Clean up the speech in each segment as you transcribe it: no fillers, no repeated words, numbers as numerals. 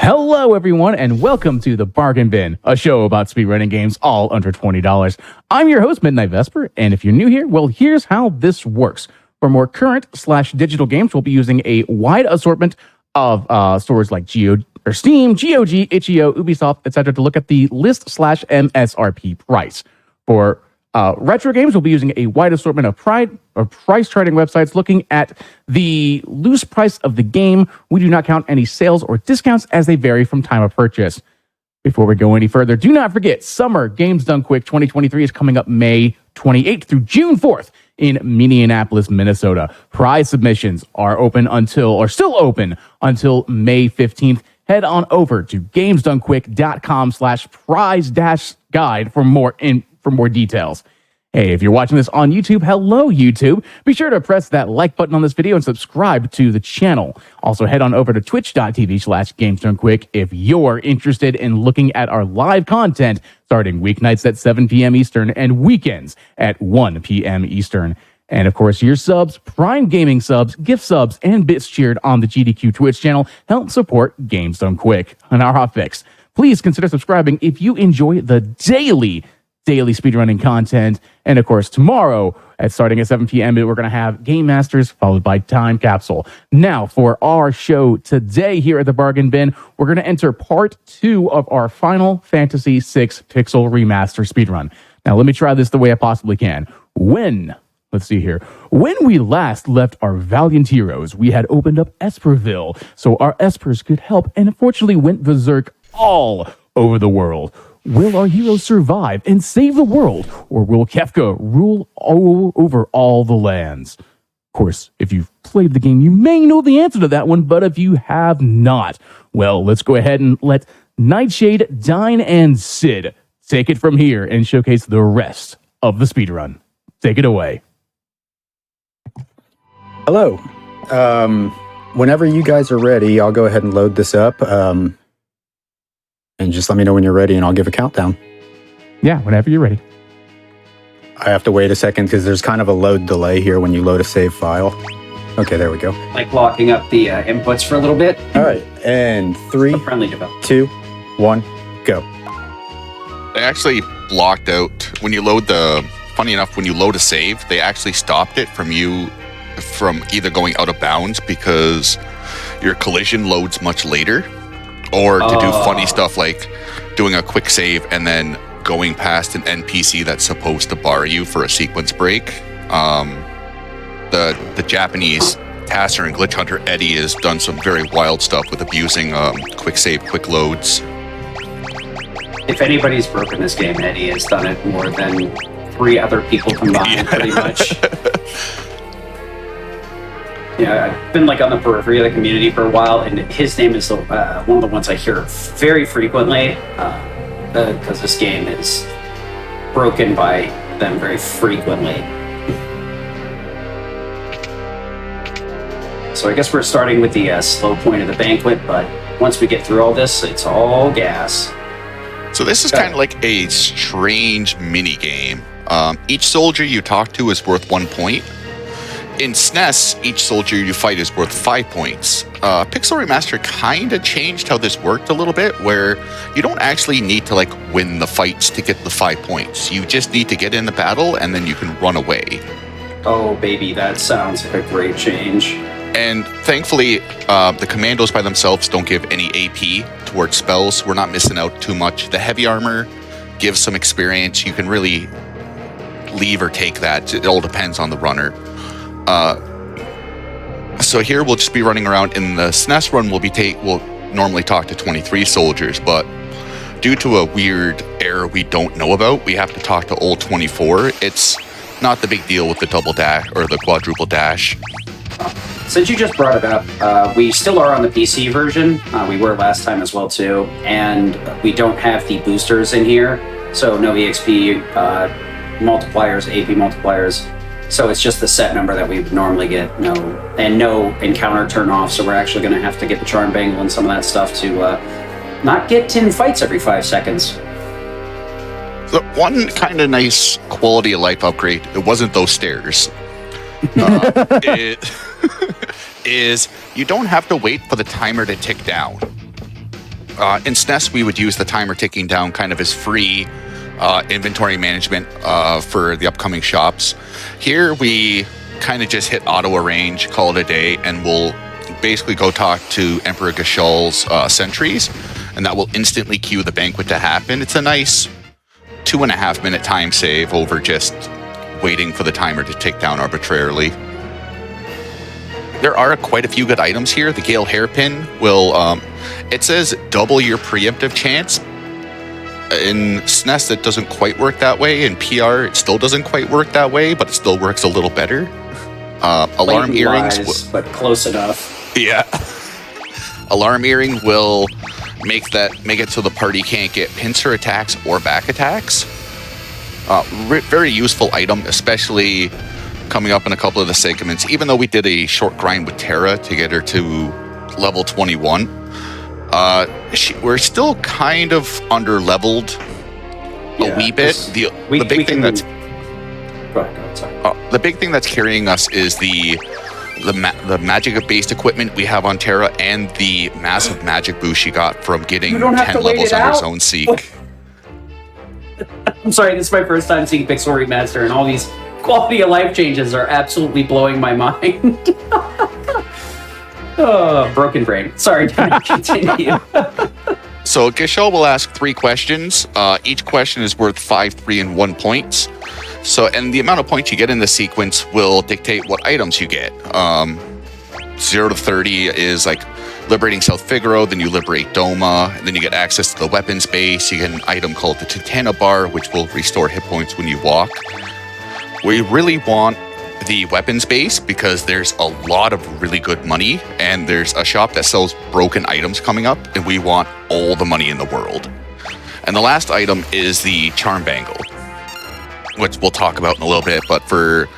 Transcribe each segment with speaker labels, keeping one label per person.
Speaker 1: Hello, everyone, and welcome to The Bargain Bin, a show about speedrunning games all under $20. I'm your host, Midnight Vesper, and if you're new here, well, here's how this works. For more current/digital games, we'll be using a wide assortment of stores like Steam, GOG, itch.io, Ubisoft, etc. to look at the list/MSRP price. For retro games, we'll be using a wide assortment of price charting websites looking at the loose price of the game. We do not count any sales or discounts as they vary from time of purchase. Before we go any further, do not forget, Summer Games Done Quick 2023 is coming up May 28th through June 4th in Minneapolis, Minnesota. Prize submissions are still open until May 15th. Head on over to gamesdonequick.com/prize-guide for more details. Hey, if you're watching this on YouTube, hello YouTube. Be sure to press that like button on this video and subscribe to the channel. Also, head on over to twitch.tv/gamesdonequick if you're interested in looking at our live content starting weeknights at 7 p.m. Eastern and weekends at 1 p.m. Eastern. And of course, your subs, Prime Gaming subs, gift subs, and bits cheered on the GDQ Twitch channel help support Games Done Quick and our hotfix. Please consider subscribing if you enjoy the daily speedrunning content. And of course, tomorrow, starting at 7 p.m., we're going to have Game Masters followed by Time Capsule. Now, for our show today here at the Bargain Bin, we're going to enter part 2 of our Final Fantasy VI Pixel Remaster speedrun. Now, let me try this the way I possibly can. When we last left our valiant heroes, we had opened up Esperville so our Espers could help and unfortunately went berserk all over the world. Will our heroes survive and save the world, or will Kefka rule over all the lands? Of course, if you've played the game, you may know the answer to that one, but if you have not, well, let's go ahead and let Nightshade, Dine, and Sid take it from here and showcase the rest of the speedrun. Take it away.
Speaker 2: Hello. Whenever you guys are ready, I'll go ahead and load this up. And just let me know when you're ready and I'll give a countdown.
Speaker 1: Yeah, whenever you're ready.
Speaker 2: I have to wait a second because there's kind of a load delay here when you load a save file. Okay, there we go.
Speaker 3: Like locking up the inputs for a little bit.
Speaker 2: All right, and 3, 2, 1, go.
Speaker 4: They actually blocked out, when you load funny enough, when you load a save, they actually stopped it from either going out of bounds because your collision loads much later, or to do funny stuff like doing a quick save and then going past an NPC that's supposed to bar you for a sequence break. The Japanese tasser and glitch hunter Eddie has done some very wild stuff with abusing quick save, quick loads.
Speaker 3: If anybody's broken this game, Eddie has done it more than 3 other people combined, pretty much. Yeah, I've been like on the periphery of the community for a while, and his name is one of the ones I hear very frequently because this game is broken by them very frequently. So I guess we're starting with the slow point of the banquet, but once we get through all this, it's all gas.
Speaker 4: So this is kind of like a strange mini game. Each soldier you talk to is worth 1 point. In SNES, each soldier you fight is worth 5 points. Pixel Remaster kind of changed how this worked a little bit, where you don't actually need to win the fights to get the 5 points. You just need to get in the battle and then you can run away.
Speaker 3: Oh baby, that sounds like a great change.
Speaker 4: And thankfully, the commandos by themselves don't give any AP towards spells. We're not missing out too much. The heavy armor gives some experience. You can really leave or take that. It all depends on the runner. So here we'll just be running around. In the SNES run, we'll normally talk to 23 soldiers, but due to a weird error we don't know about, we have to talk to all 24. It's not the big deal with the double dash or the quadruple dash.
Speaker 3: Since you just brought it up, we still are on the PC version. We were last time as well too, and we don't have the boosters in here, so no EXP multipliers, AP multipliers. So it's just the set number that we would normally get, no encounter turn off. So we're actually going to have to get the charm bangle and some of that stuff to not get in fights every 5 seconds.
Speaker 4: The one kind of nice quality of life upgrade, it wasn't those stairs. It is you don't have to wait for the timer to tick down. In SNES, we would use the timer ticking down kind of as free inventory management for the upcoming shops. Here, we kind of just hit auto arrange, call it a day, and we'll basically go talk to Emperor Gashal's sentries, and that will instantly cue the banquet to happen. It's a nice 2.5 minute time save over just waiting for the timer to tick down arbitrarily. There are quite a few good items here. The Gale Hairpin will, it says double your preemptive chance. In SNES, it doesn't quite work that way. In PR, it still doesn't quite work that way, but it still works a little better. Alarm earrings,
Speaker 3: but close enough.
Speaker 4: Yeah. Alarm earring will make it so the party can't get pincer attacks or back attacks. Very useful item, especially coming up in a couple of the segments. Even though we did a short grind with Terra to get her to level 21, we're still kind of under-leveled a wee bit. The big thing that's the big thing that's carrying us is the magic-based equipment we have on Terra and the massive magic boost she got from getting 10 levels under Zone Seek.
Speaker 3: I'm sorry, this is my first time seeing Pixel Remaster, and all these quality of life changes are absolutely blowing my mind. Oh, broken brain. Sorry, continue.
Speaker 4: So Gishal will ask 3 questions. Each question is worth 5, 3, and 1 points. And the amount of points you get in the sequence will dictate what items you get. 0 to 30 is like liberating South Figaro, then you liberate Doma, and then you get access to the weapons base. You get an item called the Titana Bar, which will restore hit points when you walk. We really want the weapons base because there's a lot of really good money, and there's a shop that sells broken items coming up, and we want all the money in the world. And the last item is the Charm Bangle, which we'll talk about in a little bit, but for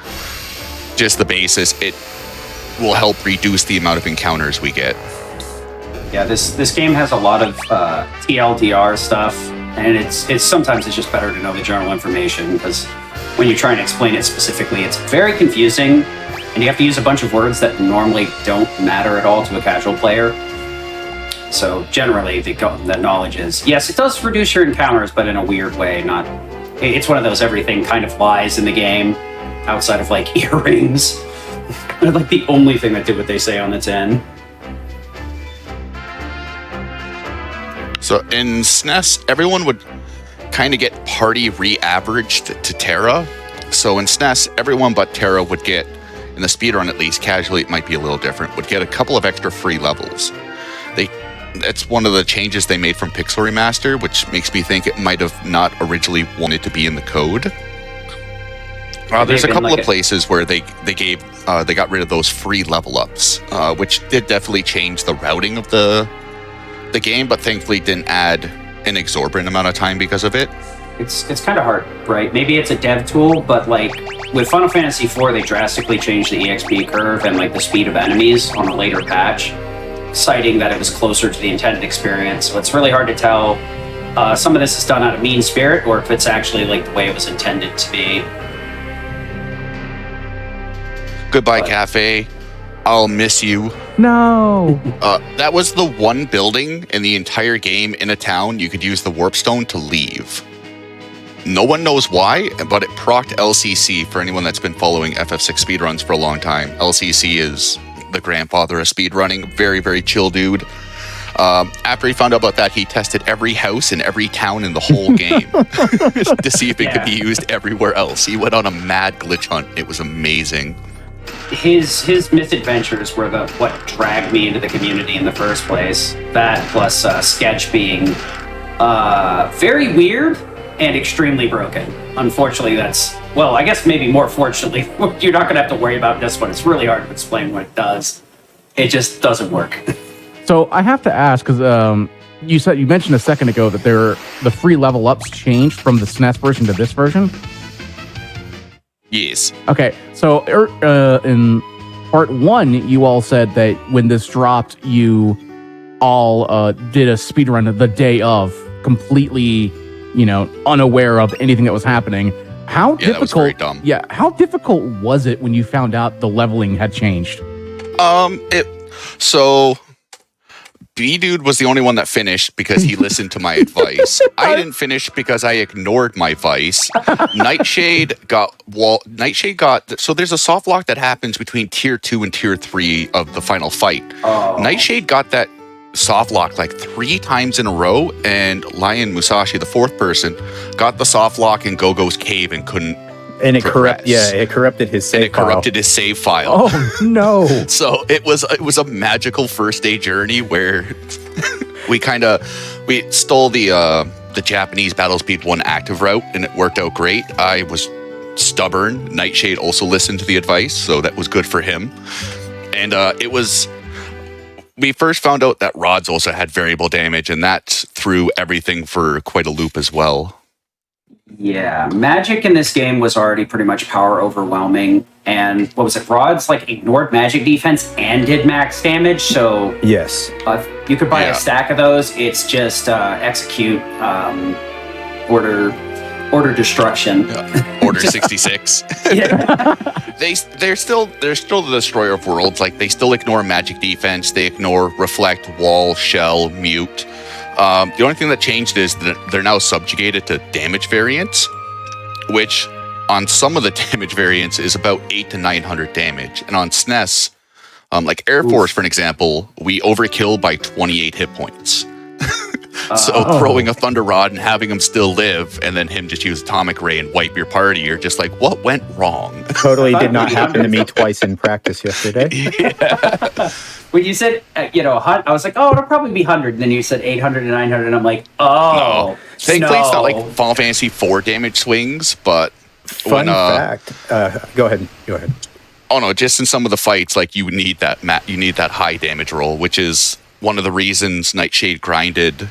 Speaker 4: just the basis, it will help reduce the amount of encounters we get.
Speaker 3: Yeah, this game has a lot of TLDR stuff, and it's sometimes it's just better to know the general information, because when you try and explain it specifically, it's very confusing, and you have to use a bunch of words that normally don't matter at all to a casual player. So generally, the knowledge is, yes, it does reduce your encounters, but in a weird way. It's one of those everything kind of lies in the game, outside of like earrings. They're like the only thing that did what they say on the tin.
Speaker 4: So in SNES, everyone would kind of get party re-averaged to Terra. So in SNES, everyone but Terra would get, in the speedrun at least, casually it might be a little different, would get a couple of extra free levels. That's one of the changes they made from Pixel Remaster, which makes me think it might have not originally wanted to be in the code. There's a couple of places where they got rid of those free level ups, which did definitely change the routing of the game, but thankfully didn't add an exorbitant amount of time because of it.
Speaker 3: It's kind of hard, right? Maybe it's a dev tool, but like with Final Fantasy IV, they drastically changed the EXP curve and like the speed of enemies on a later patch, citing that it was closer to the intended experience. So it's really hard to tell. Some of this is done out of mean spirit, or if it's actually like the way it was intended to be.
Speaker 4: Goodbye, Cafe. I'll miss you.
Speaker 1: No.
Speaker 4: That was the one building in the entire game in a town you could use the warp stone to leave. No one knows why, but it procced LCC for anyone that's been following FF6 speedruns for a long time. LCC is the grandfather of speedrunning. Very, very chill dude. After he found out about that, he tested every house in every town in the whole game to see if it could be used everywhere else. He went on a mad glitch hunt. It was amazing.
Speaker 3: His misadventures were what dragged me into the community in the first place. That plus Sketch being very weird and extremely broken. Unfortunately, I guess maybe more fortunately, you're not going to have to worry about this one. It's really hard to explain what it does. It just doesn't work.
Speaker 1: So I have to ask, because you mentioned a second ago that the free level ups changed from the SNES version to this version.
Speaker 4: Yes.
Speaker 1: Okay, so in part 1, you all said that when this dropped, you all did a speedrun the day of, completely, unaware of anything that was happening. How difficult?
Speaker 4: That was very dumb.
Speaker 1: Yeah, how difficult was it when you found out the leveling had changed?
Speaker 4: So B-Dude was the only one that finished because he listened to my advice. I didn't finish because I ignored my advice. Nightshade got... So there's a soft lock that happens between Tier 2 and Tier 3 of the final fight.
Speaker 3: Oh.
Speaker 4: Nightshade got that soft lock like 3 times in a row, and Lion Musashi, the 4th person, got the soft lock in Gogo's cave and couldn't.
Speaker 2: And it
Speaker 4: progress.
Speaker 2: it corrupted his save
Speaker 4: And it corrupted his save file.
Speaker 1: Oh no!
Speaker 4: So it was a magical first day journey where we stole the Japanese Battle Speed 1 active route, and it worked out great. I was stubborn. Nightshade also listened to the advice, so that was good for him. And we first found out that rods also had variable damage, and that threw everything for quite a loop as well.
Speaker 3: Yeah, magic in this game was already pretty much power overwhelming, and what was it? Rods like ignored magic defense and did max damage. So
Speaker 2: yes,
Speaker 3: you could buy a stack of those. It's just execute order destruction.
Speaker 4: Order 66.
Speaker 3: Yeah.
Speaker 4: They're still the destroyer of worlds. Like, they still ignore magic defense. They ignore reflect, wall, shell, mute. The only thing that changed is that they're now subjugated to damage variance, which on some of the damage variants is about 800 to 900 damage. And on SNES, like Air Force, for an example, we overkill by 28 hit points. So throwing a Thunder Rod and having him still live, and then him just use Atomic Ray and wipe your party, you're just like, what went wrong?
Speaker 2: Totally did not happen to me twice in practice yesterday.
Speaker 3: Yeah. When you said, I was like, oh, it'll probably be 100. And then you said 800 and 900, and I'm like, oh.
Speaker 4: No. Thankfully, it's not like Final Fantasy 4 damage swings, but...
Speaker 2: Fun fact. Go ahead.
Speaker 4: Oh, no, just in some of the fights, like, you need that high damage roll, which is one of the reasons Nightshade grinded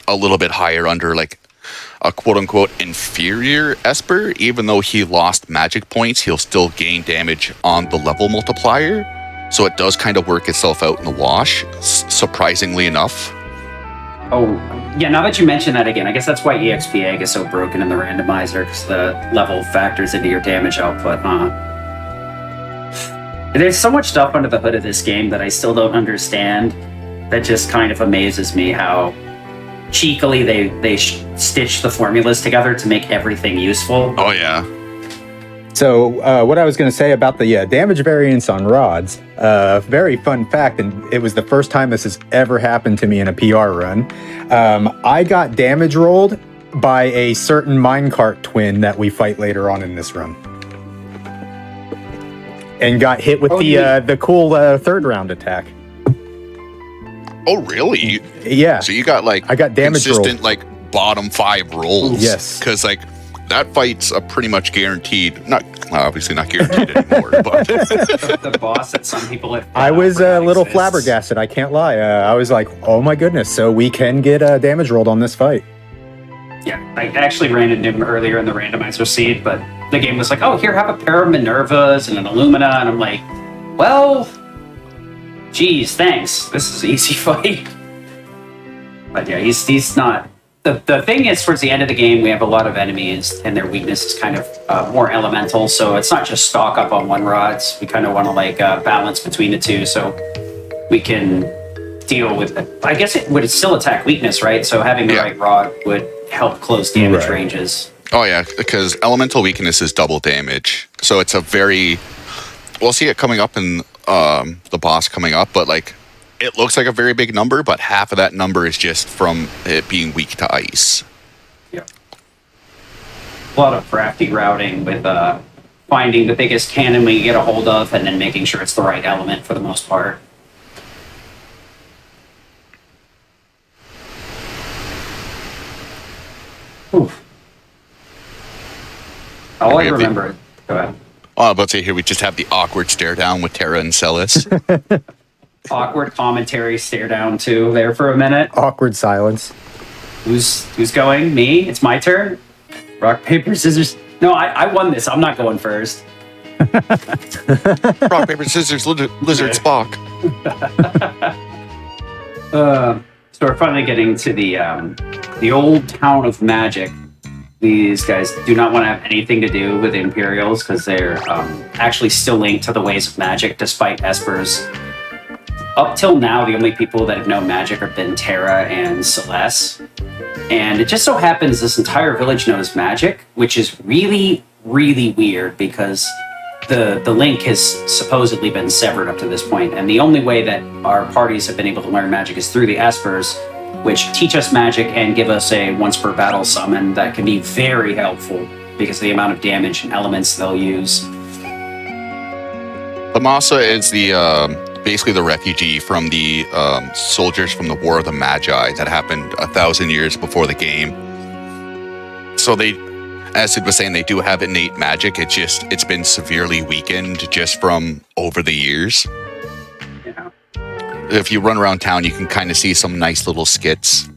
Speaker 4: a little bit higher under, like, a quote-unquote inferior Esper. Even though he lost magic points, he'll still gain damage on the level multiplier. So it does kind of work itself out in the wash, surprisingly enough.
Speaker 3: Oh, yeah, now that you mention that again, I guess that's why EXP egg is so broken in the randomizer, because the level factors into your damage output, There's so much stuff under the hood of this game that I still don't understand. That just kind of amazes me how cheekily they stitch the formulas together to make everything useful.
Speaker 4: Oh, yeah.
Speaker 2: So what I was going to say about the damage variance on rods, very fun fact, and it was the first time this has ever happened to me in a PR run. I got damage rolled by a certain minecart twin that we fight later on in this run. And got hit with the cool third round attack.
Speaker 4: Oh, really?
Speaker 2: Yeah.
Speaker 4: So you got
Speaker 2: I got damage
Speaker 4: consistent
Speaker 2: rolled.
Speaker 4: bottom 5 rolls.
Speaker 2: Yes.
Speaker 4: Because that fight's a pretty much guaranteed. Obviously not guaranteed anymore. But
Speaker 3: the boss that some people have.
Speaker 2: I was a little flabbergasted. I can't lie. I was like, oh my goodness. So we can get damage rolled on this fight.
Speaker 3: Yeah, I actually ran into him earlier in the randomizer seed, but the game was like, oh, here, have a pair of Minervas and an Illumina, and I'm like, well, geez, thanks. This is an easy fight. But yeah, he's not. The thing is, towards the end of the game, we have a lot of enemies, and their weakness is kind of more elemental, so it's not just stock up on one rods. We kind of want to balance between the two, so we can deal with it. I guess it would still attack weakness, right? So having the right rod would help close damage ranges.
Speaker 4: Oh, yeah, because elemental weakness is double damage. So it's a very... We'll see it coming up in the boss coming up, but it looks like a very big number, but half of that number is just from it being weak to ice.
Speaker 3: Yeah. A lot of crafty routing with finding the biggest cannon we can get a hold of and then making sure it's the right element for the most part. Oof. All I remember... Go ahead.
Speaker 4: Oh, I was about to say, here we just have the awkward stare down with Terra and Celis.
Speaker 3: Awkward commentary stare down too there for a minute.
Speaker 2: Awkward silence.
Speaker 3: Who's going? Me? It's my turn? Rock, paper, scissors. No, I won this. I'm not going first.
Speaker 4: Rock, paper, scissors, lizard Spock.
Speaker 3: So we're finally getting to the old town of magic. These guys do not want to have anything to do with the Imperials because they're actually still linked to the ways of magic, despite Esper's up till now, the only people that have known magic have been Terra and Celeste. And it just so happens this entire village knows magic, which is really, really weird because the link has supposedly been severed up to this point. And the only way that our parties have been able to learn magic is through the Espers, which teach us magic and give us a once per battle summon that can be very helpful because of the amount of damage and elements they'll use.
Speaker 4: Lamasa is the basically the refugee from the soldiers from the War of the Magi that happened 1,000 years before the game. So they, as Sid was saying, they do have innate magic. It's been severely weakened just from over the years.
Speaker 3: Yeah.
Speaker 4: If you run around town, you can kind of see some nice little skits.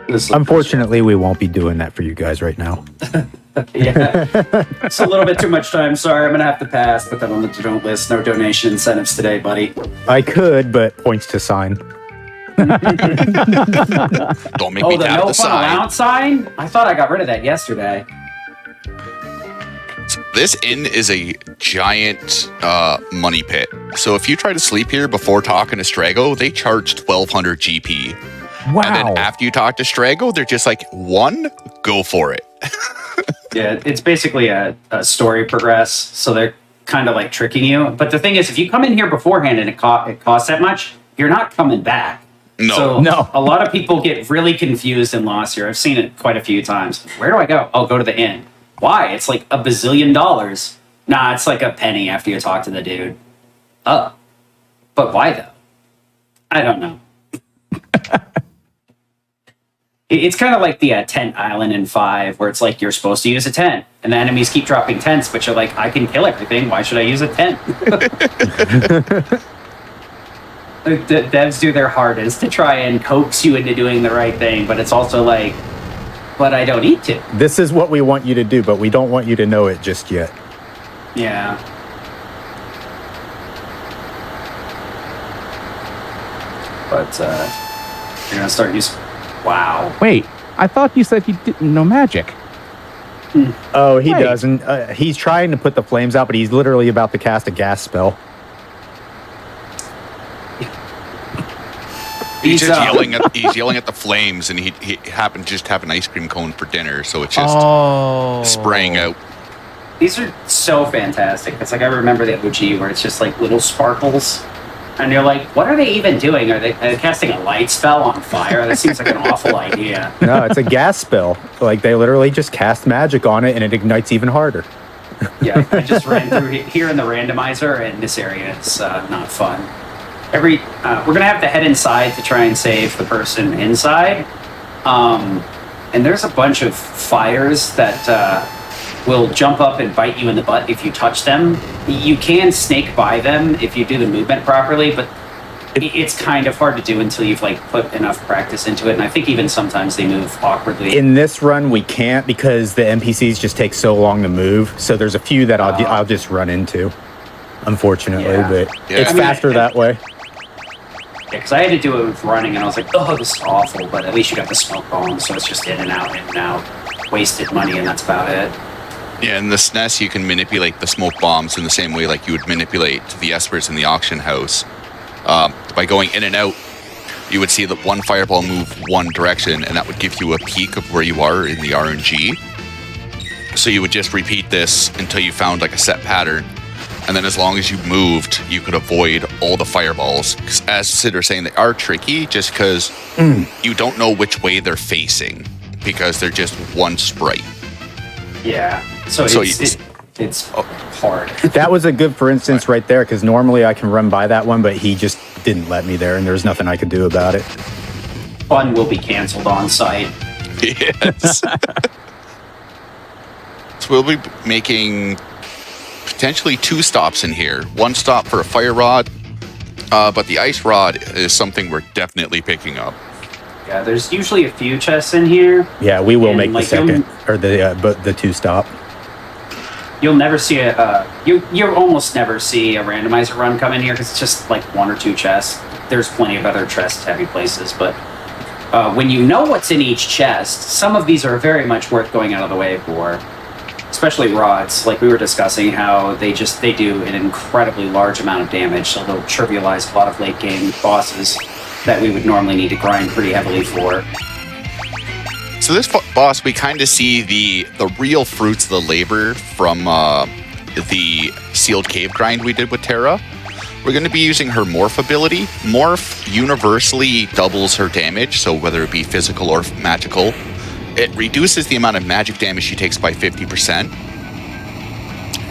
Speaker 2: Unfortunately, we won't be doing that for you guys right now.
Speaker 3: Yeah, it's a little bit too much time. Sorry, I'm gonna have to pass. Put that on the don't list. No donation incentives today, buddy.
Speaker 2: I could, but points to sign.
Speaker 4: Don't make me
Speaker 3: the
Speaker 4: tap
Speaker 3: no
Speaker 4: the
Speaker 3: fun
Speaker 4: sign.
Speaker 3: allowance sign? I thought I got rid of that yesterday.
Speaker 4: This inn is a giant money pit. So if you try to sleep here before talking to Strago, they charge 1,200 GP.
Speaker 1: Wow.
Speaker 4: And then after you talk to Strago, they're just like, one, go for it.
Speaker 3: Yeah, it's basically a story progress, so they're kind of like tricking you. But the thing is, if you come in here beforehand and it costs that much, you're not coming back.
Speaker 4: No.
Speaker 3: So a lot of people get really confused and lost here. I've seen it quite a few times. Where do I go? Oh, go to the inn. Why? It's like $1 bazillion. Nah, it's like a penny after you talk to the dude. Oh. But why though? I don't know. It's kind of like the tent island in 5, where it's like you're supposed to use a tent, and the enemies keep dropping tents, but you're like, I can kill everything. Why should I use a tent? The devs do their hardest to try and coax you into doing the right thing, but it's also like, but I don't need to.
Speaker 2: This is what we want you to do, but we don't want you to know it just yet.
Speaker 3: Yeah. But you're gonna start using. Wow.
Speaker 1: Wait, I thought you said he didn't know magic.
Speaker 2: Oh, he
Speaker 1: Wait.
Speaker 2: doesn't. He's trying to put the flames out, but he's literally about to cast a gas spell.
Speaker 4: He's just yelling at the flames, and he happened to just have an ice cream cone for dinner, so it's just spraying out.
Speaker 3: These are so fantastic. It's like I remember the OG where it's just like little sparkles. And you're like, what are they even doing? Are they casting a light spell on fire? That seems like an awful idea.
Speaker 2: No, it's a gas spell. Like, they literally just cast magic on it, and it ignites even harder.
Speaker 3: Yeah, I just ran through here in the randomizer, and this area is not fun. We're going to have to head inside to try and save the person inside. And there's a bunch of fires that will jump up and bite you in the butt if you touch them. You can snake by them if you do the movement properly, but it's kind of hard to do until you've like put enough practice into it. And I think even sometimes they move awkwardly.
Speaker 2: In this run, we can't because the NPCs just take so long to move. So there's a few that I'll just run into, unfortunately.
Speaker 3: Yeah.
Speaker 2: But
Speaker 4: Yeah.
Speaker 2: it's faster that way.
Speaker 3: Yeah, because I had to do it with running, and I was like, oh, this is awful. But at least you got the smoke bomb, so it's just in and out, in and out. Wasted money, and that's about it.
Speaker 4: Yeah, in the SNES, you can manipulate the smoke bombs in the same way like you would manipulate the espers in the auction house. By going in and out, you would see that one fireball move one direction, and that would give you a peek of where you are in the RNG. So you would just repeat this until you found like a set pattern, and then as long as you moved, you could avoid all the fireballs. 'Cause as Sid are saying, they are tricky just because you don't know which way they're facing, because they're just one sprite.
Speaker 3: Yeah. So it's hard.
Speaker 2: That was a good for instance right there, because normally I can run by that one, but he just didn't let me there, and there's nothing I could do about it.
Speaker 3: Fun will be canceled on site.
Speaker 4: Yes. So we'll be making potentially 2 stops in here. 1 stop for a fire rod, but the ice rod is something we're definitely picking up.
Speaker 3: Yeah, there's usually a few chests in here.
Speaker 2: Yeah, we will
Speaker 3: And,
Speaker 2: make the
Speaker 3: like,
Speaker 2: second or the 2 stop.
Speaker 3: You'll never see you almost never see a randomizer run come in here because it's just like 1 or 2 chests. There's plenty of other chest heavy places, but when you know what's in each chest, some of these are very much worth going out of the way for. especially rods, like we were discussing how they do an incredibly large amount of damage, so they'll trivialize a lot of late game bosses that we would normally need to grind pretty heavily for.
Speaker 4: So this boss, we kind of see the real fruits of the labor from the sealed cave grind we did with Terra. We're going to be using her Morph ability. Morph universally doubles her damage, so whether it be physical or magical. It reduces the amount of magic damage she takes by 50%.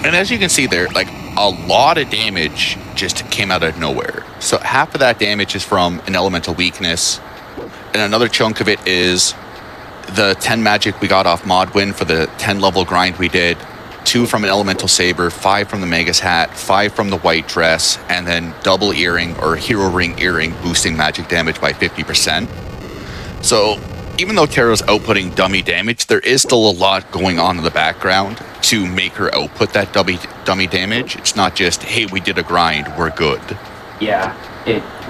Speaker 4: And as you can see there, like, a lot of damage just came out of nowhere. So half of that damage is from an elemental weakness, and another chunk of it is the 10 magic we got off Modwin for the 10 level grind we did, 2 from an elemental saber, 5 from the Magus hat, 5 from the white dress, and then double earring or hero ring earring boosting magic damage by 50%. So even though Terra's outputting dummy damage, there is still a lot going on in the background to make her output that dummy damage. It's not just, hey, we did a grind, we're good.
Speaker 3: Yeah,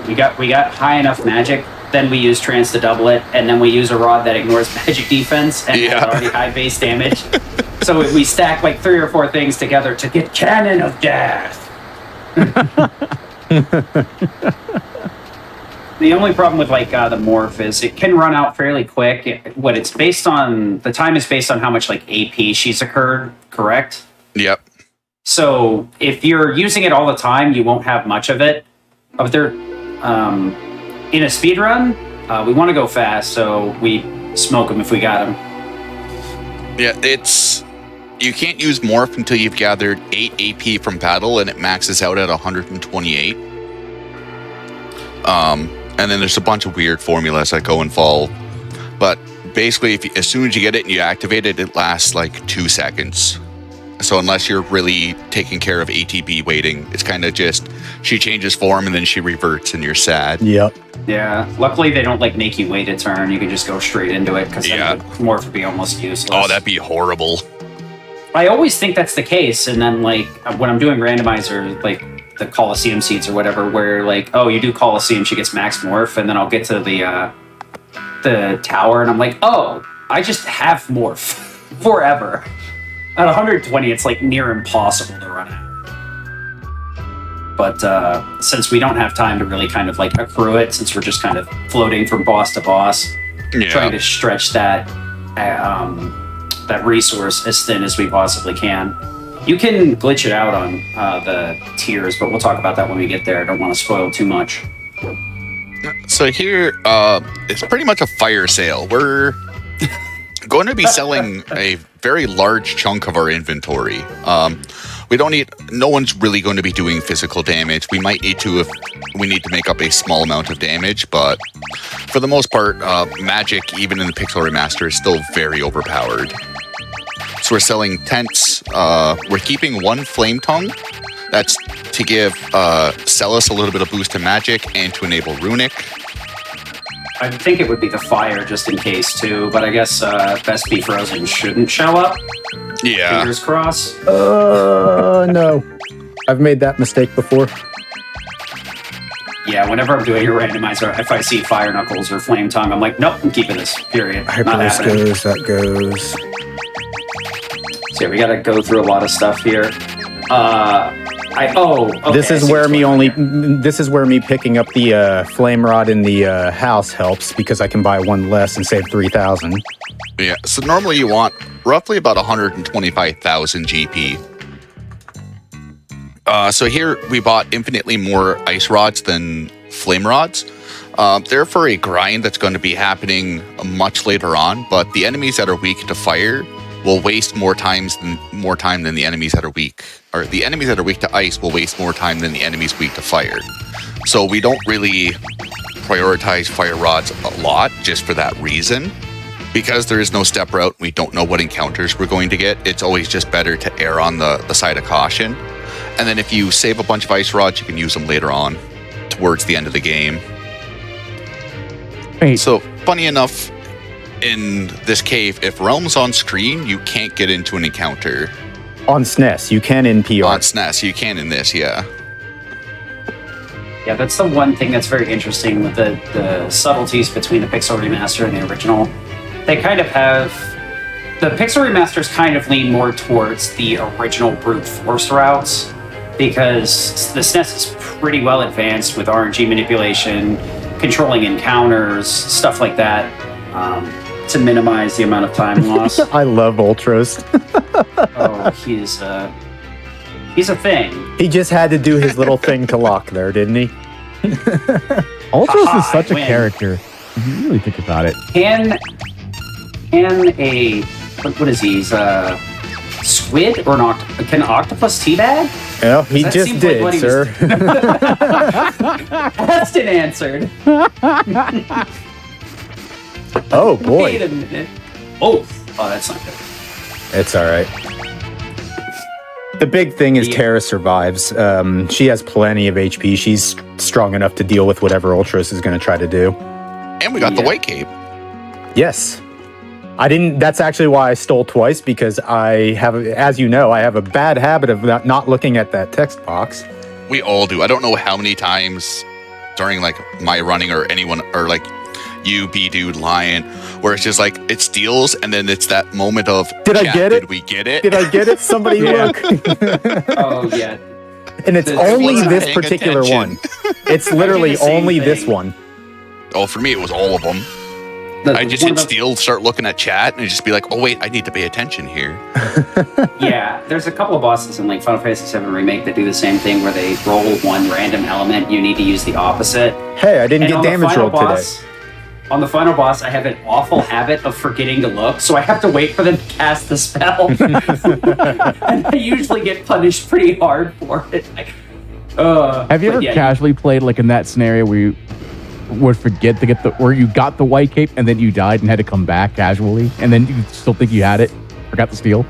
Speaker 3: we got high enough magic, then we use trance to double it, and then we use a rod that ignores magic defense and has already high base damage. So we stack like 3 or 4 things together to get Cannon of Death. The only problem with like the morph is it can run out fairly quick. The time is based on how much like AP she's occurred, correct?
Speaker 4: Yep.
Speaker 3: So if you're using it all the time, you won't have much of it. But in a speed run, we want to go fast, so we smoke them if we got them.
Speaker 4: Yeah, you can't use morph until you've gathered 8 AP from battle, and it maxes out at 128. And then there's a bunch of weird formulas that go involved. But basically, as soon as you get it and you activate it, it lasts like 2 seconds. So unless you're really taking care of ATB waiting, it's kind of just, she changes form and then she reverts and you're sad.
Speaker 2: Yep.
Speaker 3: Yeah. Luckily, they don't like make you wait a turn. You can just go straight into it because morph would be almost useless.
Speaker 4: Oh, that'd be horrible.
Speaker 3: I always think that's the case. And then like when I'm doing randomizer, like the Coliseum seeds or whatever, where like, oh, you do Coliseum, she gets max morph, and then I'll get to the tower and I'm like, oh, I just have morph forever. At 120, it's like near impossible to run out. But since we don't have time to really kind of like accrue it, since we're just kind of floating from boss to boss, trying to stretch that resource as thin as we possibly can. You can glitch it out on the tiers, but we'll talk about that when we get there. I don't want to spoil too much.
Speaker 4: So here, it's pretty much a fire sale. We're going to be selling a very large chunk of our inventory. No one's really going to be doing physical damage. We might need to if we need to make up a small amount of damage, but for the most part, magic, even in the Pixel Remaster, is still very overpowered. So we're selling tents. We're keeping 1 flame tongue. That's to give Celis a little bit of boost to magic and to enable runic.
Speaker 3: I think it would be the fire just in case too, but I guess Best Be Frozen shouldn't show up.
Speaker 4: Yeah.
Speaker 3: Fingers crossed.
Speaker 2: No. I've made that mistake before.
Speaker 3: Yeah, whenever I'm doing a randomizer, if I see Fire Knuckles or Flame Tongue, I'm like, nope, I'm keeping this, period.
Speaker 2: Hyperless goes, that goes.
Speaker 3: So yeah, we gotta go through a lot of stuff here. Okay,
Speaker 2: this is where me picking up the flame rod in the house helps, because I can buy 1 less and save 3,000.
Speaker 4: Yeah, so normally you want roughly about 125,000 GP. So here we bought infinitely more ice rods than flame rods. They're for a grind that's going to be happening much later on, but the enemies that are weak to fire will waste more time than the enemies that are weak, or the enemies that are weak to ice will waste more time than the enemies weak to fire. So we don't really prioritize fire rods a lot just for that reason. Because there is no step route, we don't know what encounters we're going to get. It's always just better to err on the side of caution. And then if you save a bunch of ice rods, you can use them later on towards the end of the game.
Speaker 1: Wait.
Speaker 4: So funny enough, in this cave, if Realm's on screen, you can't get into an encounter.
Speaker 2: On SNES, you can in PR.
Speaker 4: On SNES, you can in this, yeah.
Speaker 3: Yeah, that's the one thing that's very interesting with the subtleties between the Pixel Remaster and the original. They kind of have the Pixel remasters kind of lean more towards the original brute force routes, because the SNES is pretty well advanced with RNG manipulation, controlling encounters, stuff like that, to minimize the amount of time loss.
Speaker 2: I love Ultros.
Speaker 3: Oh, he's a thing.
Speaker 2: He just had to do his little thing to lock there, didn't he?
Speaker 1: Ultros is such a
Speaker 3: win.
Speaker 1: character. If you really think about it.
Speaker 3: Can a what is he? He's a squid or an can an octopus teabag?
Speaker 2: Well, he
Speaker 3: That
Speaker 2: just
Speaker 3: seems like
Speaker 2: did,
Speaker 3: what he
Speaker 2: sir.
Speaker 3: That's been answered.
Speaker 2: Oh boy,
Speaker 3: Wait a minute. Oh, that's not good.
Speaker 2: it's all right. The big thing is
Speaker 3: Yeah.
Speaker 2: Terra survives. She has plenty of HP. She's strong enough to deal with whatever Ultros is going to try to do.
Speaker 4: And we got the
Speaker 3: Yeah.
Speaker 4: white cape.
Speaker 2: Yes. I didn't. That's actually why I stole twice, because I have, as you know, I have a bad habit of not looking at that text box.
Speaker 4: We all do. I don't know how many times during like my running or anyone or like you, B Dude, Lion, where it's just like it steals and then it's that moment of
Speaker 2: Did I
Speaker 4: "Chat,
Speaker 2: get it?
Speaker 4: Did we get it?
Speaker 2: Did I get it? Somebody
Speaker 1: Yeah.
Speaker 2: look.
Speaker 3: Oh yeah.
Speaker 2: And it's
Speaker 3: I
Speaker 2: only
Speaker 3: wasn't
Speaker 2: this
Speaker 4: paying
Speaker 2: particular
Speaker 4: attention.
Speaker 2: one. It's literally
Speaker 3: the same
Speaker 2: only this
Speaker 3: thing.
Speaker 2: one.
Speaker 4: Oh, for me it was all of them. I just hit steal, start looking at chat, and just be like, "Oh wait, I need to pay attention here."
Speaker 3: Yeah, there's a couple of bosses in like Final Fantasy VII Remake that do the same thing, where they roll one random element. You need to use the opposite.
Speaker 2: Hey, I didn't
Speaker 3: And
Speaker 2: get
Speaker 3: on the
Speaker 2: damage
Speaker 3: final
Speaker 2: rolled today.
Speaker 3: boss, on the final boss, I have an awful habit of forgetting to look, so I have to wait for them to cast the spell. And I usually get punished pretty hard for it.
Speaker 1: Have you ever casually played like in that scenario where you would forget to get where you got the white cape and then you died and had to come back casually and then you still think you had it, forgot to steal?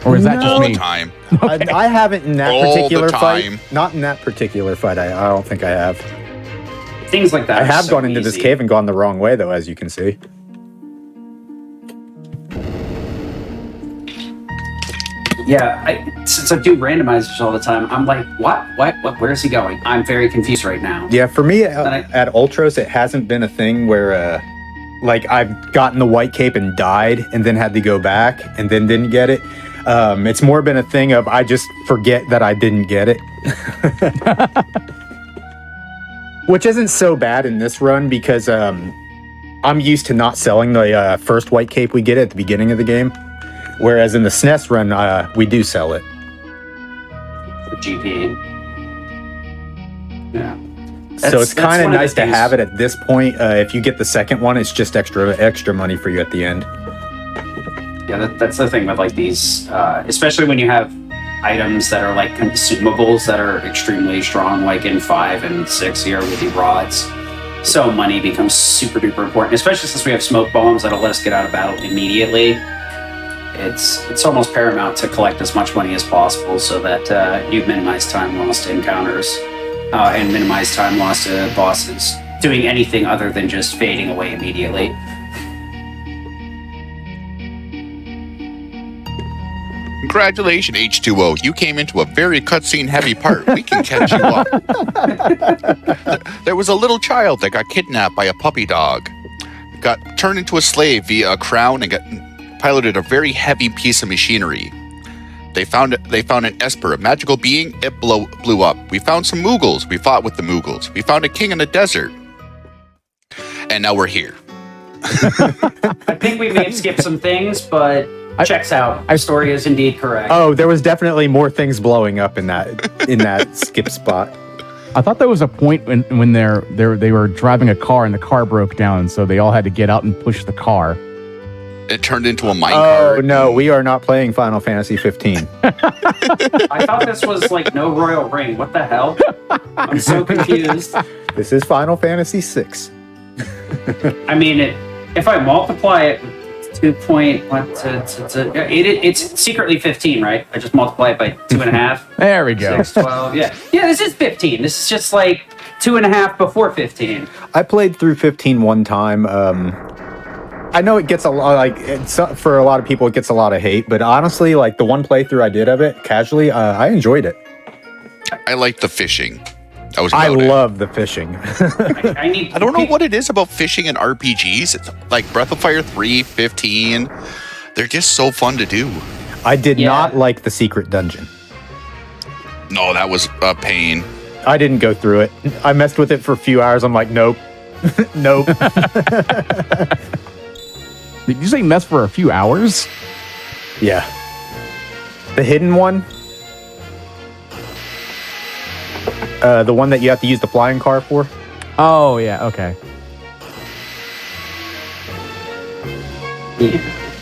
Speaker 1: Or is that
Speaker 2: No.
Speaker 1: just
Speaker 4: All
Speaker 1: me?
Speaker 4: the time.
Speaker 2: I haven't in that
Speaker 4: All the
Speaker 2: particular fight.
Speaker 4: time.
Speaker 2: Not in that particular fight. I don't think I have.
Speaker 3: Things like that.
Speaker 2: I
Speaker 3: are
Speaker 2: have
Speaker 3: so
Speaker 2: gone into this
Speaker 3: easy.
Speaker 2: cave and gone the wrong way, though, as you can see.
Speaker 3: Yeah, since I do randomizers all the time, I'm like, what? Where is he going? I'm very confused right now.
Speaker 2: Yeah, for me
Speaker 3: I-
Speaker 2: at Ultros, it hasn't been a thing where, like, I've gotten the white cape and died, and then had to go back, and then didn't get it. It's more been a thing of I just forget that I didn't get it. Which isn't so bad in this run, because I'm used to not selling the first white cape we get at the beginning of the game. Whereas in the SNES run, we do sell it.
Speaker 3: GP. Yeah.
Speaker 2: So it's kind of
Speaker 3: one the
Speaker 2: nice to
Speaker 3: things-
Speaker 2: have it at this point. If you get the second one, it's just extra money for you at the end.
Speaker 3: Yeah, that's the thing with like these, especially when you have items that are like consumables that are extremely strong, like in 5 and 6 here with the rods. So money becomes super duper important, especially since we have smoke bombs that'll let us get out of battle immediately. It's almost paramount to collect as much money as possible so that you minimize time lost to encounters and minimize time lost to bosses doing anything other than just fading away immediately.
Speaker 4: Congratulations, H2O. You came into a very cutscene heavy part. We can catch you up. There was a little child that got kidnapped by a puppy dog. Got turned into a slave via a crown and got piloted a very heavy piece of machinery. They found an Esper, a magical being. It blew up. We found some Moogles. We fought with the Moogles. We found a king in the desert. And now we're here.
Speaker 3: I think we may have skipped some things, but checks out. Our story is indeed correct.
Speaker 2: Oh, there was definitely more things blowing up in that skip spot.
Speaker 1: I thought there was a point when they were driving a car and the car broke down, so they all had to get out and push the car.
Speaker 4: It turned into a
Speaker 2: Oh
Speaker 4: minecart.
Speaker 2: no, we are not playing Final Fantasy 15.
Speaker 3: I thought this was like no royal ring. What the hell? I'm so confused.
Speaker 2: This is Final Fantasy 6.
Speaker 3: I mean, if I multiply it with 2.1 it's secretly 15, right? I just multiply it by 2.5.
Speaker 1: There we go.
Speaker 3: 6, 12. Yeah, this is 15. This is just like 2.5 before 15.
Speaker 2: I played through 15 one time. I know it gets a lot, for a lot of people, it gets a lot of hate, but honestly, like the one playthrough I did of it casually, I enjoyed it.
Speaker 4: I like the fishing. That was
Speaker 2: I
Speaker 4: about it.
Speaker 2: love the fishing.
Speaker 4: I don't know what it is about fishing in RPGs. It's like Breath of Fire 3, 15. They're just so fun to do.
Speaker 2: I did not like the secret dungeon.
Speaker 4: No, that was a pain.
Speaker 2: I didn't go through it. I messed with it for a few hours. I'm like, nope. Nope.
Speaker 1: Did you say mess for a few hours?
Speaker 2: Yeah. The hidden one? The one that you have to use the flying car for?
Speaker 1: Oh, yeah, okay.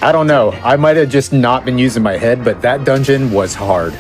Speaker 2: I don't know. I might have just not been using my head, but that dungeon was hard.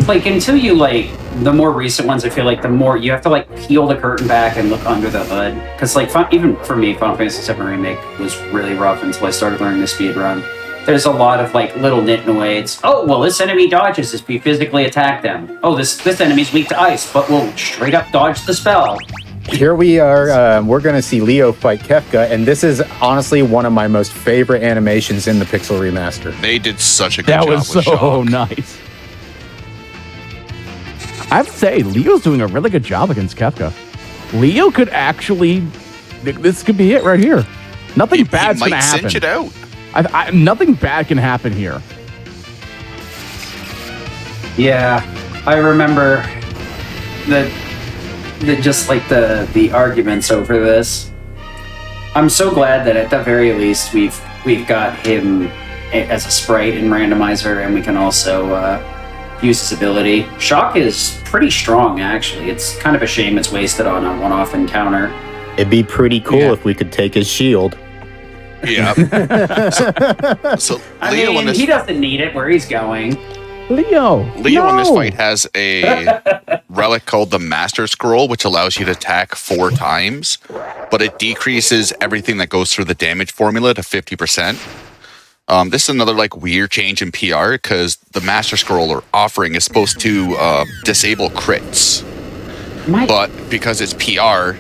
Speaker 3: Like, until you, like, the more recent ones, I feel like the more you have to, like, peel the curtain back and look under the hood. Because, like, even for me, Final Fantasy VII Remake was really rough until I started learning the speedrun. There's a lot of, like, little nitnoids. Oh, well, this enemy dodges if you physically attack them. Oh, this enemy's weak to ice, but we'll straight up dodge the spell.
Speaker 2: Here we are. We're going to see Leo fight Kefka, and this is honestly one of my most favorite animations in the Pixel Remaster.
Speaker 4: They did such a good
Speaker 1: That
Speaker 4: job
Speaker 1: was
Speaker 4: with
Speaker 1: so
Speaker 4: Shock.
Speaker 1: nice. I have to say, Leo's doing a really good job against Kefka. Leo could actually... This could be it right here. Nothing bad's going to happen.
Speaker 4: Cinch it out.
Speaker 1: Nothing bad can happen here.
Speaker 3: Yeah, I remember just like the arguments over this. I'm so glad that at the very least we've got him as a sprite in randomizer, and we can also use his ability. Shock is pretty strong, actually. It's kind of a shame it's wasted on a one-off encounter.
Speaker 2: It'd be pretty cool if we could take his shield.
Speaker 4: Yeah. so
Speaker 3: I
Speaker 4: Leo
Speaker 3: mean, he doesn't need it where he's going.
Speaker 1: Leo
Speaker 4: in this fight has a relic called the Master Scroll, which allows you to attack 4 times, but it decreases everything that goes through the damage formula to 50%. This is another like weird change in PR because the Master Scroll or offering is supposed to disable crits. But because it's PR,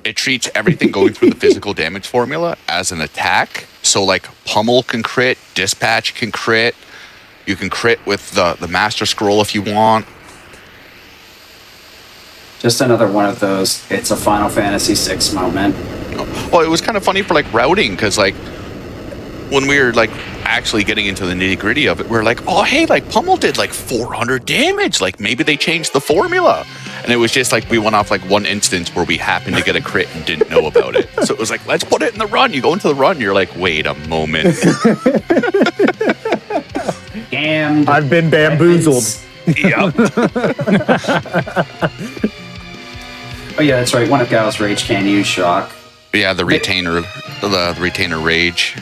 Speaker 4: it treats everything going through the physical damage formula as an attack. So like Pummel can crit, Dispatch can crit. You can crit with the Master Scroll if you want.
Speaker 3: Just another one of those, it's a Final Fantasy VI moment.
Speaker 4: Well, it was kind of funny for like routing because like when we were like actually getting into the nitty gritty of it, we we're like, oh, hey, like Pummel did like 400 damage. Like maybe they changed the formula. And it was just like we went off like one instance where we happened to get a crit and didn't know about it. So it was like, let's put it in the run. You go into the run, you're like, wait a moment.
Speaker 3: Scammed.
Speaker 2: I've been bamboozled.
Speaker 4: Yep.
Speaker 3: Oh yeah, that's right. One of Gal's Rage can use Shock.
Speaker 4: Yeah, the retainer rage.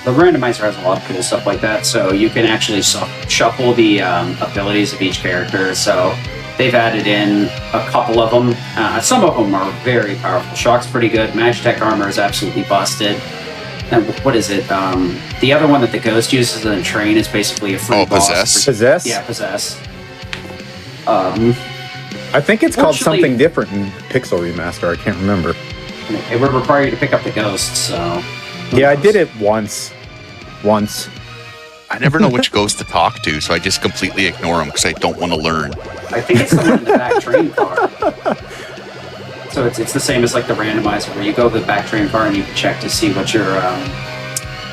Speaker 3: The randomizer has a lot of cool stuff like that, so you can actually shuffle the abilities of each character. So they've added in a couple of them. Some of them are very powerful. Shock's pretty good. Magitech armor is absolutely busted. And what is it? The other one that the Ghost uses in the train is basically a free boss.
Speaker 4: Possess?
Speaker 2: Possess?
Speaker 3: Yeah, Possess.
Speaker 2: I think it's called
Speaker 3: Fortunately-
Speaker 2: something different in Pixel Remaster. I can't remember.
Speaker 3: It would require you to pick up the Ghost, so...
Speaker 2: Yeah, I did it once.
Speaker 4: I never know which ghost to talk to, so I just completely ignore them because I don't want to learn.
Speaker 3: I think it's the one in the back train car. So it's the same as like the randomizer where you go to the back train car and you can check to see what your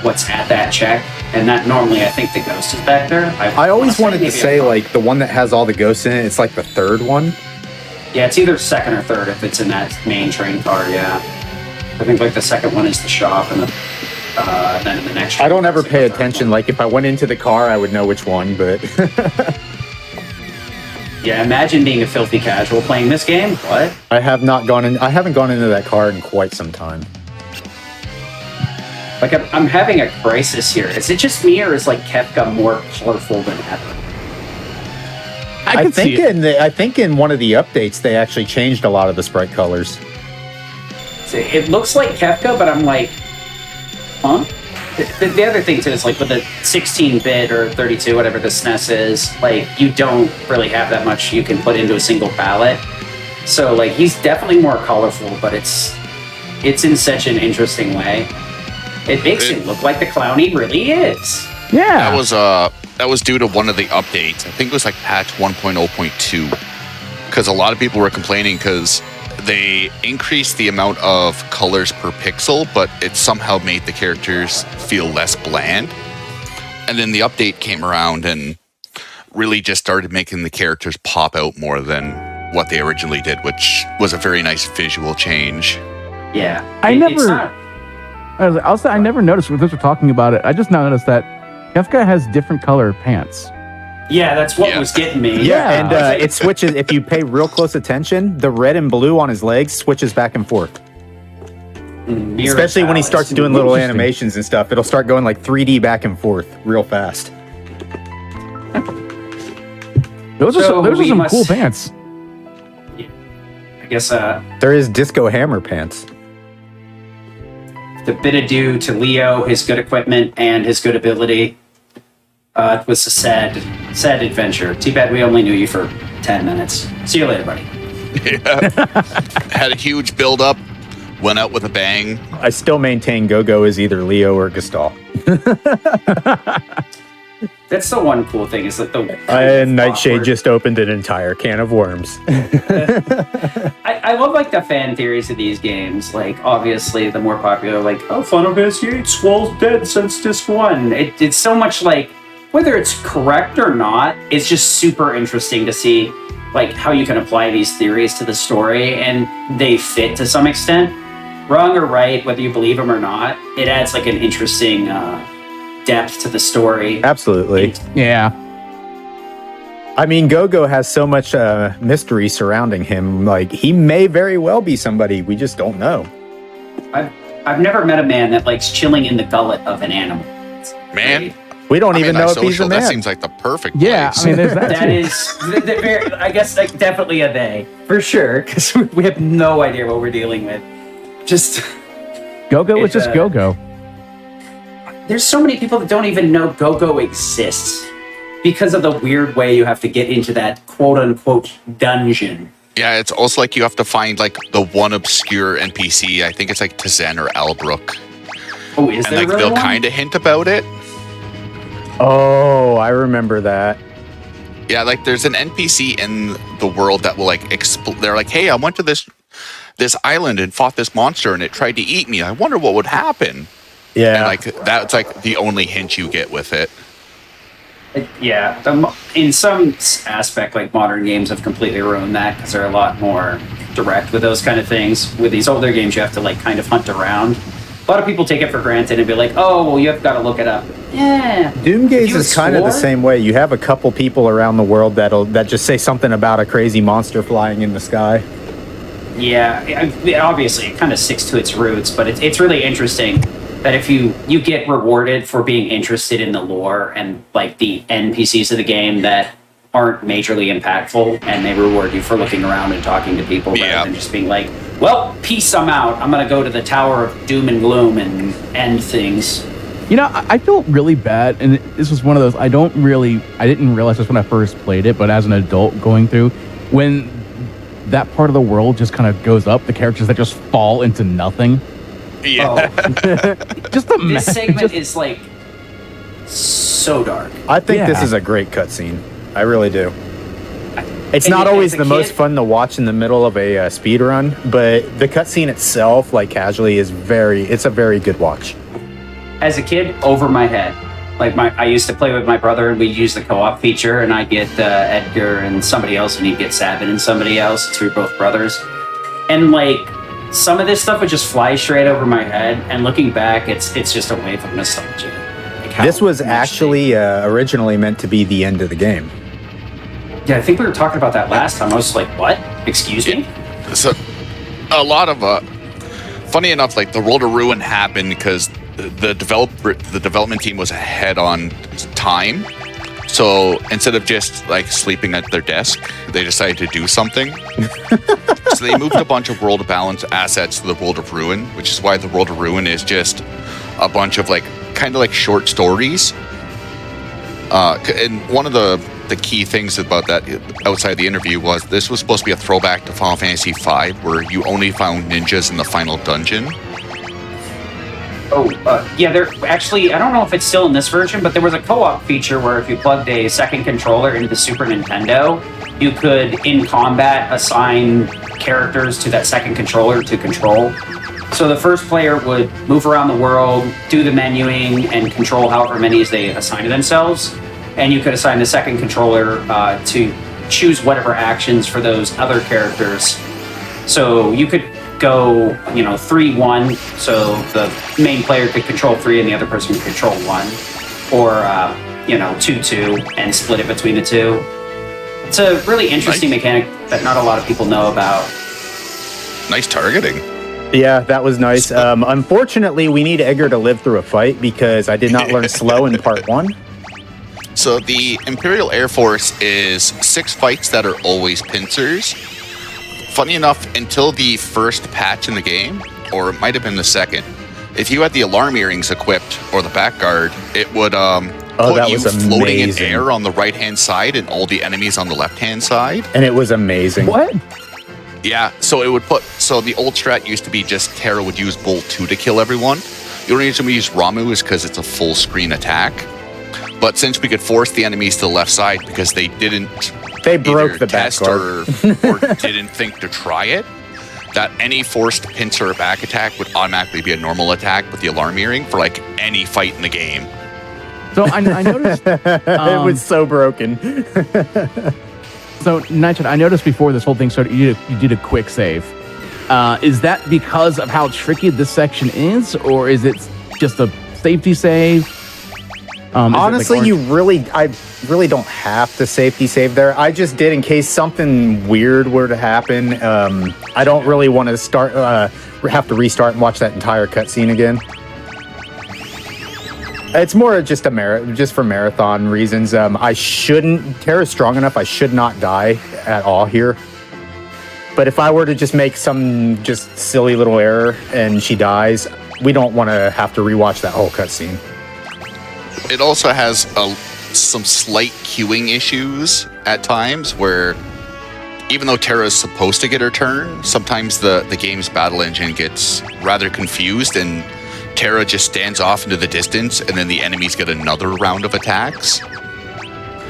Speaker 3: what's at that check. And that normally I think the Ghost is back there.
Speaker 2: I always wanted to
Speaker 3: maybe
Speaker 2: say
Speaker 3: I'm wrong.
Speaker 2: like the one that has all the ghosts in it, it's like the third one.
Speaker 3: Yeah, it's either second or third if it's in that main train car, yeah. I think like the second one is the shop and then in the next train
Speaker 2: I don't ever
Speaker 3: it's
Speaker 2: pay
Speaker 3: the third
Speaker 2: attention.
Speaker 3: one.
Speaker 2: Like if I went into the car, I would know which one, but
Speaker 3: Yeah, imagine being a filthy casual playing this game. What?
Speaker 2: I haven't gone into that car in quite some time.
Speaker 3: Like I'm having a crisis here. Is it just me or is like Kefka more colorful than ever?
Speaker 1: I can see it.
Speaker 2: I think in one of the updates they actually changed a lot of the sprite colors.
Speaker 3: It looks like Kefka, but I'm like, huh? The other thing too is like with the 16-bit or 32, whatever the SNES is, like you don't really have that much you can put into a single palette. So like he's definitely more colorful, but it's in such an interesting way. It makes him look like the clown he really is.
Speaker 1: Yeah.
Speaker 4: That was due to one of the updates. I think it was like patch 1.0.2 because a lot of people were complaining because they increased the amount of colors per pixel, but it somehow made the characters feel less bland. And then the update came around and really just started making the characters pop out more than what they originally did, which was a very nice visual change.
Speaker 3: Yeah.
Speaker 1: I never noticed when we were talking about it. I just now noticed that Kefka has different color pants.
Speaker 3: Yeah, that's what was getting me.
Speaker 2: Yeah, and it switches. If you pay real close attention, the red and blue on his legs switches back and forth. Especially when he starts doing little animations and stuff. It'll start going like 3D back and forth real fast.
Speaker 1: Those are some cool pants.
Speaker 3: I guess
Speaker 2: there is Disco Hammer pants.
Speaker 3: The bid adieu to Leo, his good equipment, and his good ability. It was a sad adventure. Too bad we only knew you for 10 minutes. See you later, buddy.
Speaker 4: Yeah. Had a huge build-up, went out with a bang.
Speaker 2: I still maintain Go-Go is either Leo or Gestalt.
Speaker 3: That's the one cool thing is that
Speaker 2: Nightshade just opened an entire can of worms.
Speaker 3: I love like the fan theories of these games. Like obviously the more popular, like Final Fantasy VIII Squall's dead since disc 1. It's so much like whether it's correct or not, it's just super interesting to see like how you can apply these theories to the story and they fit to some extent. Wrong or right, whether you believe them or not, it adds like an interesting depth to the story.
Speaker 2: Absolutely.
Speaker 1: Yeah.
Speaker 2: I mean, Go-Go has so much mystery surrounding him. Like, he may very well be somebody. We just don't know.
Speaker 3: I've never met a man that likes chilling in the gullet of an animal.
Speaker 4: Man.
Speaker 2: We don't even know if he's a man.
Speaker 4: That seems like the perfect place.
Speaker 1: Yeah, I mean, there's that
Speaker 3: That is, I guess, like, definitely a they. For sure, because we have no idea what we're dealing with. Just...
Speaker 1: Go-Go is just Go-Go.
Speaker 3: There's so many people that don't even know Go-Go exists because of the weird way you have to get into that quote-unquote dungeon.
Speaker 4: Yeah, it's also like you have to find like the one obscure NPC. I think it's like Tizen or Albrook.
Speaker 3: Oh, is
Speaker 4: and
Speaker 3: there
Speaker 4: like
Speaker 3: really
Speaker 4: they'll
Speaker 3: one?
Speaker 4: kind of hint about it.
Speaker 2: Oh, I remember that.
Speaker 4: Yeah, like there's an NPC in the world that will like they're like, hey, I went to this island and fought this monster and it tried to eat me. I wonder what would happen.
Speaker 2: Yeah,
Speaker 4: and like that's like the only hint you get with it.
Speaker 3: Yeah, in some aspect, like modern games have completely ruined that because they're a lot more direct with those kind of things. With these older games, you have to like kind of hunt around. A lot of people take it for granted and be like, "Oh, well, you have got to look it up." Yeah,
Speaker 2: Doomgaze is kind of the same way. You have a couple people around the world that just say something about a crazy monster flying in the sky.
Speaker 3: Yeah, obviously it kind of sticks to its roots, but it's really interesting that if you get rewarded for being interested in the lore and like the NPCs of the game that aren't majorly impactful, and they reward you for looking around and talking to people rather than just being like, well, peace, I'm out. I'm going to go to the Tower of Doom and Gloom and end things.
Speaker 1: You know, I felt really bad, and this was one of those, I didn't realize this when I first played it, but as an adult going through, when that part of the world just kind of goes up, the characters that just fall into nothing.
Speaker 4: Yeah.
Speaker 1: Just imagine.
Speaker 3: This segment is like so dark.
Speaker 2: I think this is a great cutscene. I really do. It's not always the most fun to watch in the middle of a speed run, but the cutscene itself, like casually, it's a very good watch.
Speaker 3: As a kid, over my head. Like I used to play with my brother, and we'd use the co-op feature, and I'd get Edgar and somebody else, and he'd get Sabin and somebody else. So we were both brothers, and like some of this stuff would just fly straight over my head. And looking back, it's just a wave of nostalgia. Like
Speaker 2: this was actually originally meant to be the end of the game.
Speaker 3: Yeah, I think we were talking about that last time. I was like, what? Excuse me?
Speaker 4: So, a lot of, funny enough, like the World of Ruin happened because the development team was ahead on time. So instead of just like sleeping at their desk, they decided to do something. So they moved a bunch of World of Balance assets to the World of Ruin, which is why the World of Ruin is just a bunch of like kind of like short stories. And one of the key things about that outside the interview was this was supposed to be a throwback to Final Fantasy V, where you only found ninjas in the final dungeon.
Speaker 3: Yeah, there actually, I don't know if it's still in this version, but there was a co-op feature where if you plugged a second controller into the Super Nintendo, you could, in combat, assign characters to that second controller to control. So the first player would move around the world, do the menuing, and control however many as they assign to themselves. And you could assign the second controller to choose whatever actions for those other characters. So you could go, 3-1, so the main player could control 3 and the other person could control 1. Or, 2-2 and split it between the two. It's a really interesting mechanic that not a lot of people know about.
Speaker 4: Nice targeting.
Speaker 2: Yeah, that was nice. Unfortunately, we need Edgar to live through a fight because I did not learn slow in part 1.
Speaker 4: So the Imperial Air Force is 6 fights that are always pincers. Funny enough, until the first patch in the game, or it might have been the second, if you had the alarm earrings equipped or the back guard, it would put you floating in air on the right-hand side and all the enemies on the left-hand side.
Speaker 2: And it was amazing.
Speaker 1: What?
Speaker 4: Yeah, so it would so the old strat used to be just Terra would use Bolt 2 to kill everyone. The only reason we use Ramu is because it's a full screen attack. But since we could force the enemies to the left side because they broke the back guard or didn't think to try it, that any forced pincer or back attack would automatically be a normal attack with the alarm earring for like any fight in the game.
Speaker 1: So I noticed
Speaker 2: it was so broken.
Speaker 1: So, Nightshade, I noticed before this whole thing started, you did a quick save. Is that because of how tricky this section is, or is it just a safety save?
Speaker 2: Honestly, I really don't have to safety save there. I just did in case something weird were to happen. I don't really want to have to restart and watch that entire cutscene again. It's more just just for marathon reasons. Terra's strong enough, I should not die at all here. But if I were to just make some just silly little error and she dies, we don't want to have to rewatch that whole cutscene.
Speaker 4: It also has some slight queuing issues at times where even though Terra is supposed to get her turn, sometimes the game's battle engine gets rather confused and Terra just stands off into the distance, and then the enemies get another round of attacks.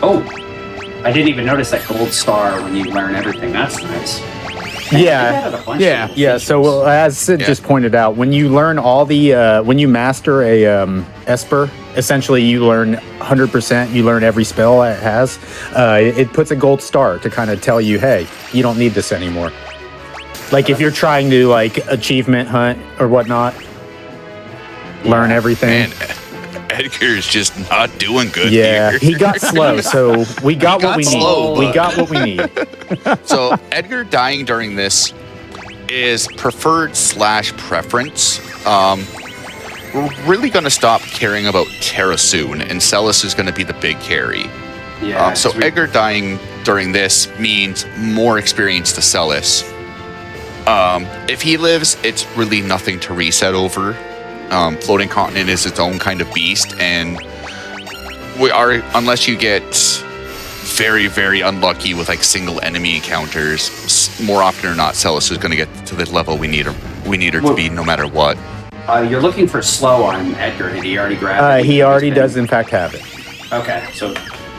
Speaker 3: Oh, I didn't even notice that gold star when you learn everything. That's nice.
Speaker 2: Yeah. So as Sid just pointed out, when you learn all the, when you master a Esper, essentially you learn 100%. You learn every spell it has. It puts a gold star to kind of tell you, hey, you don't need this anymore. Like if you're trying to achievement hunt or whatnot. Learn everything.
Speaker 4: Man, Edgar is just not doing good.
Speaker 2: Yeah,
Speaker 4: here.
Speaker 2: he got slow, so we got what we need. We got what we need.
Speaker 4: So Edgar dying during this is preferred / preference. We're really going to stop caring about Terra soon, and Celis is going to be the big carry.
Speaker 3: Yeah.
Speaker 4: So Edgar dying during this means more experience to Celis. If he lives, it's really nothing to reset over. Floating Continent is its own kind of beast, and unless you get very, very unlucky with single enemy encounters, more often or not, Celis is going to get to the level we need her to be no matter what.
Speaker 3: You're looking for slow on Edgar. Did he already grab it?
Speaker 2: He already does, in fact, have it.
Speaker 3: Okay, so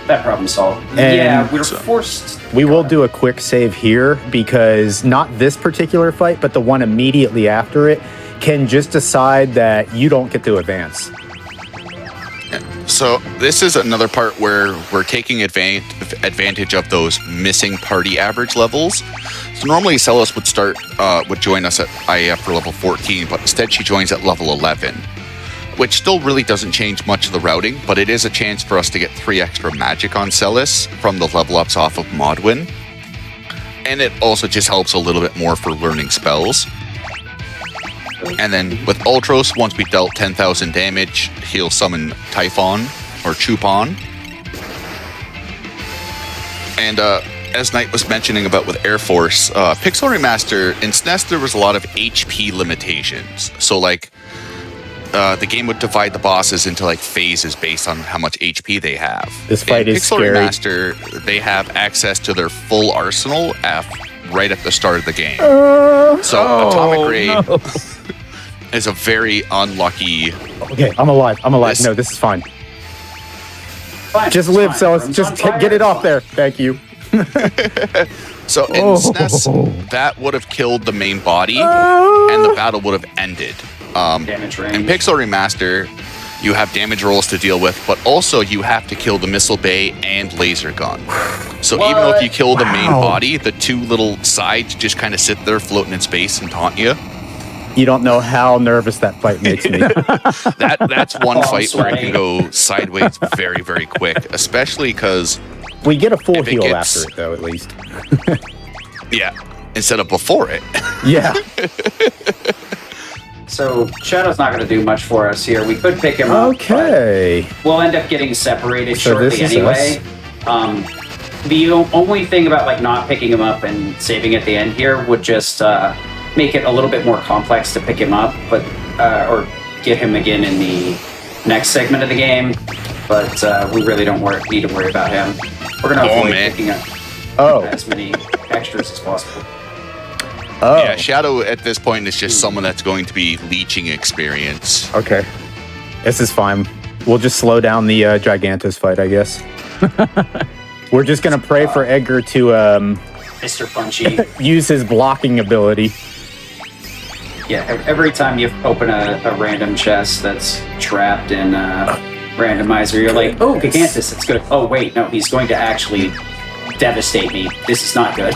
Speaker 3: that problem solved.
Speaker 2: And
Speaker 3: we're forced.
Speaker 2: We will do a quick save here because not this particular fight, but the one immediately after it can just decide that you don't get to advance.
Speaker 4: So this is another part where we're taking advantage of those missing party average levels. So normally Celis would join us at IAF for level 14, but instead she joins at level 11, which still really doesn't change much of the routing, but it is a chance for us to get 3 extra magic on Celis from the level ups off of Modwin. And it also just helps a little bit more for learning spells. And then with Ultros, once we dealt 10,000 damage, he'll summon Typhon or Chupon. And as Knight was mentioning about with Air Force, Pixel Remaster, in SNES there was a lot of HP limitations. So the game would divide the bosses into phases based on how much HP they have.
Speaker 2: This fight is
Speaker 4: Pixel
Speaker 2: scary.
Speaker 4: Remaster, they have access to their full arsenal right at the start of the game. Atomic Raid is a very unlucky.
Speaker 2: Okay, I'm alive. No, this is fine.
Speaker 3: Fine,
Speaker 2: Just live, Celis. Just get it off there. Thank you.
Speaker 4: So in SNES, that would have killed the main body, and the battle would have ended.
Speaker 3: Damage range.
Speaker 4: In Pixel Remaster, you have damage rolls to deal with, but also you have to kill the missile bay and laser gun. So even though if you kill the main body, the two little sides just kind of sit there floating in space and taunt you.
Speaker 2: You don't know how nervous that fight makes me.
Speaker 4: That's one fight where it can go sideways very, very quick, especially because
Speaker 2: We get a full heal after it, though, at least.
Speaker 4: yeah, instead of before it.
Speaker 2: Yeah.
Speaker 3: So Shadow's not going to do much for us here. We could pick him up.
Speaker 2: Okay.
Speaker 3: But we'll end up getting separated
Speaker 2: So
Speaker 3: shortly
Speaker 2: this is
Speaker 3: anyway. The only thing about like not picking him up and saving at the end here would just make it a little bit more complex to pick him up, but or get him again in the next segment of the game. But we really don't need to worry about him. We're going to avoid picking up as many extras as possible.
Speaker 2: Oh.
Speaker 4: Yeah, Shadow at this point is just someone that's going to be leeching experience.
Speaker 2: Okay. This is fine. We'll just slow down the Gigantos fight, I guess. We're just going to pray for Edgar to
Speaker 3: Mr. Punchy.
Speaker 2: use his blocking ability.
Speaker 3: Yeah, every time you open a random chest that's trapped in randomizer, you're like, oh, Gigantus, it's good. Oh, wait, no, he's going to actually devastate me. This is not good.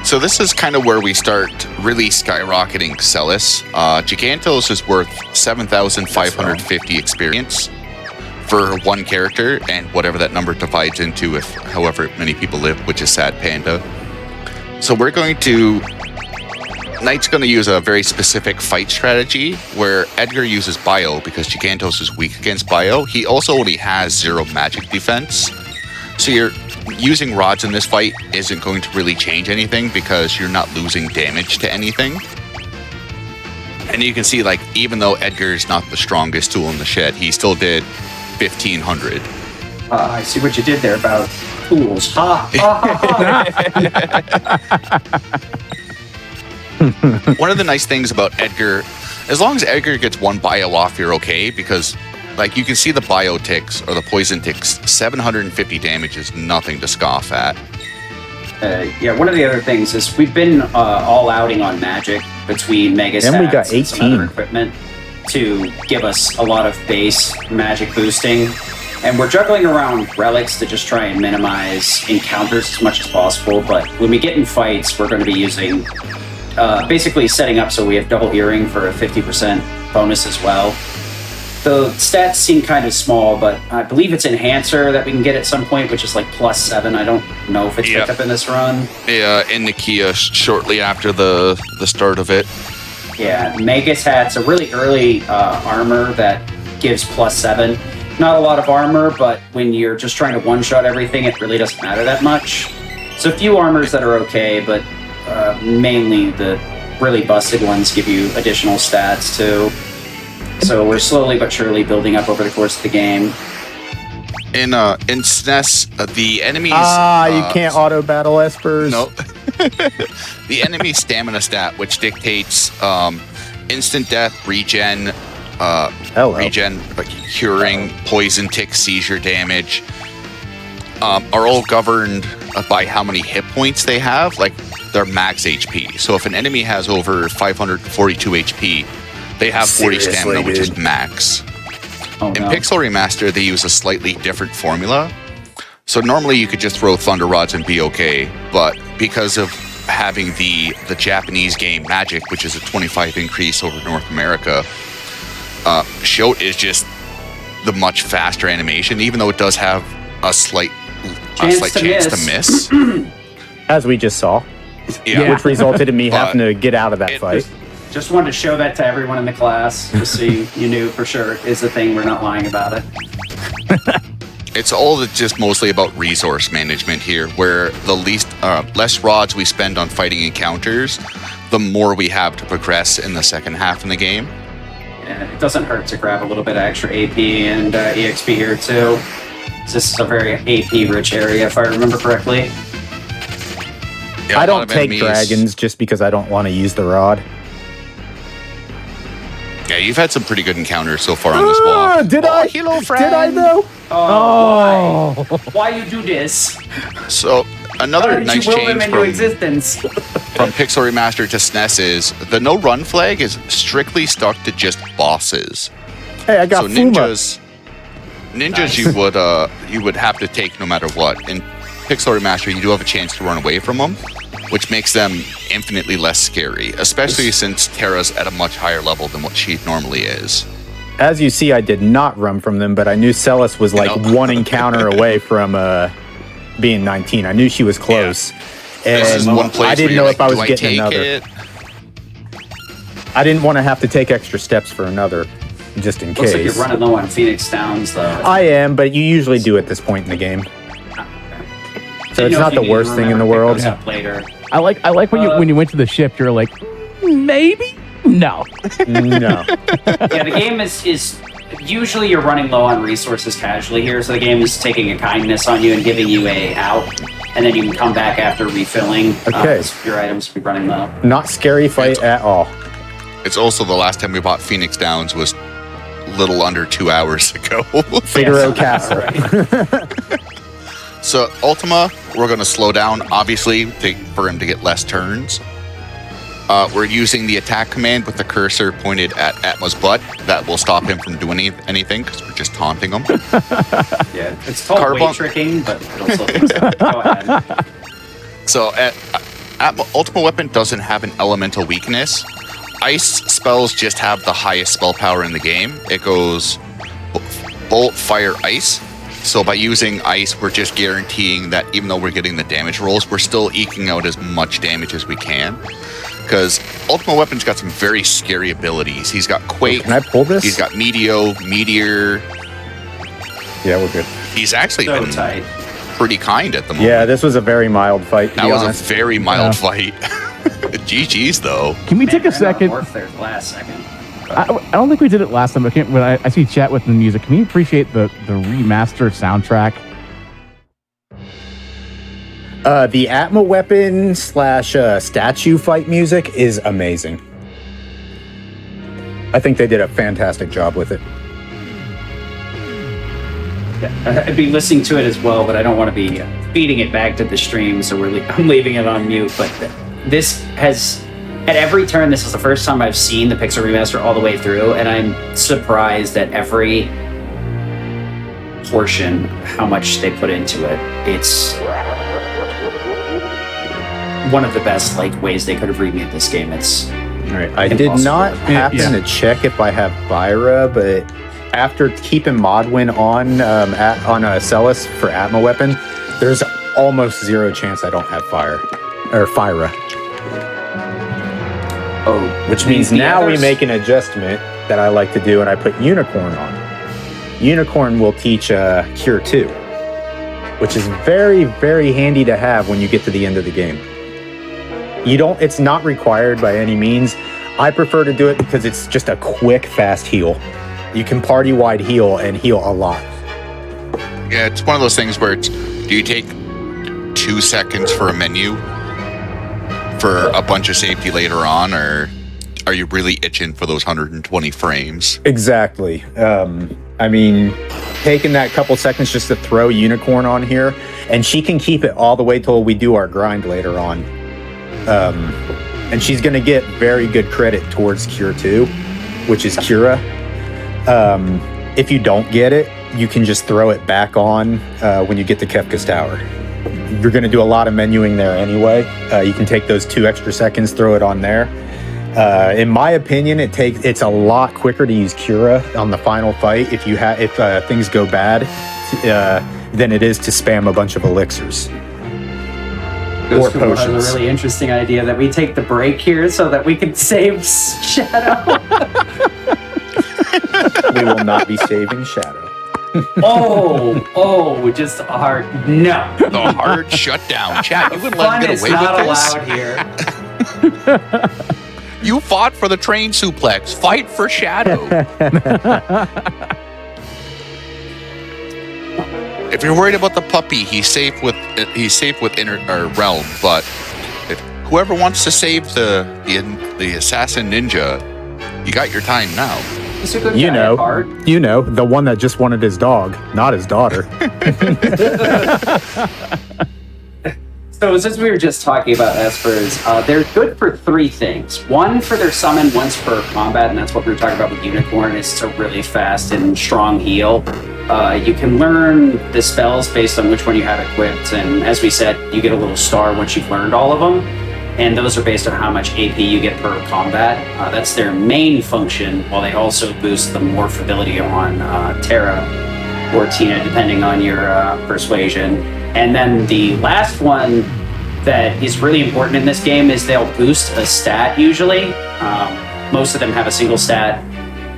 Speaker 4: So this is kind of where we start really skyrocketing Celis. Gigantos is worth 7,550 experience for one character, and whatever that number divides into with however many people live, which is Sad Panda. So we're going to... Knight's going to use a very specific fight strategy where Edgar uses Bio because Gigantos is weak against Bio. He also already has 0 magic defense. So you're using rods in this fight isn't going to really change anything because you're not losing damage to anything. And you can see, like, even though Edgar's not the strongest tool in the shed, he still did 1,500.
Speaker 3: I see what you did there about tools. Ha, ha, ha, ha.
Speaker 4: One of the nice things about Edgar, as long as Edgar gets one bio off, you're okay, because like you can see the bio ticks or the poison ticks, 750 damage is nothing to scoff at.
Speaker 3: Yeah, one of the other things is we've been all outing on magic between Mega Stats
Speaker 2: And we got
Speaker 3: and some other
Speaker 2: 18.
Speaker 3: equipment to give us a lot of base magic boosting. And we're juggling around relics to just try and minimize encounters as much as possible. But when we get in fights, we're going to be using basically setting up so we have double earring for a 50% bonus as well. The stats seem kind of small, but I believe it's Enhancer that we can get at some point, which is like +7. I don't know if it's picked up in this run.
Speaker 4: Yeah, in Nikia shortly after the start of it.
Speaker 3: Yeah, Magus Hat's a really early armor that gives +7. Not a lot of armor, but when you're just trying to one-shot everything, it really doesn't matter that much. So a few armors that are okay, but mainly the really busted ones give you additional stats too. So we're slowly but surely building up over the course of the game.
Speaker 4: In SNES, the enemies...
Speaker 2: you can't auto-battle Espers.
Speaker 4: No. The enemy stamina stat, which dictates instant death, regen, curing, poison tick, seizure damage, are all governed by how many hit points they have, like their max HP. So if an enemy has over 542 HP, they have 40 stamina, which is max. In Pixel Remaster, they use a slightly different formula. So normally you could just throw Thunder Rods and be okay, but because of having the Japanese game Magic, which is a 25 increase over North America, Shote is just the much faster animation, even though it does have a slight chance to miss.
Speaker 2: As we just saw.
Speaker 4: Yeah.
Speaker 2: Which resulted in me having to get out of that fight.
Speaker 3: Just wanted to show that to everyone in the class, just so you knew for sure is the thing. We're not lying about it.
Speaker 4: It's all just mostly about resource management here, where the less rods we spend on fighting encounters, the more we have to progress in the second half in the game.
Speaker 3: Yeah, it doesn't hurt to grab a little bit of extra AP and EXP here too. This is a very AP-rich area, if I remember correctly.
Speaker 4: Yeah,
Speaker 2: I don't take dragons just because I don't want to use the rod.
Speaker 4: Yeah, you've had some pretty good encounters so far on this walk.
Speaker 2: Did I?
Speaker 4: Hello, friend.
Speaker 2: Did I though?
Speaker 3: Oh, why you do this?
Speaker 4: So another
Speaker 3: Why did
Speaker 4: nice
Speaker 3: you will them
Speaker 4: change
Speaker 3: into existence?
Speaker 4: from Pixel Remaster to SNES is the no run flag is strictly stuck to just bosses.
Speaker 2: Hey, I got
Speaker 4: So
Speaker 2: Fuma.
Speaker 4: ninjas you would have to take no matter what. In Pixel Remaster, you do have a chance to run away from them, which makes them infinitely less scary, especially since Terra's at a much higher level than what she normally is.
Speaker 2: As you see, I did not run from them, but I knew Celis was like one encounter away from being 19. I knew she was close.
Speaker 4: This is
Speaker 2: And
Speaker 4: one place
Speaker 2: I didn't
Speaker 4: where
Speaker 2: know
Speaker 4: you're
Speaker 2: if I
Speaker 4: like,
Speaker 2: was
Speaker 4: do
Speaker 2: getting
Speaker 4: take
Speaker 2: another.
Speaker 4: it?
Speaker 2: I didn't want to have to take extra steps for another, just in
Speaker 3: Looks
Speaker 2: case.
Speaker 3: like you're running low on Phoenix Downs, though.
Speaker 2: I am, but you usually do at this point in the game. So
Speaker 3: Didn't
Speaker 2: it's
Speaker 3: know
Speaker 2: not
Speaker 3: if you
Speaker 2: the
Speaker 3: needed
Speaker 2: worst
Speaker 3: to
Speaker 2: thing in the
Speaker 3: remember to
Speaker 2: world.
Speaker 3: pick those up later.
Speaker 1: I like when you went to the ship, you're like, maybe? No.
Speaker 2: No.
Speaker 3: Yeah, the game is usually you're running low on resources casually here, so the game is taking a kindness on you and giving you a out, and then you can come back after refilling.
Speaker 2: Okay.
Speaker 3: Your items will be running low.
Speaker 2: Not scary fight at all.
Speaker 4: It's also the last time we bought Phoenix Downs was little under 2 hours ago.
Speaker 2: Figaro
Speaker 3: Yeah,
Speaker 2: Castle.
Speaker 3: right.
Speaker 4: So Ultima, we're going to slow down, obviously, for him to get less turns. We're using the attack command with the cursor pointed at Atma's butt. That will stop him from doing anything because we're just taunting him.
Speaker 3: Yeah, it's called
Speaker 4: Carbon-
Speaker 3: weight tricking, but it'll slow things down. Go ahead.
Speaker 4: So Atma Ultima Weapon doesn't have an elemental weakness. Ice spells just have the highest spell power in the game. It goes bolt, fire, ice. So by using ice, we're just guaranteeing that even though we're getting the damage rolls, we're still eking out as much damage as we can. Because Ultima Weapon's got some very scary abilities. He's got Quake.
Speaker 2: Can I pull this?
Speaker 4: He's got Meteor.
Speaker 2: Yeah, we're good.
Speaker 4: He's actually
Speaker 3: So
Speaker 4: been
Speaker 3: tight.
Speaker 4: pretty kind at the moment.
Speaker 2: Yeah, this was a very mild fight, to
Speaker 4: That
Speaker 2: be
Speaker 4: was
Speaker 2: honest.
Speaker 4: a very mild fight. GG's though.
Speaker 1: Can we take a
Speaker 3: Man, ran out of
Speaker 1: second?
Speaker 3: Morph there last second.
Speaker 1: I don't think we did it last time, but when I see chat with the music, can we appreciate the remaster soundtrack?
Speaker 2: The Atma Weapon / statue fight music is amazing. I think they did a fantastic job with it.
Speaker 3: Yeah, I'd be listening to it as well, but I don't want to be feeding it back to the stream, so I'm leaving it on mute. But this has, at every turn, this is the first time I've seen the Pixel Remaster all the way through, and I'm surprised at every portion how much they put into it. It's one of the best ways they could have remade this game. It's
Speaker 2: All right. I did
Speaker 3: Impossible.
Speaker 2: not happen to check if I have Vyra, but after keeping Modwin on a Celis for Atma Weapon, there's almost zero chance I don't have Fire or Fyra. Which means
Speaker 3: the
Speaker 2: now we
Speaker 3: others-
Speaker 2: make an adjustment that I like to do, and I put Unicorn on. Unicorn will teach Cure 2, which is very, very handy to have when you get to the end of the game. It's not required by any means. I prefer to do it because it's just a quick, fast heal. You can party-wide heal and heal a lot.
Speaker 4: Yeah, it's one of those things where do you take 2 seconds for a menu for a bunch of safety later on, or are you really itching for those 120 frames?
Speaker 2: Exactly. I mean, taking that couple seconds just to throw Unicorn on here, and she can keep it all the way till we do our grind later on. And she's going to get very good credit towards Cure 2, which is Cura. If you don't get it, you can just throw it back on when you get to Kefka's Tower. You're going to do a lot of menuing there anyway. You can take those 2 extra seconds, throw it on there. In my opinion, it's a lot quicker to use Cura on the final fight if things go bad than it is to spam a bunch of elixirs. Or
Speaker 3: Ghost Cooper has
Speaker 2: potions.
Speaker 3: a really interesting idea that we take the break here so that we can save Shadow.
Speaker 2: We will not be saving Shadow.
Speaker 3: Just a hard no.
Speaker 4: The hard shutdown. Chat, you wouldn't let
Speaker 3: Fun
Speaker 4: him
Speaker 3: is
Speaker 4: get away
Speaker 3: not
Speaker 4: with this?
Speaker 3: allowed here.
Speaker 4: You fought for the train suplex. Fight for Shadow. If you're worried about the puppy, he's safe with Realm. But if whoever wants to save the assassin ninja, You got your time now.
Speaker 3: He's a good
Speaker 2: You
Speaker 3: guy
Speaker 2: know,
Speaker 3: at heart.
Speaker 2: the one that just wanted his dog, not his daughter.
Speaker 3: So since we were just talking about espers, they're good for 3 things. One, for their summon, one's for combat, and that's what we were talking about with Unicorn. It's a really fast and strong heal. You can learn the spells based on which one you have equipped, and as we said, you get a little star once you've learned all of them, and those are based on how much AP you get per combat. That's their main function, while they also boost the morph ability on Terra or Tina, depending on your persuasion. And then the last one that is really important in this game is they'll boost a stat usually. Most of them have a single stat,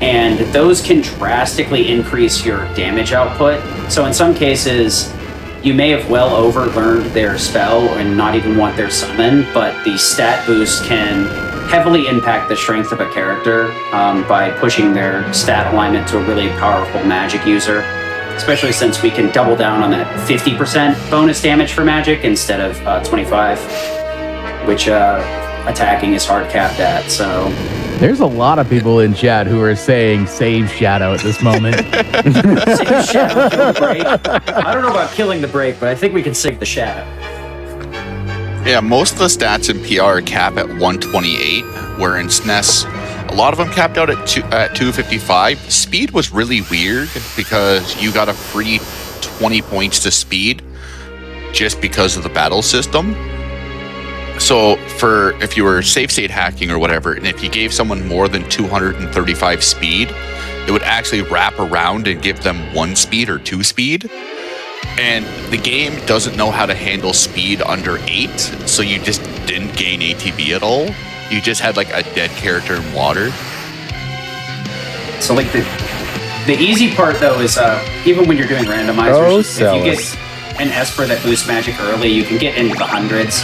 Speaker 3: and those can drastically increase your damage output. So in some cases, you may have well overlearned their spell and not even want their summon, but the stat boost can heavily impact the strength of a character by pushing their stat alignment to a really powerful magic user. Especially since we can double down on that 50% bonus damage for magic instead of 25, which attacking is hard capped at. So
Speaker 1: There's a lot of people in chat who are saying save Shadow at this moment.
Speaker 3: save Shadow, kill the break. I don't know about killing the break, but I think we can save the Shadow.
Speaker 4: Yeah, most of the stats in PR cap at 128, where in SNES, a lot of them capped out at 255. Speed was really weird because you got a free 20 points to speed just because of the battle system. So if you were safe state hacking or whatever, and if you gave someone more than 235 speed, it would actually wrap around and give them 1 speed or 2 speed. And the game doesn't know how to handle speed under 8, so you just didn't gain ATB at all. You just had like a dead character in water.
Speaker 3: So like the easy part though is even when you're doing randomizers, if you get an Esper that boosts magic early, you can get into the hundreds,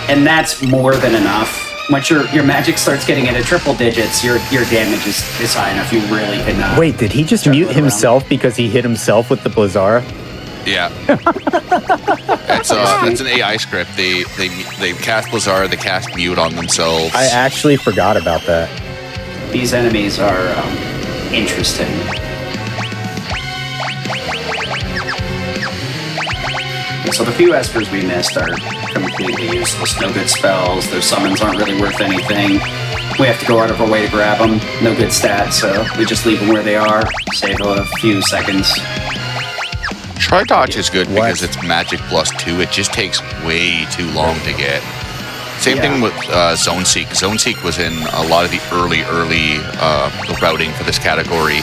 Speaker 3: and that's more than enough. Once your magic starts getting into triple digits, your damage is high enough. You really can.
Speaker 2: Wait, did he just mute himself because he hit himself with the Blizzara?
Speaker 4: Yeah, that's an AI script. They cast Blizzard, they cast Mute on themselves.
Speaker 2: I actually forgot about that.
Speaker 3: These enemies are interesting. So the few Espers we missed are completely useless. No good spells. Their summons aren't really worth anything. We have to go out of our way to grab them. No good stats, so we just leave them where they are. Save a few seconds.
Speaker 4: Tri-Dodge is good because it's magic +2. It just takes way too long to get. Same thing with Zone Seek. Zone Seek was in a lot of the early routing for this category.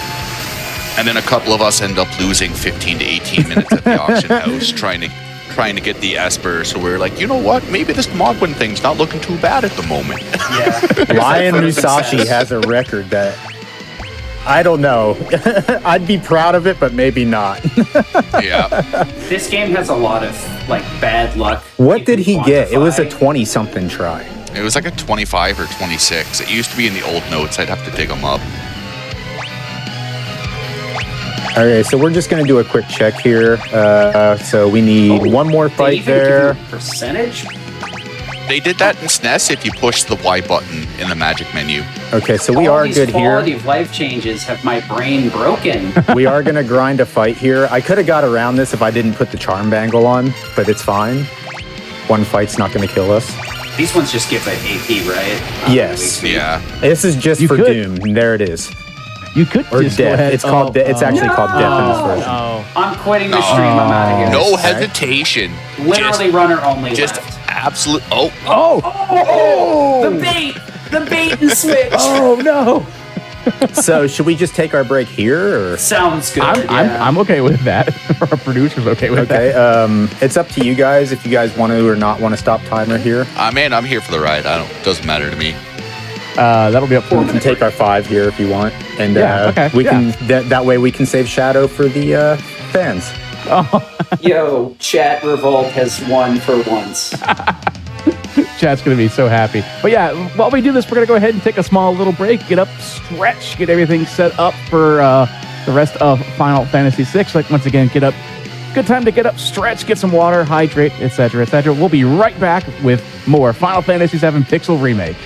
Speaker 4: And then a couple of us end up losing 15 to 18 minutes at the auction house trying to get the Esper. So we're like, you know what? Maybe this Mogwin thing's not looking too bad at the moment.
Speaker 3: Yeah.
Speaker 2: Lion Musashi has a record that I don't know. I'd be proud of it, but maybe not.
Speaker 4: Yeah.
Speaker 3: This game has a lot of like bad luck.
Speaker 2: What did he get? It was a 20-something try.
Speaker 4: It was like a 25 or 26. It used to be in the old notes. I'd have to dig them up.
Speaker 2: Okay, so we're just going to do a quick check here. So we need one more fight there.
Speaker 3: Percentage?
Speaker 4: They did that in SNES if you push the Y button in the magic menu.
Speaker 2: Okay, so we are good here.
Speaker 3: Quality of life changes have my brain broken.
Speaker 2: We are going to grind a fight here. I could have got around this if I didn't put the charm bangle on, but it's fine. One fight's not going to kill us.
Speaker 3: These ones just give an AP, right?
Speaker 2: Yes.
Speaker 4: Yeah.
Speaker 2: This is just for Doom. There it is.
Speaker 1: You could
Speaker 2: Or
Speaker 1: just go
Speaker 2: death.
Speaker 1: ahead.
Speaker 2: It's called. It's actually called death in this version.
Speaker 3: I'm quitting the stream. I'm out of here.
Speaker 4: No hesitation.
Speaker 3: Literally runner only
Speaker 4: Just
Speaker 3: left.
Speaker 4: absolute.
Speaker 1: Oh!
Speaker 3: The bait and switch.
Speaker 1: Oh no!
Speaker 2: So should we just take our break here? Or?
Speaker 3: Sounds good.
Speaker 1: I'm okay with that. Our producer's okay with that.
Speaker 2: Okay. It's up to you guys if you guys want to or not want to stop timer here.
Speaker 4: Man, I'm here for the ride. Doesn't matter to me.
Speaker 1: That'll be up for
Speaker 2: We can take our 5 here if you want, and
Speaker 1: okay.
Speaker 2: we can. That way we can save Shadow for the fans.
Speaker 3: Yo, chat revolt has won for once.
Speaker 1: Chat's going to be so happy. But yeah, while we do this, we're going to go ahead and take a small little break, get up, stretch, get everything set up for the rest of Final Fantasy VI. Like, once again, get up. Good time to get up, stretch, get some water, hydrate, etc., etc. We'll be right back with more Final Fantasy VII Pixel Remake.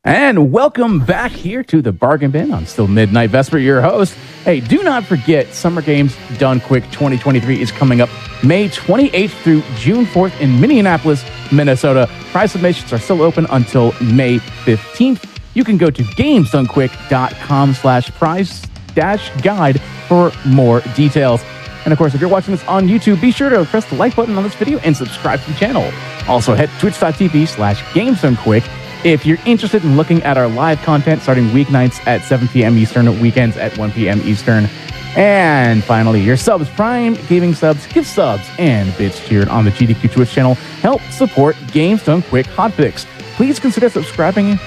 Speaker 1: And welcome back here to the Bargain Bin. I'm still Midnight Vesper, your host. Hey, do not forget, Summer Games Done Quick 2023 is coming up May 28th through June 4th in Minneapolis, Minnesota. Prize submissions are still open until May 15th. You can go to gamesdonequick.com/prize-guide for more details. And of course, if you're watching this on YouTube, be sure to press the like button on this video and subscribe to the channel. Also, head to twitch.tv/gamesdonequick. If you're interested in looking at our live content starting weeknights at 7 p.m. Eastern, weekends at 1 p.m. Eastern. And finally, your subs, Prime Gaming subs, gift subs, and bits cheered on the GDQ Twitch channel help support Games Done Quick hotfix. Please consider subscribing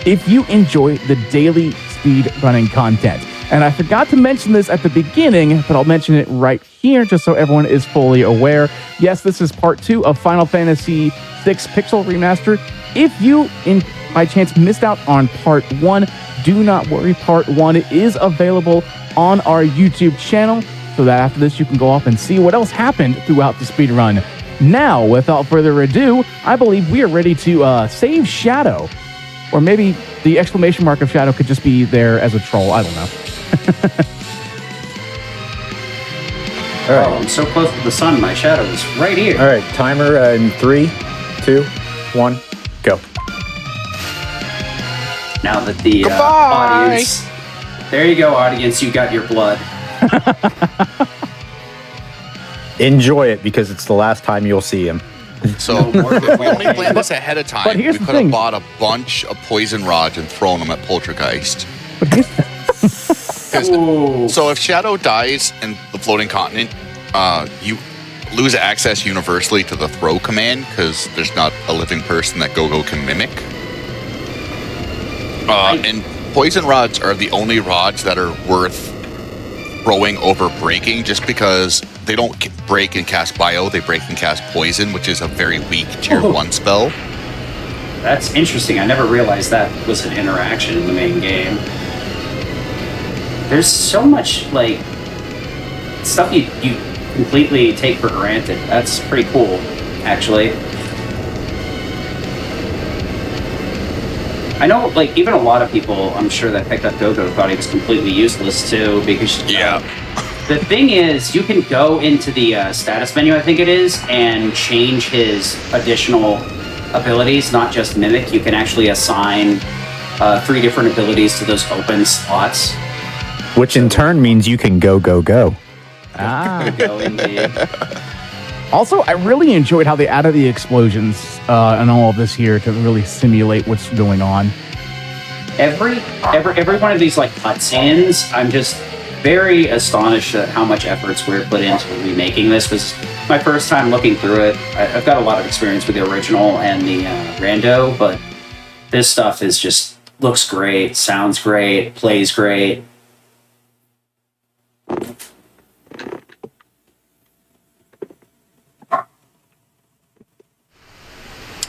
Speaker 1: if you enjoy the daily speed running content. And I forgot to mention this at the beginning, but I'll mention it right here just so everyone is fully aware. Yes, this is part 2 of Final Fantasy VI Pixel Remaster. If you, by chance, missed out on part 1, do not worry. Part 1 is available on our YouTube channel, so that after this you can go off and see what else happened throughout the speedrun. Now, without further ado, I believe we are ready to save Shadow. Or maybe the exclamation mark of Shadow could just be there as a troll. I don't know.
Speaker 2: All right.
Speaker 3: Oh, I'm so close to the sun, my shadow is right here.
Speaker 2: All right, timer in 3, 2, 1, go.
Speaker 3: Now that the audience... There you go, audience, you got your blood.
Speaker 2: Enjoy it because it's the last time you'll see him.
Speaker 4: So if we only planned this ahead of
Speaker 1: But
Speaker 4: time, we
Speaker 1: here's the
Speaker 4: could
Speaker 1: thing.
Speaker 4: have bought a bunch of poison rods and thrown them at Poltergeist.
Speaker 1: But here's
Speaker 4: 'Cause-
Speaker 3: Ooh.
Speaker 4: so if Shadow dies in the floating continent, you lose access universally to the throw command because there's not a living person that Go-Go can mimic. And poison rods are the only rods that are worth throwing over breaking, just because they don't break and cast bio, they break and cast poison, which is a very weak tier 1 spell.
Speaker 3: That's interesting. I never realized that was an interaction in the main game. There's so much, like, stuff you completely take for granted. That's pretty cool, actually. I know, like, even a lot of people, I'm sure, that picked up Go-Go thought he was completely useless, too, because...
Speaker 4: Yeah.
Speaker 3: The thing is, you can go into the status menu, I think it is, and change his additional abilities, not just Mimic. You can actually assign 3 different abilities to those open slots.
Speaker 2: Which in turn means you can go, go, go.
Speaker 3: Go indeed.
Speaker 1: Also, I really enjoyed how they added the explosions and all of this here to really simulate what's going on.
Speaker 3: Every one of these, like, cutscenes, I'm just very astonished at how much efforts were put into remaking this. This was my first time looking through it. I've got a lot of experience with the original and the rando, but this stuff is just looks great, sounds great, plays great.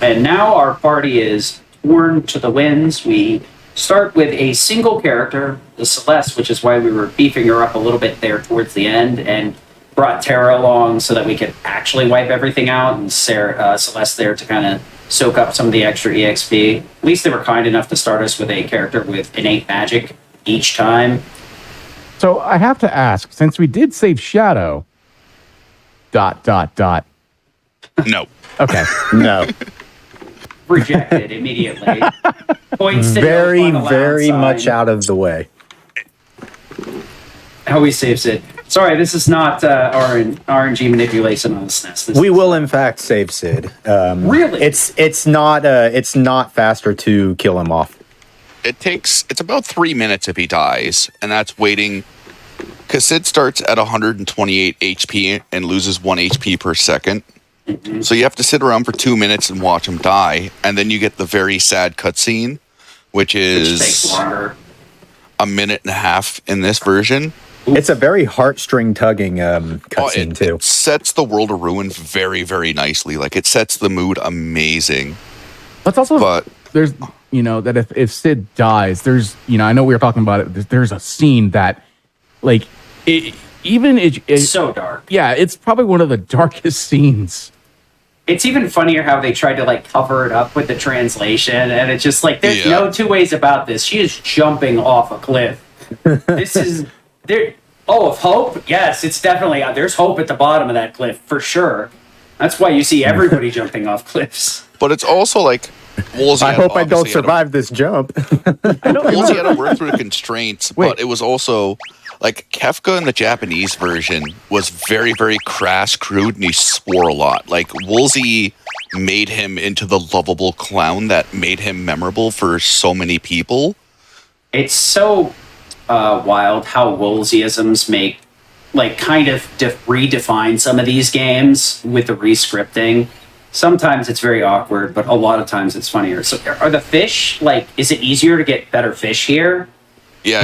Speaker 3: And now our party is torn to the winds. We start with a single character, the Celeste, which is why we were beefing her up a little bit there towards the end, and brought Tara along so that we could actually wipe everything out, and Celeste there to kind of soak up some of the extra EXP. At least they were kind enough to start us with a character with innate magic each time.
Speaker 1: So I have to ask, since we did save Shadow... ...
Speaker 4: No.
Speaker 1: Okay.
Speaker 2: No.
Speaker 3: Rejected immediately. Points to
Speaker 2: Very,
Speaker 3: no fun
Speaker 2: very
Speaker 3: allowed
Speaker 2: much
Speaker 3: sign.
Speaker 2: out of the way.
Speaker 3: How we save Sid. Sorry, this is not RNG manipulation on the SNES.
Speaker 2: We will, in fact, save Sid.
Speaker 3: Really?
Speaker 2: It's not faster to kill him off.
Speaker 4: It's about 3 minutes if he dies, and that's waiting, because Sid starts at 128 HP and loses 1 HP per second.
Speaker 3: Mm-hmm.
Speaker 4: So you have to sit around for 2 minutes and watch him die, and then you get the very sad cutscene, which
Speaker 3: Which takes
Speaker 4: is
Speaker 3: longer.
Speaker 4: a minute and a half in this version.
Speaker 2: It's a very heartstring tugging cutscene too.
Speaker 4: It sets the world of ruin very, very nicely. Like, it sets the mood amazing.
Speaker 1: Let's also...
Speaker 4: But
Speaker 1: there's, that if Sid dies, there's, I know we were talking about it, there's a scene that, like, it's
Speaker 3: So dark.
Speaker 1: yeah, it's probably one of the darkest scenes
Speaker 3: It's even funnier how they tried to like cover it up with the translation, and it's just like there's no two ways about this. She is jumping off a cliff. This is there. Oh, of hope? Yes, it's definitely there's hope at the bottom of that cliff for sure. That's why you see everybody jumping off cliffs.
Speaker 4: But it's also like Woolsey.
Speaker 2: I hope I don't survive this jump.
Speaker 4: Woolsey had to work through the constraints, but it was also like Kefka in the Japanese version was very, very crass, crude, and he swore a lot. Like Woolsey made him into the lovable clown that made him memorable for so many people.
Speaker 3: It's so wild how Woolseyisms make, like, kind of redefine some of these games with the rescripting. Sometimes it's very awkward, but a lot of times it's funnier. So are the fish, like, is it easier to get better fish here?
Speaker 4: Yeah,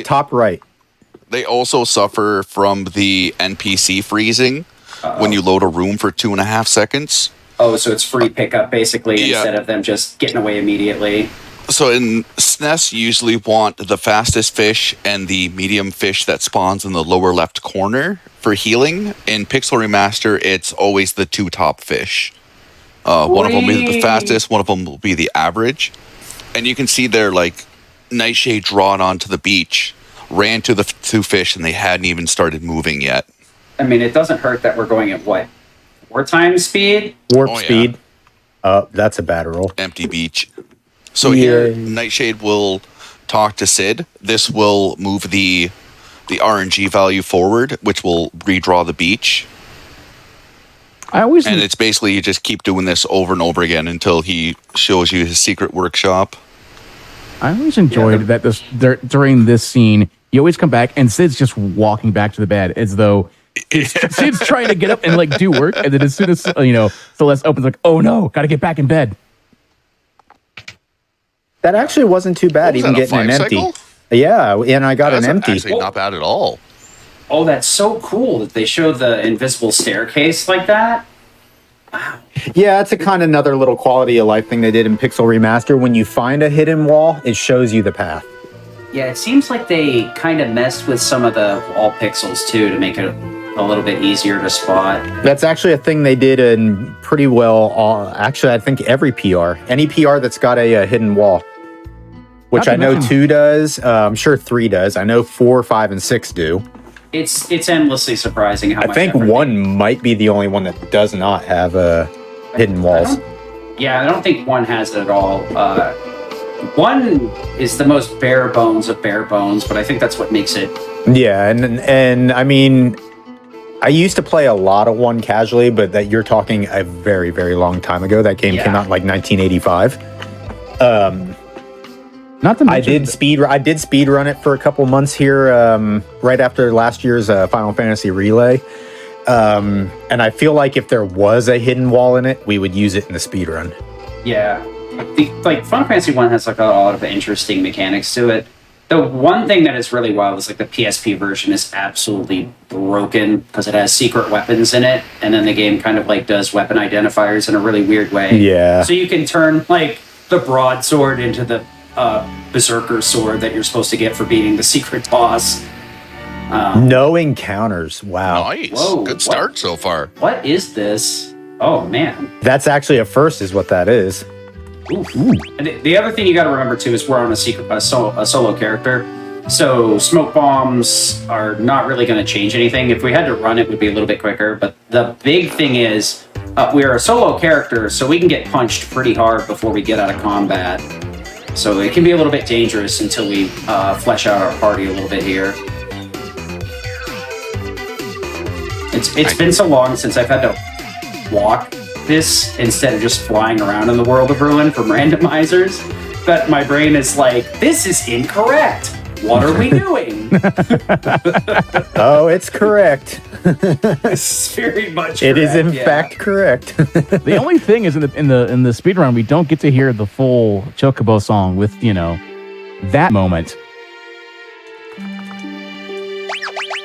Speaker 2: top right.
Speaker 4: They also suffer from the NPC freezing when you load a room for 2.5 seconds.
Speaker 3: Oh, so it's free pickup, basically, instead of them just getting away immediately.
Speaker 4: So in SNES, you usually want the fastest fish and the medium fish that spawns in the lower left corner for healing. In Pixel Remaster, it's always the 2 top fish. One of them will be the fastest, one of them will be the average. And you can see there, like, Nightshade drawn onto the beach, ran to the 2 fish, and they hadn't even started moving yet.
Speaker 3: I mean, it doesn't hurt that we're going at, what, 4 times speed?
Speaker 2: Warp speed. That's a bad roll.
Speaker 4: Empty beach. So here, Nightshade will talk to Sid. This will move the RNG value forward, which will redraw the beach. And it's basically you just keep doing this over and over again until he shows you his secret workshop.
Speaker 1: I always enjoyed that during this scene, you always come back and Sid's just walking back to the bed as though Sid's trying to get up and like do work, and then as soon as Celeste opens, like, oh no, got to get back in bed.
Speaker 2: That actually wasn't too bad, even getting an empty.
Speaker 4: Cycle?
Speaker 2: Yeah, and I got an empty.
Speaker 4: Actually, not bad at all.
Speaker 3: Oh, that's so cool that they show the invisible staircase like that. Wow.
Speaker 2: Yeah, it's a kind of another little quality of life thing they did in Pixel Remaster. When you find a hidden wall, it shows you the path.
Speaker 3: Yeah, it seems like they kind of messed with some of the wall pixels too to make it a little bit easier to spot.
Speaker 2: That's actually a thing they did in pretty well. Actually, I think every PR, any PR that's got a hidden wall, which I know 2 does. I'm sure 3 does. I know 4, 5, and 6 do.
Speaker 3: It's endlessly surprising how much.
Speaker 2: I think 1 might be the only one that does not have hidden walls.
Speaker 3: I don't think 1 has it at all. 1 is the most bare bones of bare bones, but I think that's what makes it.
Speaker 2: Yeah, and I mean, I used to play a lot of 1 casually, but that you're talking a very, very long time ago. That game came out in like 1985.
Speaker 1: Not to mention,
Speaker 2: I did speed run it for a couple months here, right after last year's Final Fantasy Relay. And I feel like if there was a hidden wall in it, we would use it in the speed run.
Speaker 3: Yeah, like Final Fantasy 1 has like a lot of interesting mechanics to it. The one thing that is really wild is like the PSP version is absolutely broken because it has secret weapons in it, and then the game kind of like does weapon identifiers in a really weird way.
Speaker 2: Yeah.
Speaker 3: So you can turn like the broadsword into the berserker sword that you're supposed to get for beating the secret boss.
Speaker 2: No encounters. Wow.
Speaker 4: Nice. Whoa, good start so far.
Speaker 3: What is this? Oh man.
Speaker 2: That's actually a first, is what that is.
Speaker 3: Ooh. And the other thing you got to remember too is we're on a solo character, so smoke bombs are not really going to change anything. If we had to run, it would be a little bit quicker. But the big thing is we're a solo character, so we can get punched pretty hard before we get out of combat. So it can be a little bit dangerous until we flesh out our party a little bit here. It's been so long since I've had to walk this instead of just flying around in the world of Ruin from randomizers that my brain is like, this is incorrect. What are we doing?
Speaker 2: Oh, it's correct.
Speaker 3: It's very much correct.
Speaker 2: It is in fact correct.
Speaker 1: The only thing is in the speedrun, we don't get to hear the full Chocobo song with, that moment.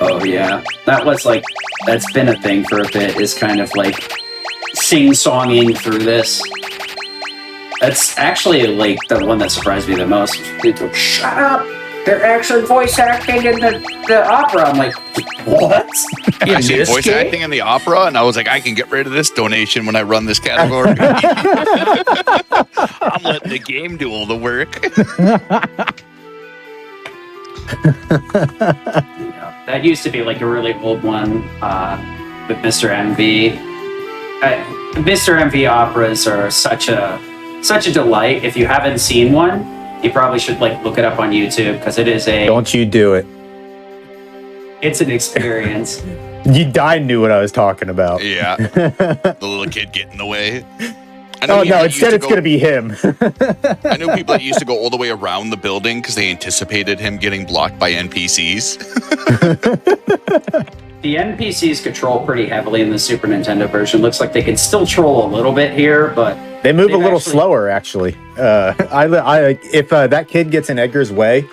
Speaker 3: Oh yeah. That's been a thing for a bit, is kind of like sing-songing through this. That's actually like the one that surprised me the most. People, shut up! they're actually voice acting in the opera. I'm like, what?
Speaker 4: I see voice acting in the opera, and I was like, I can get rid of this donation when I run this category. I'm letting the game do all the work.
Speaker 3: That used to be like a really old one with Mr. MV. Mr. MV operas are such a delight. If you haven't seen one, you probably should like look it up on YouTube because it is a.
Speaker 2: Don't you do it.
Speaker 3: It's an experience.
Speaker 2: I knew what I was talking about.
Speaker 4: Yeah. The little kid get in the way.
Speaker 2: Oh, no, instead it's going to be him.
Speaker 4: I know people that used to go all the way around the building because they anticipated him getting blocked by NPCs.
Speaker 3: The NPCs control pretty heavily in the Super Nintendo version. Looks like they can still troll a little bit here, but...
Speaker 2: They move a little slower, actually. If that kid gets in Edgar's way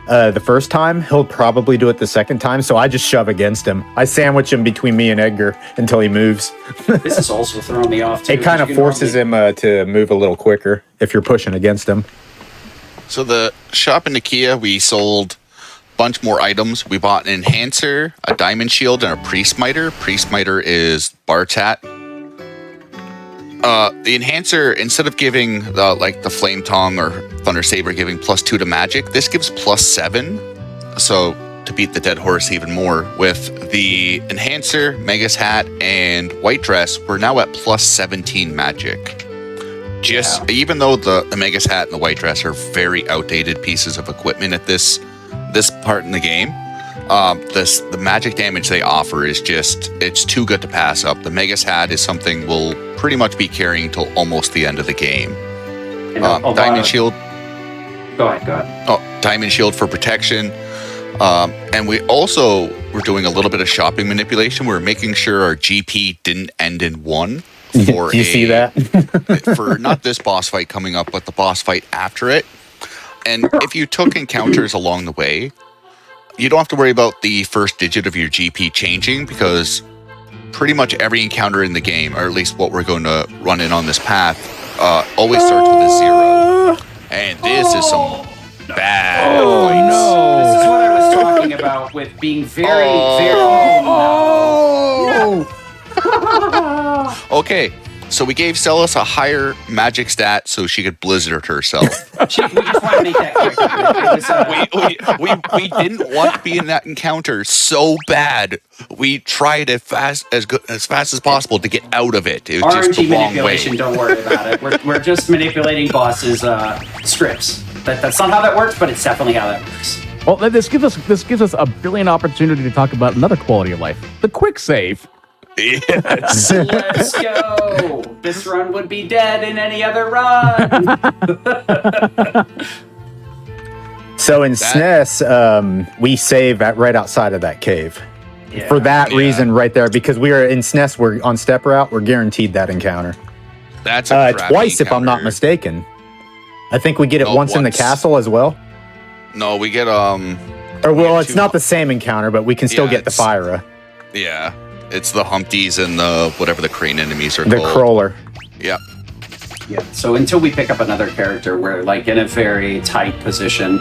Speaker 2: the first time, he'll probably do it the second time, so I just shove against him. I sandwich him between me and Edgar until he moves.
Speaker 3: This is also throwing me off, too.
Speaker 2: It kind of forces him to move a little quicker if you're pushing against him.
Speaker 4: So the shop in Nikia, we sold a bunch more items. We bought an enhancer, a diamond shield, and a priest miter. Priest miter is Bart's hat. The enhancer, instead of giving the flame tongue or thunder saber giving +2 to magic, this gives +7. So to beat the dead horse even more, with the enhancer, Mega's hat, and white dress, we're now at +17 magic. Even though the Mega's hat and the white dress are very outdated pieces of equipment at this part in the game, the magic damage they offer is it's too good to pass up. The Mega's hat is something we'll pretty much be carrying till almost the end of the game. Diamond shield.
Speaker 3: Go ahead.
Speaker 4: Oh, diamond shield for protection. And we also were doing a little bit of shopping manipulation. We're making sure our GP didn't end in 1.
Speaker 2: Do you see that?
Speaker 4: For not this boss fight coming up, but the boss fight after it. And if you took encounters along the way, you don't have to worry about the first digit of your GP changing, because pretty much every encounter in the game, or at least what we're going to run in on this path, always starts with a 0. And this is some bad fights.
Speaker 3: No. This is what I was talking about with being very.
Speaker 4: Okay, so we gave Celis a higher magic stat so she could blizzard herself.
Speaker 3: We just want to make that clear.
Speaker 4: We didn't want to be in that encounter so bad. We tried as fast as possible to get out of it. It was just the
Speaker 3: RNG
Speaker 4: wrong
Speaker 3: manipulation.
Speaker 4: way.
Speaker 3: Don't worry about it. We're just manipulating bosses' scripts. That's not how that works, but it's definitely how that works.
Speaker 1: Well, this gives us a brilliant opportunity to talk about another quality of life: the quick save.
Speaker 4: Yes.
Speaker 3: Let's go. This run would be dead in any other run.
Speaker 2: So in SNES, we save right outside of that cave.
Speaker 3: Yeah.
Speaker 2: For that reason right there, because we are in SNES, we're on step route, we're guaranteed that encounter.
Speaker 4: That's a crappy
Speaker 2: twice, if I'm not
Speaker 4: encounter.
Speaker 2: mistaken. I think we get it once in the castle as well.
Speaker 4: No, we get
Speaker 2: it's not the same encounter, but we can still get the Fyra.
Speaker 4: Yeah. It's the Humpties and the whatever the crane enemies are
Speaker 2: The
Speaker 4: called.
Speaker 2: crawler.
Speaker 4: Yeah.
Speaker 3: Yeah. So until we pick up another character, we're like in a very tight position.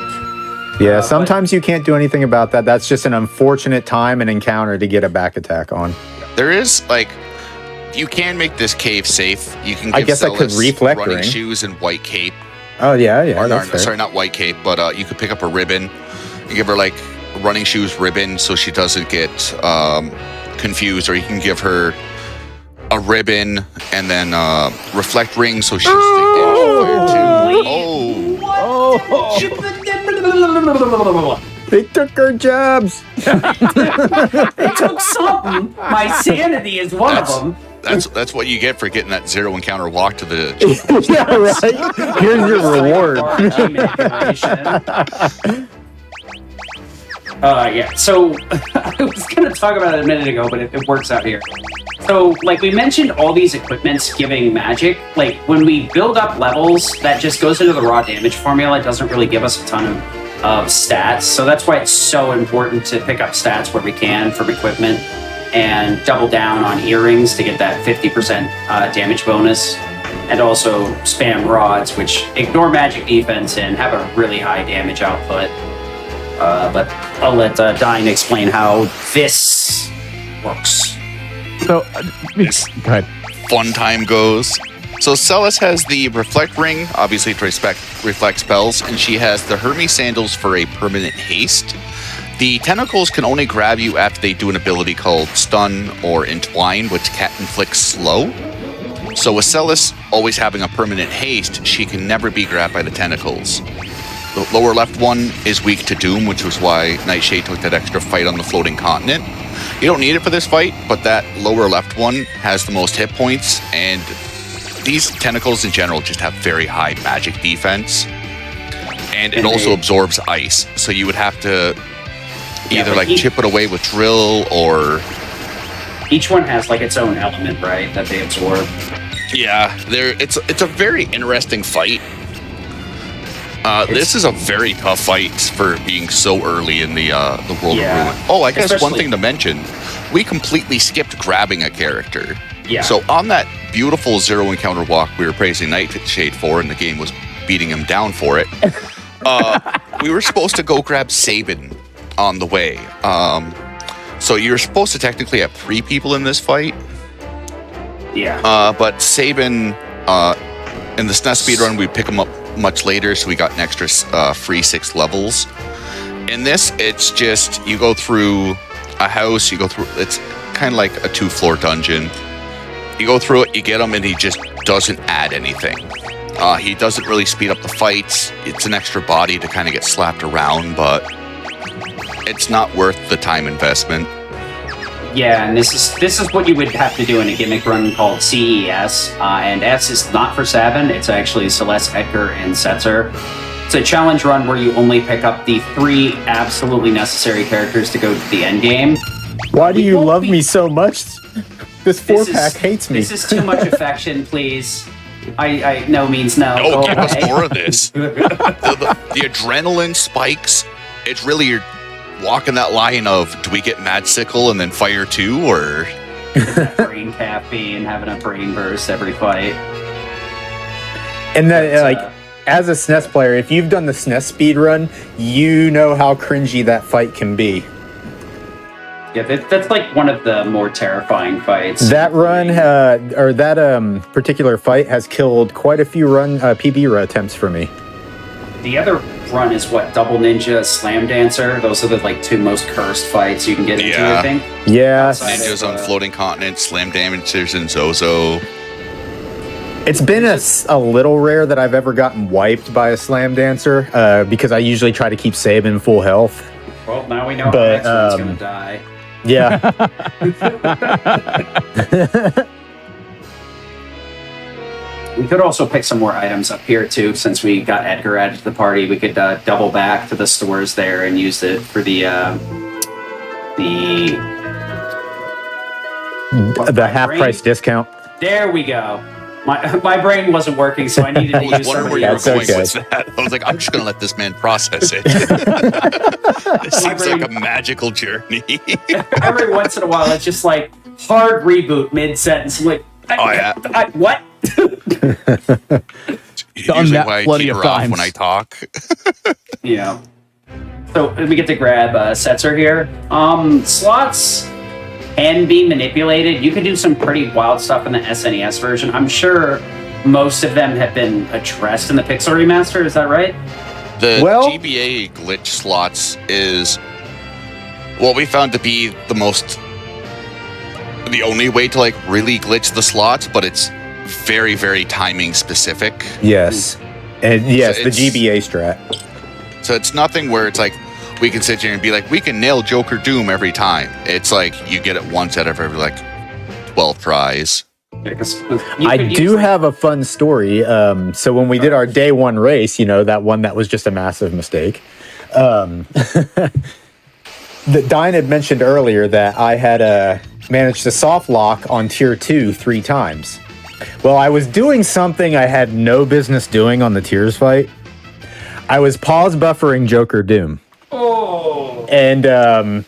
Speaker 2: Yeah, sometimes you can't do anything about that. That's just an unfortunate time and encounter to get a back attack on.
Speaker 4: There is you can make this cave safe. You can give
Speaker 2: I guess I could
Speaker 4: Celis
Speaker 2: reflect
Speaker 4: running
Speaker 2: ring.
Speaker 4: shoes and white cape.
Speaker 2: Oh yeah, that's fair.
Speaker 4: Sorry, not white cape, but you could pick up a ribbon. You give her running shoes ribbon so she doesn't get confused, or you can give her a ribbon and then reflect ring so she'll stick damage fire too.
Speaker 2: They took our jobs.
Speaker 3: They took something. My sanity is one of them.
Speaker 4: That's what you get for getting that 0 encounter walk to the.
Speaker 2: Yeah, right. Here's your reward.
Speaker 3: So I was going to talk about it a minute ago, but it works out here. So, we mentioned all these equipments giving magic. When we build up levels, that just goes into the raw damage formula. It doesn't really give us a ton of stats. So that's why it's so important to pick up stats where we can from equipment and double down on earrings to get that 50% damage bonus. And also spam rods, which ignore magic defense and have a really high damage output. But I'll let Dine explain how this works.
Speaker 1: So, go ahead.
Speaker 4: Fun time goes. So Celis has the Reflect Ring, obviously to reflect spells, and she has the Hermes Sandals for a permanent haste. The tentacles can only grab you after they do an ability called Stun or Entwine, which inflicts slow. So with Celis always having a permanent haste, she can never be grabbed by the tentacles. The lower left one is weak to Doom, which was why Nightshade took that extra fight on the floating continent. You don't need it for this fight, but that lower left one has the most hit points, and these tentacles in general just have very high magic defense. And it also absorbs ice, so you would have to either like chip it away with drill or...
Speaker 3: Each one has like its own element, right, that they absorb. Yeah,
Speaker 4: it's a very interesting fight. This is a very tough fight for being so early in the World of Ruin. Oh, I guess one thing to mention, we completely skipped grabbing a character.
Speaker 3: Yeah.
Speaker 4: So on that beautiful zero encounter walk we were praising Nightshade for, and the game was beating him down for it, we were supposed to go grab Sabin on the way. So you're supposed to technically have 3 people in this fight.
Speaker 3: Yeah.
Speaker 4: But Sabin, in the SNES speedrun, we pick him up much later, so we got an extra free 6 levels. In this, it's just, you go through a house, it's kind of like a 2-floor dungeon. You go through it, you get him, and he just doesn't add anything. He doesn't really speed up the fights. It's an extra body to kind of get slapped around, but it's not worth the time investment.
Speaker 3: Yeah, and this is what you would have to do in a gimmick run called CES. And S is not for Sabin, it's actually Celeste, Edgar, and Setzer. It's a challenge run where you only pick up the 3 absolutely necessary characters to go to the end game.
Speaker 2: Why do you love me so much? This 4-pack hates me.
Speaker 3: This is too much affection, please. I no means no.
Speaker 4: No, give us more of this. The adrenaline spikes. It's really you're walking that line of, do we get Mad Sickle and then fire 2, or
Speaker 3: brain caffeine, having a brain burst every fight.
Speaker 2: And then, as a SNES player, if you've done the SNES speedrun, you know how cringy that fight can be.
Speaker 3: Yeah, that's like one of the more terrifying fights.
Speaker 2: That run, or that particular fight, has killed quite a few PB attempts for me.
Speaker 3: The other run is what, Double Ninja, Slam Dancer. Those are the like 2 most cursed fights you can get into, I think.
Speaker 2: Yeah.
Speaker 4: Ninjas on Floating Continent, Slam Dancers, and Zozo.
Speaker 2: It's been a little rare that I've ever gotten wiped by a Slam Dancer, because I usually try to keep Sabin full health.
Speaker 3: Well, now we know how next one's gonna die.
Speaker 2: Yeah.
Speaker 3: We could also pick some more items up here too, since we got Edgar added to the party. We could double back to the stores there and use it for the
Speaker 2: half-price discount.
Speaker 3: There we go. My brain wasn't working, so I needed to use
Speaker 4: wondering where you were going with that. I was like, I'm just going to let this man process it. This seems like a magical journey.
Speaker 3: Every once in a while, it's just like hard reboot mid-sentence. I'm like, what?
Speaker 4: Usually why I teeter off when I talk.
Speaker 3: Yeah. So we get to grab Setzer here. Slots can be manipulated. You could do some pretty wild stuff in the SNES version. I'm sure most of them have been addressed in the Pixel Remaster. Is that right?
Speaker 4: The GBA glitch slots is what we found to be the only way to like really glitch the slots, but it's very, very timing specific.
Speaker 2: Yes. And yes, so the GBA strat.
Speaker 4: So it's nothing where it's like we can sit here and be like, we can nail Joker Doom every time. It's like you get it once out of every like 12 tries.
Speaker 2: I do have a fun story. So when we did our day 1 race, that one that was just a massive mistake. Dine had mentioned earlier that I had managed to soft lock on tier 2 3 times. Well, I was doing something I had no business doing on the tiers fight. I was pause buffering Joker Doom.
Speaker 3: Oh.
Speaker 2: And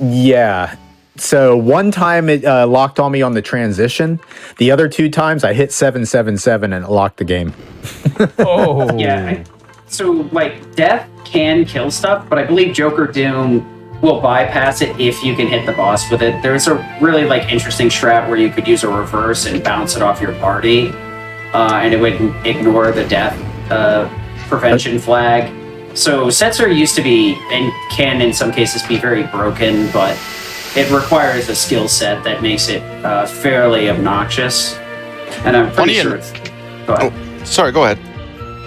Speaker 2: yeah. So one time it locked on me on the transition. The other 2 times I hit 777 and it locked the game.
Speaker 3: Yeah. So like death can kill stuff, but I believe Joker Doom will bypass it if you can hit the boss with it. There's a really like interesting strat where you could use a reverse and bounce it off your party, and it would ignore the death prevention flag. So Setzer used to be, and can in some cases be, very broken, but it requires a skill set that makes it fairly obnoxious. And I'm pretty sure it's... Go ahead.
Speaker 4: Oh, sorry, go ahead.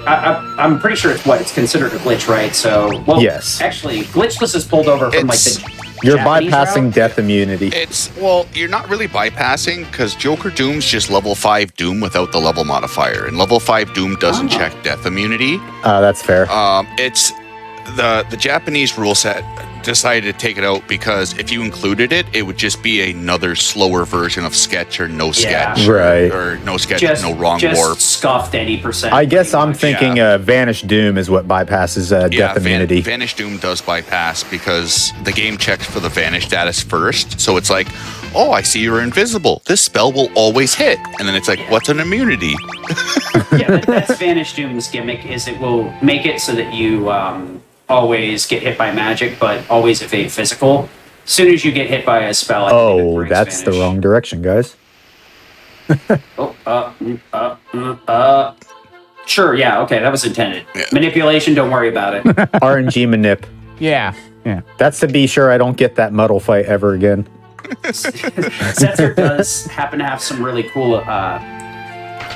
Speaker 3: I'm pretty sure it's considered a glitch, right? So, well,
Speaker 2: yes.
Speaker 3: Actually, glitchless is pulled over from
Speaker 2: you're
Speaker 3: Japanese
Speaker 2: bypassing
Speaker 3: route.
Speaker 2: Death immunity.
Speaker 4: You're not really bypassing, because Joker Doom's just level 5 Doom without the level modifier, and level 5 Doom doesn't check death immunity.
Speaker 2: That's fair.
Speaker 4: It's the Japanese rule set decided to take it out because if you included it, it would just be another slower version of Sketch or no Sketch,
Speaker 2: right?
Speaker 4: Or no Sketch, no wrong warp.
Speaker 3: Scuffed any percent.
Speaker 2: I guess I'm thinking Vanish Doom is what bypasses Death immunity.
Speaker 4: Vanish Doom does bypass because the game checks for the Vanish status first. So it's like, oh, I see you're invisible. This spell will always hit. And then it's like, what's an immunity?
Speaker 3: That's Vanish Doom's gimmick, is it will make it so that you always get hit by magic, but always evade physical. As soon as you get hit by a spell,
Speaker 2: that's the wrong direction, guys.
Speaker 3: Sure, yeah, okay, that was intended. Yeah. Manipulation, don't worry about it.
Speaker 2: RNG manip.
Speaker 1: Yeah.
Speaker 2: That's to be sure I don't get that muddle fight ever again.
Speaker 3: Setzer does happen to have some really cool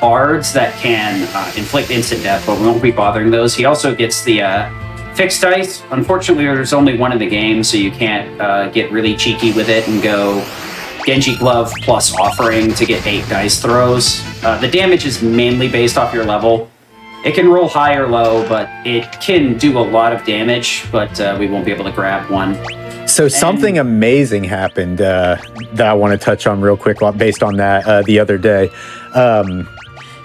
Speaker 3: bards that can inflict instant death, but we won't be bothering those. He also gets the fixed dice. Unfortunately, there's only one in the game, so you can't get really cheeky with it and go Genji Glove plus Offering to get 8 dice throws. The damage is mainly based off your level. It can roll high or low, but it can do a lot of damage, but we won't be able to grab one.
Speaker 2: So something amazing happened that I want to touch on real quick based on that the other day.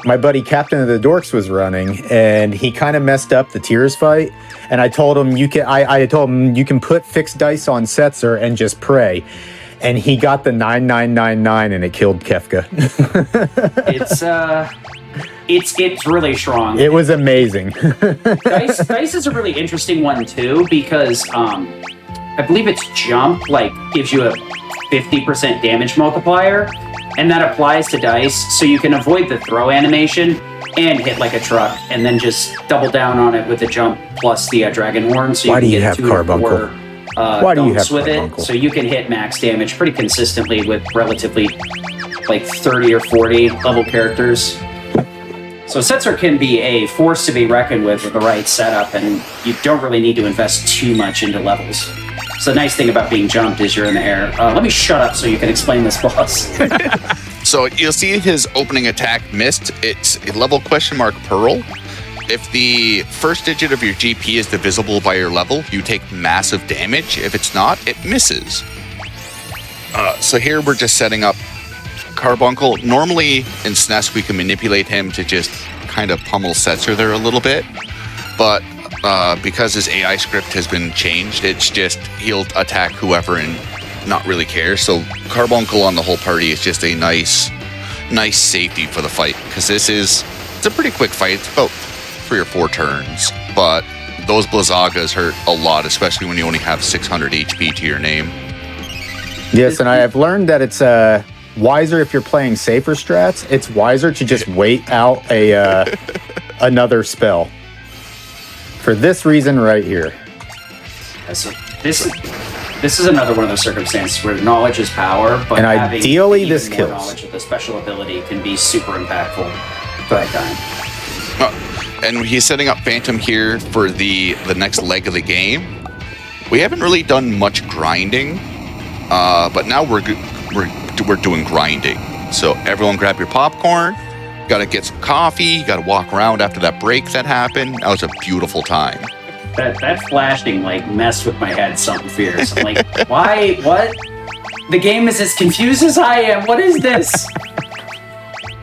Speaker 2: My buddy Captain of the Dorks was running, and he kind of messed up the Tears fight. And I told him I told him you can put fixed dice on Setzer and just pray. And he got the 9999 and it killed Kefka.
Speaker 3: It's really strong.
Speaker 2: It was amazing.
Speaker 3: Dice is a really interesting one too, because I believe its jump gives you a 50% damage multiplier, and that applies to dice, so you can avoid the throw animation and hit like a truck, and then just double down on it with the jump plus the dragon horn. So
Speaker 2: Why do you have Carbuncle? Why do you have
Speaker 3: with
Speaker 2: Carbuncle?
Speaker 3: it? So you can hit max damage pretty consistently with relatively 30 or 40 level characters. So Setzer can be a force to be reckoned with the right setup, and you don't really need to invest too much into levels. So the nice thing about being jumped is you're in the air. Let me shut up so you can explain this boss.
Speaker 4: So you'll see his opening attack missed. It's a level ? Pearl. If the first digit of your GP is divisible by your level, you take massive damage. If it's not, it misses. So here we're just setting up Carbuncle. Normally in SNES we can manipulate him to just kind of pummel Setzer there a little bit, but because his AI script has been changed, it's just he'll attack whoever and not really care. So Carbuncle on the whole party is just a nice safety for the fight, because it's a pretty quick fight. It's about 3 or 4 turns, but those Blizzagas hurt a lot, especially when you only have 600 HP to your name.
Speaker 2: Yes, and I have learned that it's wiser if you're playing safer strats. It's wiser to just wait out another spell. For this reason right here.
Speaker 3: So this is another one of those circumstances where knowledge is power, but
Speaker 2: and
Speaker 3: having
Speaker 2: ideally
Speaker 3: even
Speaker 2: this
Speaker 3: more
Speaker 2: kills.
Speaker 3: knowledge of the special ability can be super impactful at time.
Speaker 4: And he's setting up Phantom here for the next leg of the game. We haven't really done much grinding, but now we're doing grinding. So everyone grab your popcorn. Got to get some coffee. Got to walk around after that break that happened. That was a beautiful time.
Speaker 3: That flashing messed with my head something fierce. I'm like, why? What? The game is as confused as I am. What is this?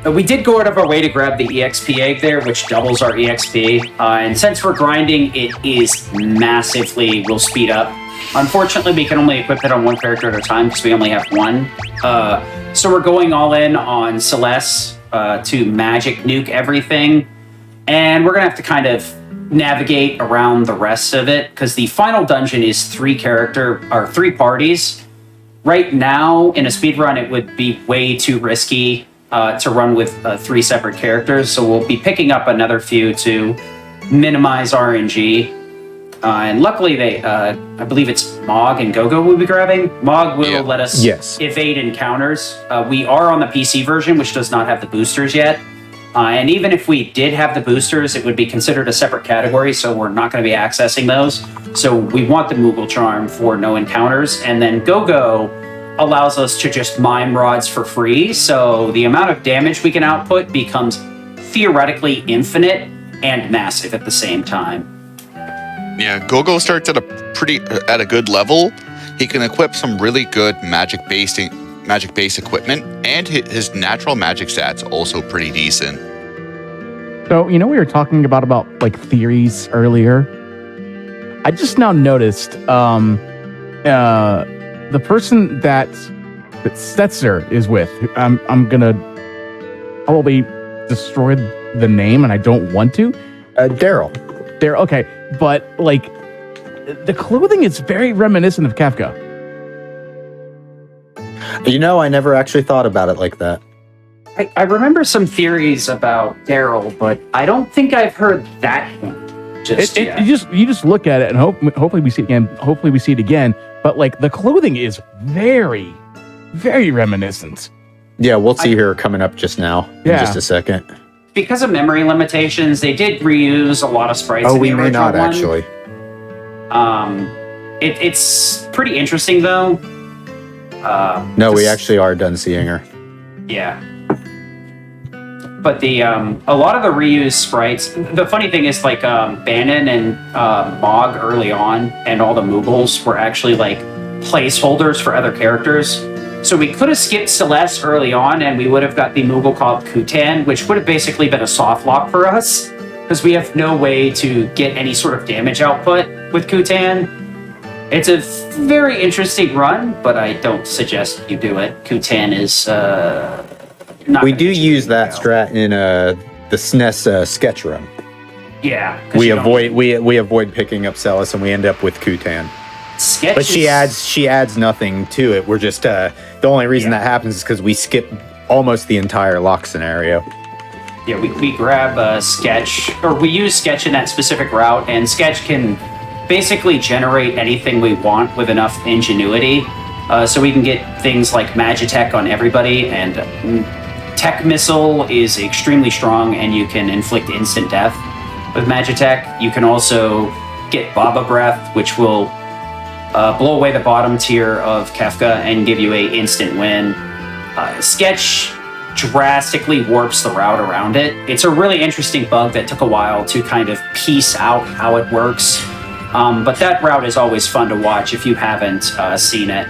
Speaker 3: We did go out of our way to grab the EXP egg there, which doubles our EXP. And since we're grinding, it is massively will speed up. Unfortunately, we can only equip it on one character at a time because we only have one. So we're going all in on Celeste to magic nuke everything. And we're going to have to kind of navigate around the rest of it, because the final dungeon is 3 parties. Right now, in a speedrun, it would be way too risky to run with 3 separate characters, so we'll be picking up another few to minimize RNG. And luckily, I believe it's Mog and Gogo we'll be grabbing. Mog will let us evade encounters. We are on the PC version, which does not have the boosters yet. And even if we did have the boosters, it would be considered a separate category, so we're not going to be accessing those. So we want the Moogle Charm for no encounters. And then Gogo allows us to just mime rods for free, so the amount of damage we can output becomes theoretically infinite and massive at the same time.
Speaker 4: Yeah, Gogo starts at a good level. He can equip some really good magic based equipment, and his natural magic stats also pretty decent.
Speaker 1: So, we were talking about like theories earlier. I just now noticed the person that Stetzer is with, I'm gonna probably destroy the name, and I don't want to.
Speaker 2: Daryl.
Speaker 1: Daryl, okay, but like the clothing is very reminiscent of Kafka.
Speaker 2: I never actually thought about it like that.
Speaker 3: I remember some theories about Daryl, but I don't think I've heard that one just yet.
Speaker 1: You just look at it, and hopefully we see it again. Hopefully we see it again. But like the clothing is very, very reminiscent.
Speaker 2: Yeah, we'll see her coming up just now in just a second.
Speaker 3: Because of memory limitations, they did reuse a lot of sprites.
Speaker 2: Oh, we may not actually.
Speaker 3: It's pretty interesting though.
Speaker 2: No, we actually are done seeing her.
Speaker 3: Yeah. But a lot of the reused sprites, the funny thing is like Bannon and Mog early on and all the Moogles were actually like placeholders for other characters. So we could have skipped Celeste early on and we would have got the Moogle called Kutan, which would have basically been a soft lock for us because we have no way to get any sort of damage output with Kutan. It's a very interesting run, but I don't suggest you do it. Kutan is
Speaker 2: we do use that strat in the SNES sketch run.
Speaker 3: Yeah,
Speaker 2: we avoid picking up Celis and we end up with Kutan.
Speaker 3: Sketch,
Speaker 2: but she adds nothing to it. We're just the only reason that happens is because we skip almost the entire lock scenario.
Speaker 3: Yeah, we grab Sketch, or we use Sketch in that specific route, and Sketch can basically generate anything we want with enough ingenuity. So we can get things like Magitech on everybody, and Tech Missile is extremely strong, and you can inflict instant death with Magitech. You can also get Baba Breath, which will blow away the bottom tier of Kefka and give you a instant win. Sketch drastically warps the route around it. It's a really interesting bug that took a while to kind of piece out how it works. But that route is always fun to watch if you haven't seen it.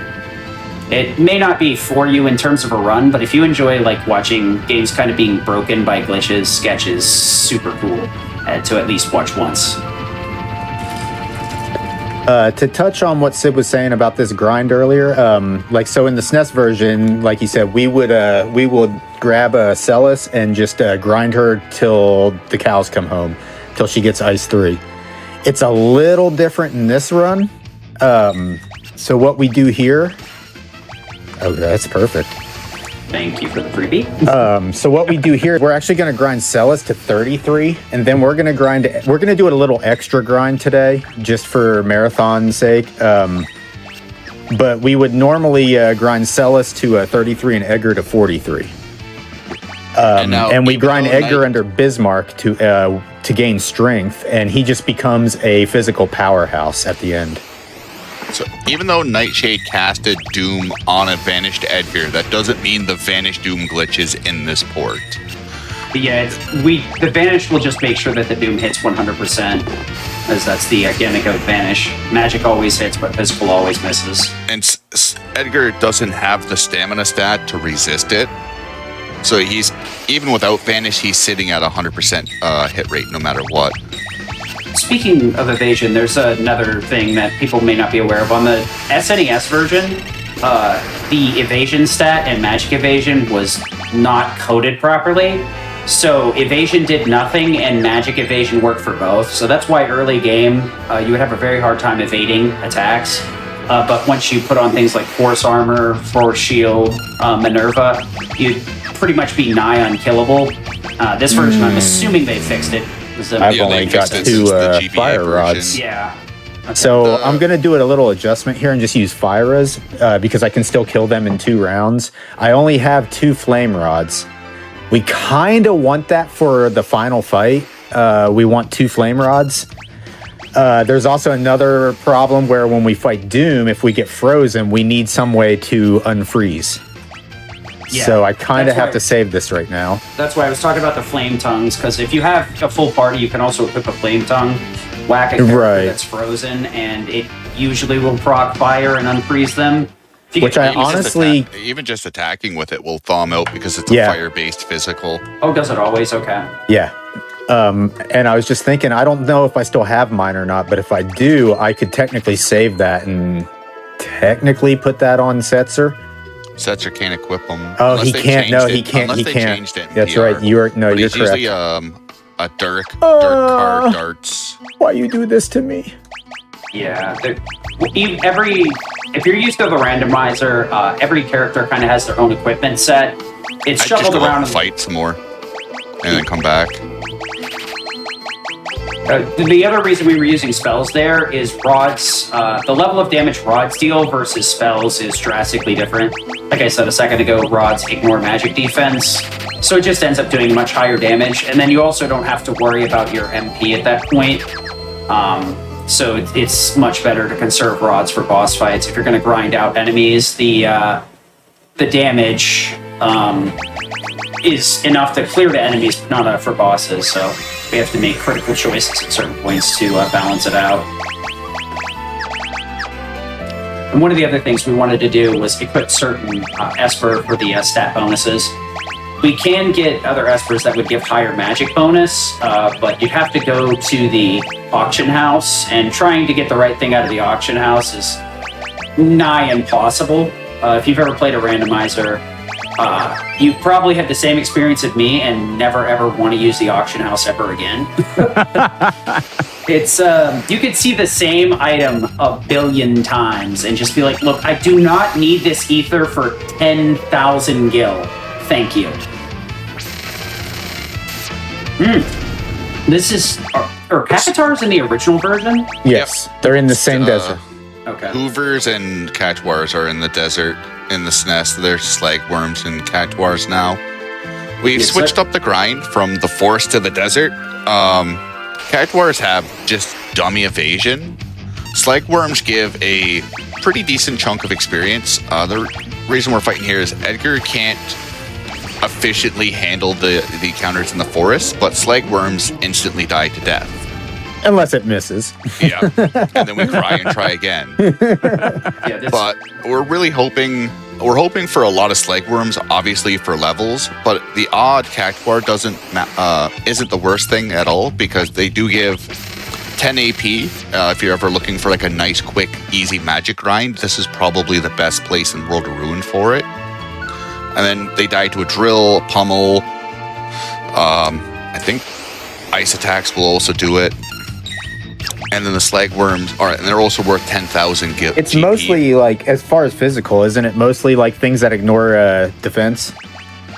Speaker 3: It may not be for you in terms of a run, but if you enjoy like watching games kind of being broken by glitches, Sketch is super cool to at least watch once.
Speaker 2: To touch on what Sid was saying about this grind earlier, so in the SNES version, like he said, we would grab a Celis and just grind her till the cows come home, till she gets Ice 3. It's a little different in this run. So what we do here, that's perfect.
Speaker 3: Thank you for the freebie.
Speaker 2: So what we do here, we're actually going to grind Celis to 33, and then we're going to do a little extra grind today, just for marathon's sake. But we would normally grind Celis to 33 and Edgar to 43. And we grind Edgar under Bismarck to gain strength, and he just becomes a physical powerhouse at the end.
Speaker 4: So even though Nightshade casted Doom on a Vanished Edgar, that doesn't mean the Vanished Doom glitch is in this port.
Speaker 3: Yeah, the Vanish will just make sure that the Doom hits 100%, as that's the gimmick of Vanish. Magic always hits, but physical always misses.
Speaker 4: And Edgar doesn't have the stamina stat to resist it. So he's, even without Vanish, he's sitting at 100% hit rate no matter what.
Speaker 3: Speaking of evasion, there's another thing that people may not be aware of. On the SNES version, the evasion stat and magic evasion was not coded properly. So evasion did nothing, and magic evasion worked for both. So that's why early game you would have a very hard time evading attacks. But once you put on things like force armor, force shield, Minerva, you'd pretty much be nigh unkillable. This version, I'm assuming they fixed it.
Speaker 2: I've only got 2 fire rods.
Speaker 3: Yeah. Okay.
Speaker 2: So I'm going to do a little adjustment here and just use Fyras because I can still kill them in 2 rounds. I only have 2 flame rods. We kind of want that for the final fight. We want 2 flame rods. There's also another problem where when we fight Doom, if we get frozen, we need some way to unfreeze. Yeah, so I kind of have to save this right now.
Speaker 3: That's why I was talking about the flame tongues, because if you have a full party, you can also equip a flame tongue, whack a character that's frozen, and it usually will proc fire and unfreeze them.
Speaker 2: Which I honestly...
Speaker 4: Even just attacking with it will thaw them out because it's a fire-based physical.
Speaker 3: Oh, does it always? Okay.
Speaker 2: Yeah. And I was just thinking, I don't know if I still have mine or not, but if I do, I could technically save that and technically put that on Setzer.
Speaker 4: Setzer can't equip them.
Speaker 2: Oh, he can't. No, he can't.
Speaker 4: Unless
Speaker 2: he
Speaker 4: they
Speaker 2: can't.
Speaker 4: Changed it in
Speaker 2: That's
Speaker 4: PR.
Speaker 2: right. You're correct.
Speaker 4: Usually, a Dirk card darts.
Speaker 2: Why you do this to me?
Speaker 3: Yeah. If you're used to the randomizer, every character kind of has their own equipment set. It's shuffled
Speaker 4: just go
Speaker 3: around
Speaker 4: and fight some more, and then come back.
Speaker 3: The other reason we were using spells there is rods. The level of damage rods deal versus spells is drastically different. Like I said a second ago, rods ignore magic defense, so it just ends up doing much higher damage. And then you also don't have to worry about your MP at that point. So it's much better to conserve rods for boss fights. If you're going to grind out enemies, the damage is enough to clear the enemies, but not enough for bosses. So we have to make critical choices at certain points to balance it out. And one of the other things we wanted to do was equip certain Esper for the stat bonuses. We can get other Espers that would give higher magic bonus, but you'd have to go to the auction house, and trying to get the right thing out of the auction house is nigh impossible. If you've ever played a randomizer, you've probably had the same experience as me and never ever want to use the auction house ever again. It's you could see the same item a billion times and just be like, look, I do not need this ether for 10,000 gil. Thank you. This is... Are Cacatars in the original version?
Speaker 2: Yes, they're in the same desert.
Speaker 3: Okay.
Speaker 4: Hoovers and Cactuars are in the desert in the SNES. They're slag worms and Cactuars now. We've switched up the grind from the forest to the desert. Cactuars have just dummy evasion. Slag worms give a pretty decent chunk of experience. The reason we're fighting here is Edgar can't efficiently handle the counters in the forest, but slag worms instantly die to death.
Speaker 2: Unless it misses.
Speaker 4: Yeah. And then we cry and try again. But we're really hoping for a lot of slag worms, obviously for levels, but the odd Cactuar isn't the worst thing at all, because they do give 10 AP. If you're ever looking for like a nice, quick, easy magic grind, this is probably the best place in World of Ruin for it. And then they die to a drill, a pummel. I think ice attacks will also do it. And then the slag worms and they're also worth 10,000 gil.
Speaker 2: It's mostly like, as far as physical, isn't it mostly like things that ignore defense?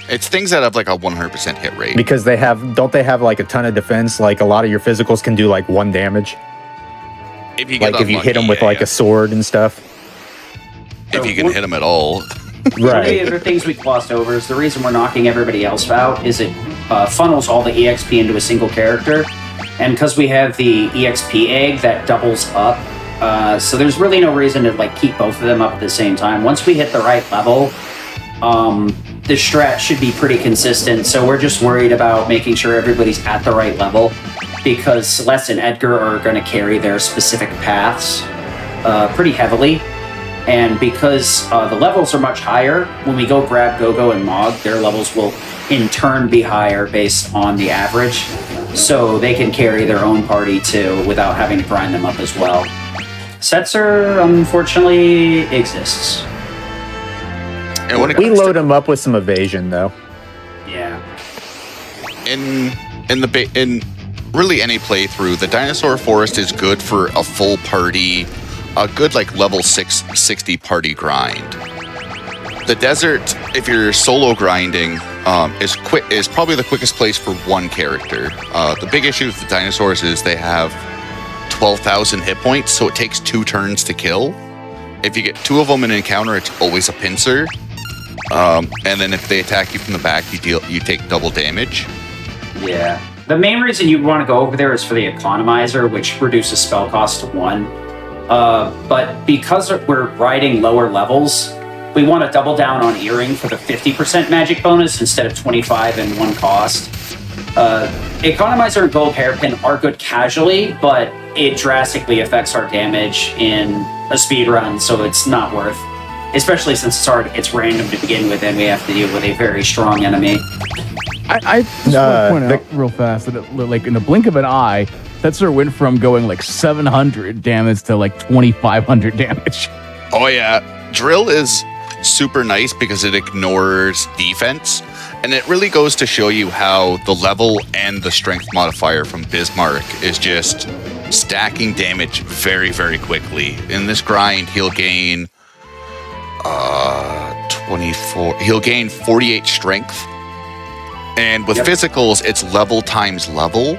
Speaker 4: It's things that have like a 100% hit rate.
Speaker 2: Because don't they have like a ton of defense? Like a lot of your physicals can do like 1 damage.
Speaker 4: If you get
Speaker 2: if you hit them with a sword and stuff.
Speaker 4: If you can hit them at all.
Speaker 2: Right.
Speaker 3: One of the other things we glossed over is the reason we're knocking everybody else out is it funnels all the EXP into a single character. And because we have the EXP egg that doubles up, so there's really no reason to like keep both of them up at the same time. Once we hit the right level, the strat should be pretty consistent. So we're just worried about making sure everybody's at the right level, because Celeste and Edgar are going to carry their specific paths pretty heavily. And because the levels are much higher, when we go grab Gogo and Mog, their levels will in turn be higher based on the average. So they can carry their own party too without having to grind them up as well. Setzer, unfortunately, exists.
Speaker 2: We load them up with some evasion, though.
Speaker 3: Yeah.
Speaker 4: in really any playthrough, the dinosaur forest is good for a full party, a good like level 660 party grind. The desert, if you're solo grinding, is probably the quickest place for one character. The big issue with the dinosaurs is they have 12,000 hit points, so it takes 2 turns to kill. If you get 2 of them in an encounter, it's always a pincer. And then if they attack you from the back, you take double damage.
Speaker 3: Yeah. The main reason you want to go over there is for the economizer, which reduces spell cost to 1. But because we're riding lower levels, we want to double down on Earring for the 50% magic bonus instead of 25 and 1 cost. Economizer and Gold Hairpin are good casually, but it drastically affects our damage in a speed run, so it's not worth. Especially since it's random to begin with, and we have to deal with a very strong enemy.
Speaker 1: I just want to point out real fast that like in the blink of an eye, Setzer went from going like 700 damage to like 2,500 damage.
Speaker 4: Oh yeah, Drill is super nice because it ignores defense, and it really goes to show you how the level and the strength modifier from Bismarck is just stacking damage very, very quickly. In this grind, he'll gain 24. He'll gain 48 strength, and with physicals, it's level times level.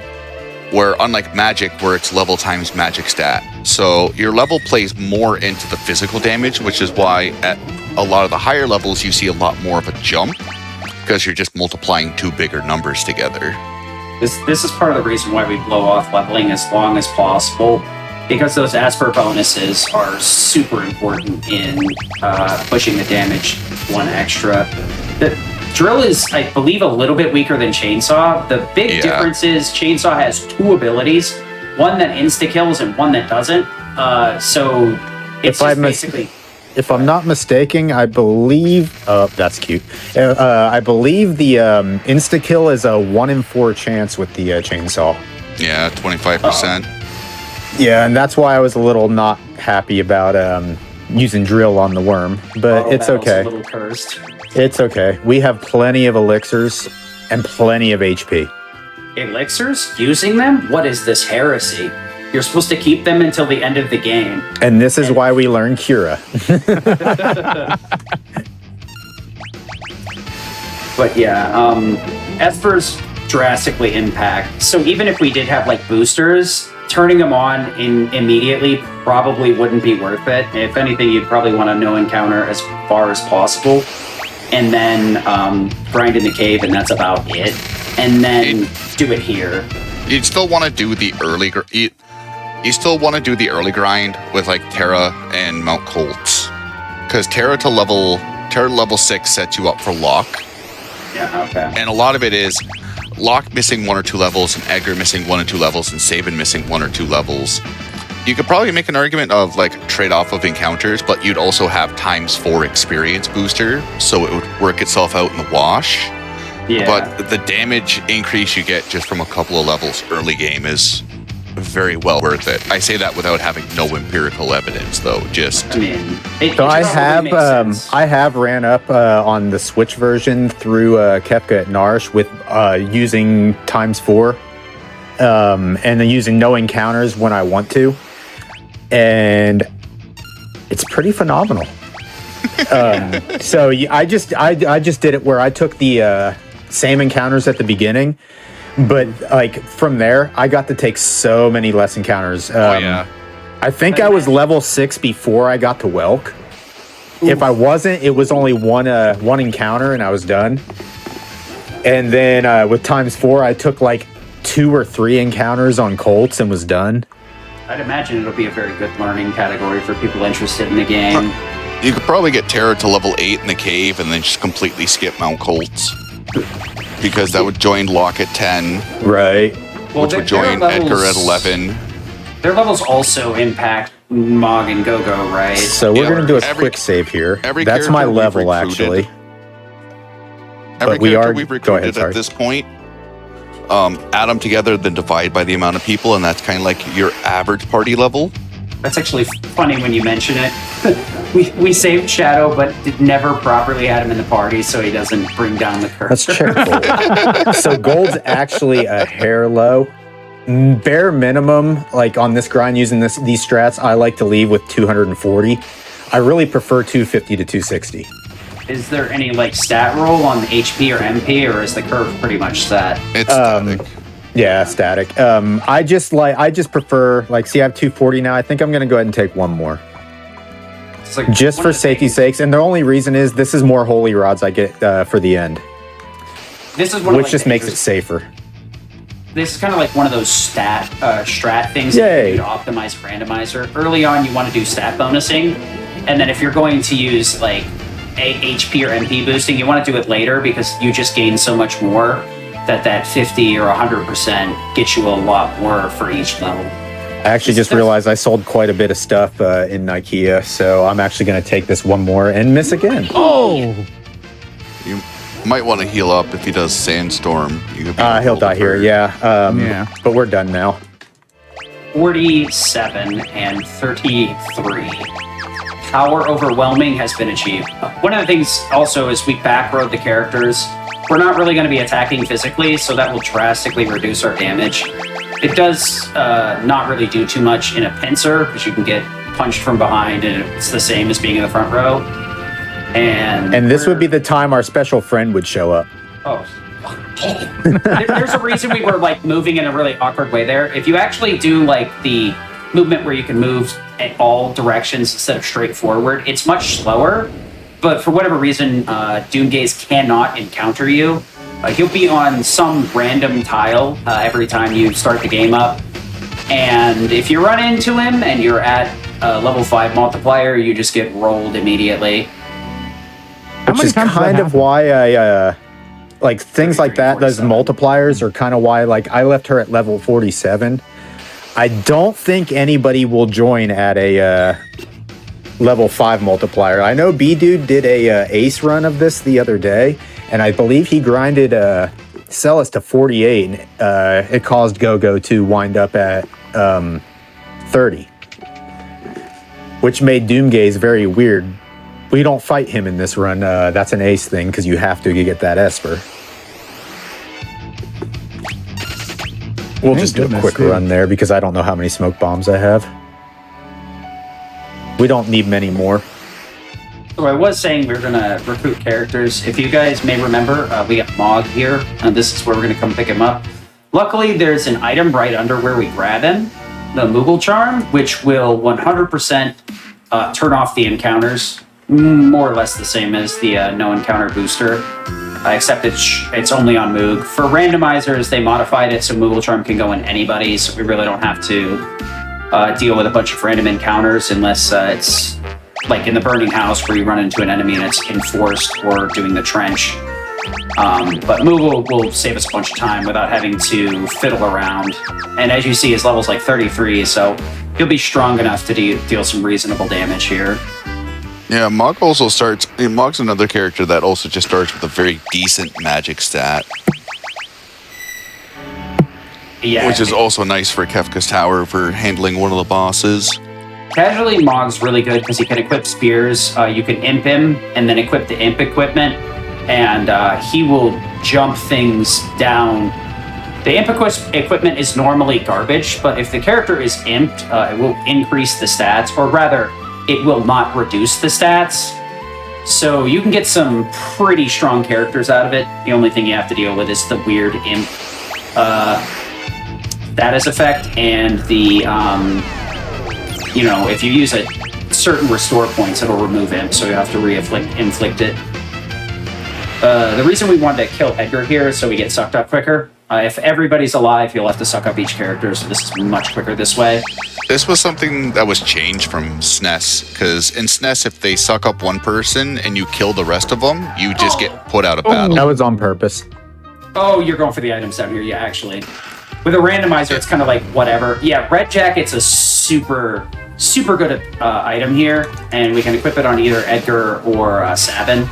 Speaker 4: Where unlike magic, where it's level times magic stat. So your level plays more into the physical damage, which is why at a lot of the higher levels you see a lot more of a jump, because you're just multiplying 2 bigger numbers together.
Speaker 3: This is part of the reason why we blow off leveling as long as possible, because those Asper bonuses are super important in pushing the damage 1 extra. The Drill is, I believe, a little bit weaker than Chainsaw. The big difference is Chainsaw has 2 abilities, one that insta-kills and one that doesn't. So it's basically...
Speaker 2: If I'm not mistaken, I believe... that's cute. I believe the insta-kill is a 1 in 4 chance with the Chainsaw.
Speaker 4: Yeah, 25%.
Speaker 2: Yeah, and that's why I was a little not happy about using Drill on the worm. But it's okay.
Speaker 3: A little cursed.
Speaker 2: It's okay. We have plenty of elixirs and plenty of HP.
Speaker 3: Elixirs? Using them? What is this heresy? You're supposed to keep them until the end of the game.
Speaker 2: And this is why we learn Cura.
Speaker 3: But yeah, Espers drastically impact. So even if we did have like boosters, turning them on immediately probably wouldn't be worth it. If anything, you'd probably want to no encounter as far as possible. And then grind in the cave, and that's about it. And then do it here.
Speaker 4: You'd still want to do the early. You still want to do the early grind with like Terra and Mount Colts, because Terra level 6 sets you up for Locke.
Speaker 3: Yeah. Okay.
Speaker 4: And a lot of it is Locke missing 1 or 2 levels, and Edgar missing 1 or 2 levels, and Sabin missing 1 or 2 levels. You could probably make an argument of like trade off of encounters, but you'd also have ×4 experience booster, so it would work itself out in the wash.
Speaker 3: Yeah.
Speaker 4: But the damage increase you get just from a couple of levels early game is very well worth it. I say that without having no empirical evidence, though.
Speaker 2: I have ran up on the Switch version through Kefka at Narsh with using ×4, and then using no encounters when I want to. And it's pretty phenomenal. So I just did it where I took the same encounters at the beginning, but like from there I got to take so many less encounters. I think I was level 6 before I got to Welk. Oof. If I wasn't, it was only one encounter and I was done. And then with ×4, I took like 2 or 3 encounters on Colts and was done.
Speaker 3: I'd imagine it'll be a very good learning category for people interested in the game.
Speaker 4: You could probably get Terra to level 8 in the cave and then just completely skip Mount Colts, because that would join Locke at 10.
Speaker 2: Right.
Speaker 4: Which would join Edgar at 11.
Speaker 3: Their levels also impact Mog and Go-Go, right?
Speaker 2: So we're going to do a quick save here. That's my level, actually.
Speaker 4: Every character we've recruited at this point, add them together, then divide by the amount of people, and that's kind of like your average party level.
Speaker 3: That's actually funny when you mention it. we saved Shadow, but never properly had him in the party, so he doesn't bring down the curve.
Speaker 2: Let's check gold. So gold's actually a hair low. Bare minimum, like on this grind using these strats, I like to leave with 240. I really prefer 250 to 260.
Speaker 3: Is there any like stat roll on the HP or MP, or is the curve pretty much set?
Speaker 4: It's static.
Speaker 2: Yeah, static. I just prefer, like, see, I have 240 now. I think I'm gonna go ahead and take one more.
Speaker 3: It's like
Speaker 2: Just for safety's sakes, and the only reason is this is more holy rods I get for the end,
Speaker 3: This is one
Speaker 2: which
Speaker 3: of, like,
Speaker 2: just
Speaker 3: the
Speaker 2: makes it safer.
Speaker 3: This is kind of like one of those strat things
Speaker 2: Yay.
Speaker 3: that you do to optimize randomizer. Early on, you want to do stat bonusing, and then if you're going to use like a HP or MP boosting, you want to do it later because you just gain so much more that 50 or 100% gets you a lot more for each level.
Speaker 2: I actually just realized I sold quite a bit of stuff in IKEA, so I'm actually going to take this one more and miss again.
Speaker 1: Oh,
Speaker 4: You might want to heal up if he does Sandstorm. You could be
Speaker 2: He'll die here, yeah.
Speaker 1: Yeah.
Speaker 2: But we're done now.
Speaker 3: 47 and 33. Power overwhelming has been achieved. One of the things also is we backroad the characters. We're not really going to be attacking physically, so that will drastically reduce our damage. It does not really do too much in a pincer, because you can get punched from behind, and it's the same as being in the front row. And
Speaker 2: this would be the time our special friend would show up.
Speaker 3: Oh. There's a reason we were like moving in a really awkward way there. If you actually do like the movement where you can move at all directions instead of straight forward, it's much slower. But for whatever reason, Doomgaze cannot encounter you. He'll be on some random tile every time you start the game up. And if you run into him and you're at level 5 multiplier, you just get rolled immediately.
Speaker 2: Which is kind of why I, like, things like that, those multipliers are kind of why, like, I left her at level 47. I don't think anybody will join at a level 5 multiplier. I know B-Dude did a ace run of this the other day, and I believe he grinded Celis to 48, and it caused Go-Go to wind up at 30, which made Doomgaze very weird. We don't fight him in this run. That's an ace thing, because you have to get that Esper. We'll just do a quick run there, because I don't know how many smoke bombs I have. We don't need many more.
Speaker 3: So I was saying we were going to recruit characters. If you guys may remember, we got Mog here, and this is where we're going to come pick him up. Luckily, there's an item right under where we grab him, the Moogle Charm, which will 100% turn off the encounters. More or less the same as the no encounter booster, except it's only on Moog. For randomizers, they modified it so Moogle Charm can go in anybody, so we really don't have to deal with a bunch of random encounters unless it's like in the Burning House where you run into an enemy and it's enforced, or doing the trench. But Moogle will save us a bunch of time without having to fiddle around. And as you see, his level's like 33, so he'll be strong enough to deal some reasonable damage here.
Speaker 4: Yeah, Mog also starts. Mog's another character that also just starts with a very decent magic stat.
Speaker 3: Yeah,
Speaker 4: which is also nice for Kefka's Tower for handling one of the bosses.
Speaker 3: Casually, Mog's really good because he can equip spears. You can imp him and then equip the imp equipment, and he will jump things down. The imp equipment is normally garbage, but if the character is imped, it will increase the stats, or rather, it will not reduce the stats. So you can get some pretty strong characters out of it. The only thing you have to deal with is the weird imp status effect, and the, if you use a certain restore points, it'll remove imp, so you have to inflict it. The reason we wanted to kill Edgar here is so we get sucked up quicker. If everybody's alive, you'll have to suck up each character, so this is much quicker this way.
Speaker 4: This was something that was changed from SNES, because in SNES, if they suck up one person and you kill the rest of them, you just get put out of battle.
Speaker 2: That was on purpose.
Speaker 3: Oh, you're going for the items down here, yeah, actually. With a randomizer, it's kind of like whatever. Yeah, Red Jacket's a super good item here, and we can equip it on either Edgar or Sabin.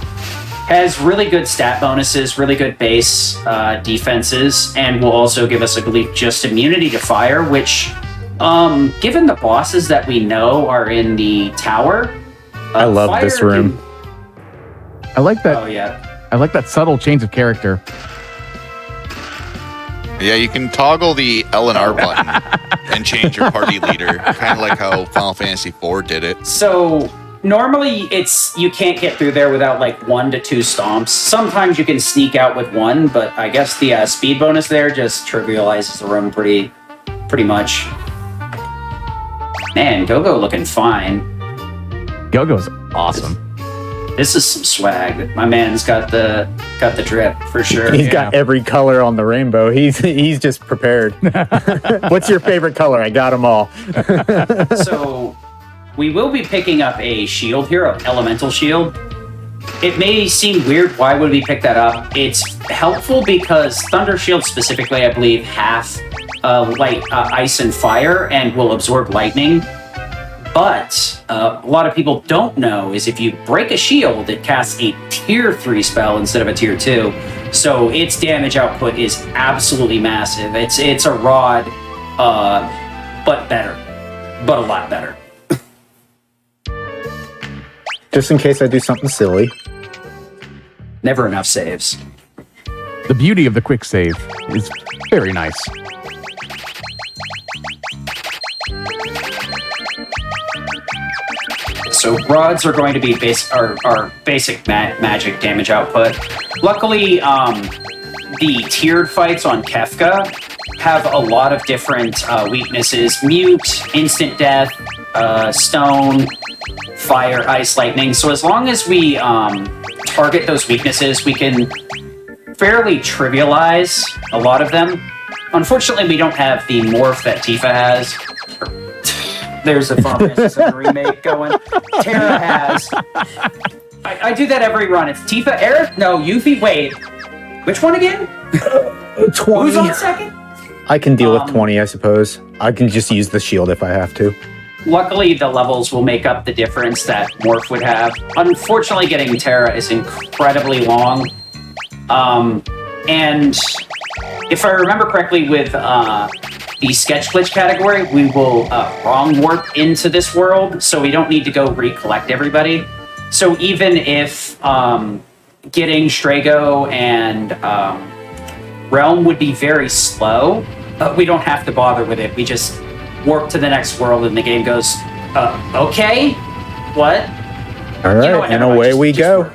Speaker 3: Has really good stat bonuses, really good base defenses, and will also give us, I believe, just immunity to fire, which Given the bosses that we know are in the tower,
Speaker 2: I love this room.
Speaker 1: I like that.
Speaker 3: Oh yeah.
Speaker 1: I like that subtle change of character.
Speaker 4: Yeah, you can toggle the L and R button and change your party leader, kind of like how Final Fantasy IV did it.
Speaker 3: So normally you can't get through there without like 1 to 2 stomps. Sometimes you can sneak out with 1, but I guess the speed bonus there just trivializes the room pretty much. Man, Go-Go looking fine.
Speaker 1: Go-Go's awesome.
Speaker 3: This is some swag. My man's got the drip for sure.
Speaker 2: He's got every color on the rainbow. He's just prepared. What's your favorite color? I got them all.
Speaker 3: So we will be picking up a shield here, an elemental shield. It may seem weird. Why would we pick that up? It's helpful because Thunder Shield specifically, I believe, half ice and fire and will absorb lightning. But a lot of people don't know is if you break a shield, it casts a tier 3 spell instead of a tier 2. So its damage output is absolutely massive. It's a rod, but better. But a lot better.
Speaker 2: Just in case I do something silly.
Speaker 3: Never enough saves.
Speaker 1: The beauty of the quick save is very nice.
Speaker 3: So rods are going to be our basic magic damage output. Luckily, the tiered fights on Kefka have a lot of different weaknesses. Mute, instant death, stone, fire, ice, lightning. So as long as we target those weaknesses, we can fairly trivialize a lot of them. Unfortunately, we don't have the morph that Tifa has. There's a Final Fantasy VII remake going. Terra has. I do that every run. It's Tifa, Aerith? No, Yuffie. Wait. Which one again?
Speaker 2: 20.
Speaker 3: Who's on second?
Speaker 2: I can deal with 20, I suppose. I can just use the shield if I have to.
Speaker 3: Luckily, the levels will make up the difference that Morph would have. Unfortunately, getting Terra is incredibly long. And if I remember correctly with the sketch glitch category, we will wrong warp into this world, so we don't need to go recollect everybody. So even if getting Strago and Realm would be very slow, we don't have to bother with it. We just warp to the next world and the game goes, okay, what?
Speaker 2: All right, and away we go.
Speaker 3: work.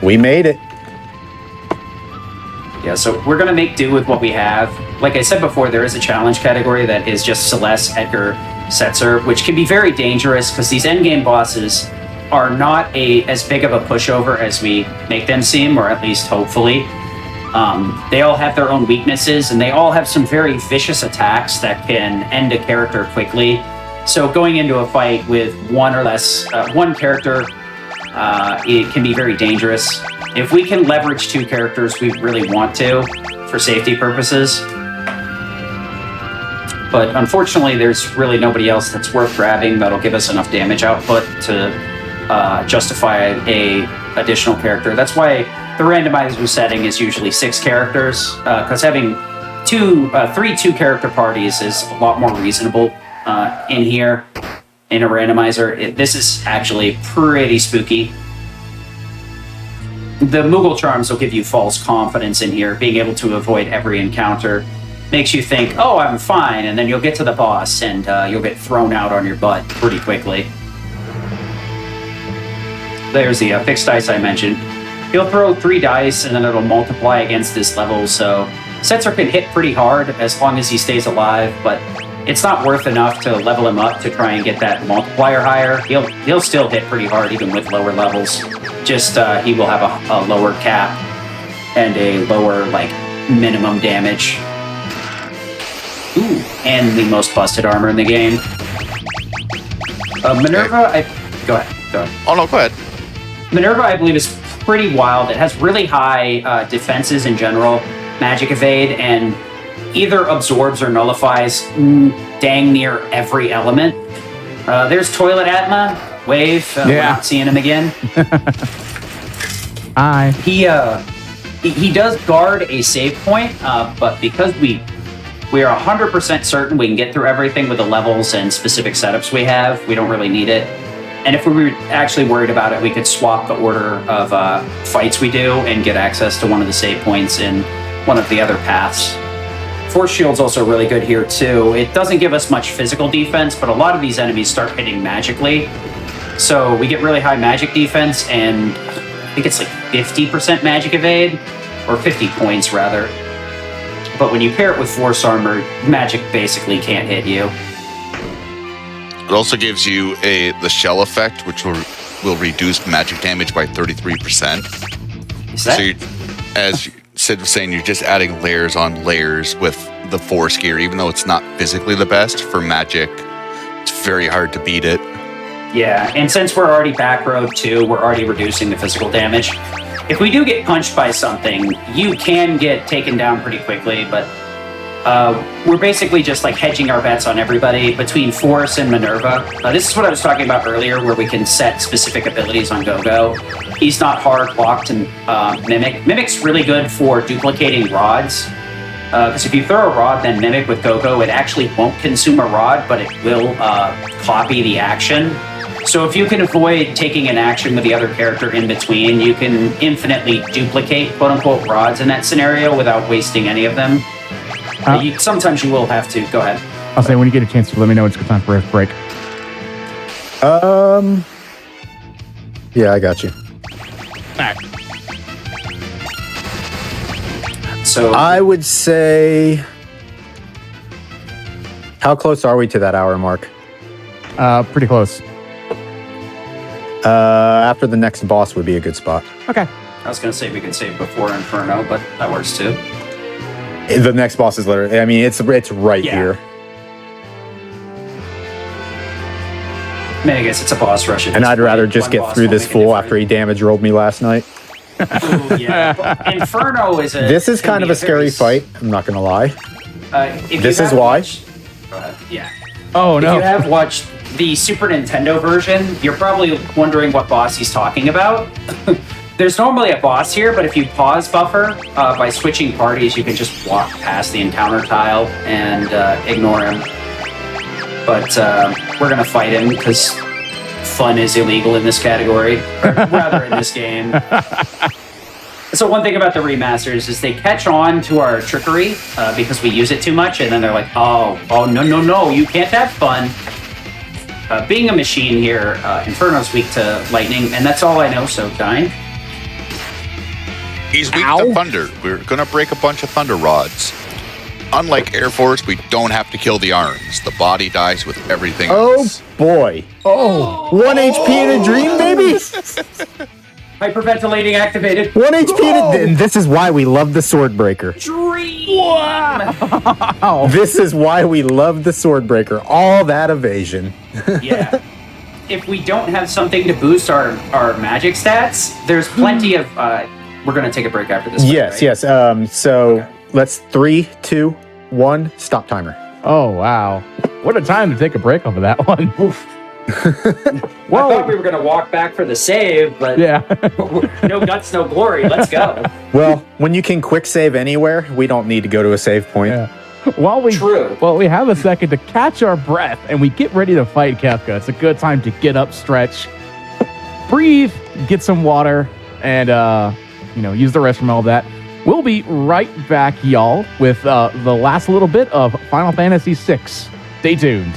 Speaker 2: We made it.
Speaker 3: Yeah, so we're going to make do with what we have. Like I said before, there is a challenge category that is just Celeste, Edgar, Setzer, which can be very dangerous because these endgame bosses are not as big of a pushover as we make them seem, or at least hopefully. They all have their own weaknesses, and they all have some very vicious attacks that can end a character quickly. So going into a fight with one character, it can be very dangerous. If we can leverage 2 characters, we really want to, for safety purposes. But unfortunately, there's really nobody else that's worth grabbing that'll give us enough damage output to justify a additional character. That's why the randomizer setting is usually 6 characters, because having 3 2-character parties is a lot more reasonable in here in a randomizer. This is actually pretty spooky. The Moogle charms will give you false confidence in here. Being able to avoid every encounter makes you think, oh, I'm fine, and then you'll get to the boss and you'll get thrown out on your butt pretty quickly. There's the fixed dice I mentioned. He'll throw 3 dice and then it'll multiply against this level, so Setzer can hit pretty hard as long as he stays alive, but it's not worth enough to level him up to try and get that multiplier higher. He'll still hit pretty hard even with lower levels. Just he will have a lower cap and a lower minimum damage. Ooh, and the most busted armor in the game. Minerva, go ahead.
Speaker 4: Oh no, go ahead.
Speaker 3: Minerva, I believe, is pretty wild. It has really high defenses in general, magic evade, and either absorbs or nullifies dang near every element. There's Toilet Atma, wave. We're not seeing him again.
Speaker 1: Hi.
Speaker 3: He does guard a save point, but because we We are 100% certain we can get through everything with the levels and specific setups we have. We don't really need it. And if we were actually worried about it, we could swap the order of fights we do and get access to one of the save points in one of the other paths. Force Shield's also really good here too. It doesn't give us much physical defense, but a lot of these enemies start hitting magically. So we get really high magic defense, and I think it's like 50% magic evade, or 50 points rather. But when you pair it with Force Armor, magic basically can't hit you.
Speaker 4: It also gives you the shell effect, which will reduce magic damage by 33%.
Speaker 3: Is that?
Speaker 4: So as Sid was saying, you're just adding layers on layers with the Force gear, even though it's not physically the best for magic. It's very hard to beat it.
Speaker 3: Yeah, and since we're already back row too, we're already reducing the physical damage. If we do get punched by something, you can get taken down pretty quickly, but we're basically just like hedging our bets on everybody between Force and Minerva. This is what I was talking about earlier, where we can set specific abilities on Go-Go. He's not hard locked to Mimic. Mimic's really good for duplicating rods. Because if you throw a rod, then Mimic with Go-Go, it actually won't consume a rod, but it will copy the action. So if you can avoid taking an action with the other character in between, you can infinitely duplicate quote-unquote rods in that scenario without wasting any of them. Sometimes you will have to. Go ahead.
Speaker 1: I'll say when you get a chance to let me know it's good time for a break.
Speaker 2: Yeah, I got you.
Speaker 1: All right.
Speaker 3: So
Speaker 2: I would say, how close are we to that hour mark?
Speaker 1: Pretty close.
Speaker 2: After the next boss would be a good spot.
Speaker 1: Okay.
Speaker 3: I was going to say we could save before Inferno, but that works too.
Speaker 2: The next boss is literally, I mean, it's right here.
Speaker 3: I mean, I guess it's a boss rush.
Speaker 2: And I'd rather just get through this fool after he damage rolled me last night.
Speaker 3: Ooh, yeah. Inferno is a...
Speaker 2: This is kind of a scary fight, I'm not going to lie. This is why.
Speaker 3: Yeah.
Speaker 1: Oh, no.
Speaker 3: If you have watched the Super Nintendo version, you're probably wondering what boss he's talking about. There's normally a boss here, but if you pause buffer, by switching parties, you can just walk past the encounter tile and ignore him. But we're going to fight him because fun is illegal in this category, or rather in this game. So one thing about the remasters is they catch on to our trickery because we use it too much, and then they're like, oh, no, you can't have fun. Being a machine here, Inferno's weak to lightning, and that's all I know, so dying.
Speaker 4: He's weak to thunder. We're going to break a bunch of thunder rods. Unlike Air Force, we don't have to kill the arms. The body dies with everything else.
Speaker 2: Oh, boy. Oh, 1 HP in a dream, baby?
Speaker 3: Hyperventilating activated.
Speaker 2: 1 HP and this is why we love the Sword Breaker.
Speaker 3: Dream!
Speaker 1: Wow.
Speaker 2: This is why we love the Sword Breaker. All that evasion.
Speaker 3: Yeah. If we don't have something to boost our magic stats, there's plenty of... we're going to take a break after this.
Speaker 2: Yes,
Speaker 3: right?
Speaker 2: yes. So let's 3, 2, 1, stop timer.
Speaker 1: Oh, wow. What a time to take a break off of that one.
Speaker 3: Well, I thought we were going to walk back for the save, but
Speaker 1: yeah.
Speaker 3: no guts, no glory. Let's go.
Speaker 2: Well, when you can quick save anywhere, we don't need to go to a save point.
Speaker 1: Yeah. While we have a second to catch our breath and we get ready to fight Kefka, it's a good time to get up, stretch, breathe, get some water, and use the restroom, all of that. We'll be right back, y'all, with the last little bit of Final Fantasy VI. Stay tuned.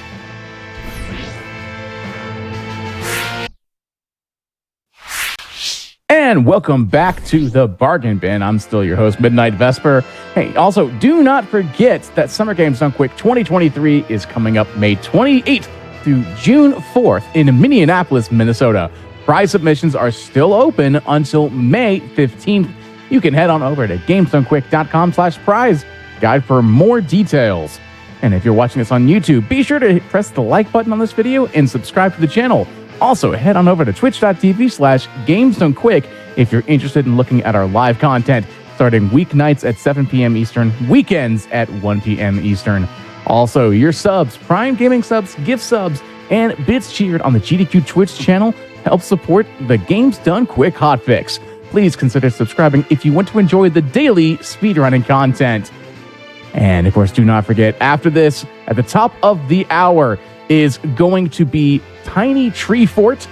Speaker 1: And welcome back to the Bargain Bin. I'm still your host, Midnight Vesper. Hey, also, do not forget that Summer Games Done Quick 2023 is coming up May 28th through June 4th in Minneapolis, Minnesota. Prize submissions are still open until May 15th. You can head on over to gamesdonequick.com/prize guide for more details. And if you're watching this on YouTube, be sure to press the like button on this video and subscribe to the channel. Also, head on over to twitch.tv/gamesdonequick if you're interested in looking at our live content, starting weeknights at 7 p.m. Eastern, weekends at 1 p.m. Eastern. Also, your subs, Prime Gaming subs, gift subs, and bits cheered on the GDQ Twitch channel help support the Games Done Quick hotfix. Please consider subscribing if you want to enjoy the daily speedrunning content. And of course, do not forget, after this, at the top of the hour, is going to be Tiny Tree Fort.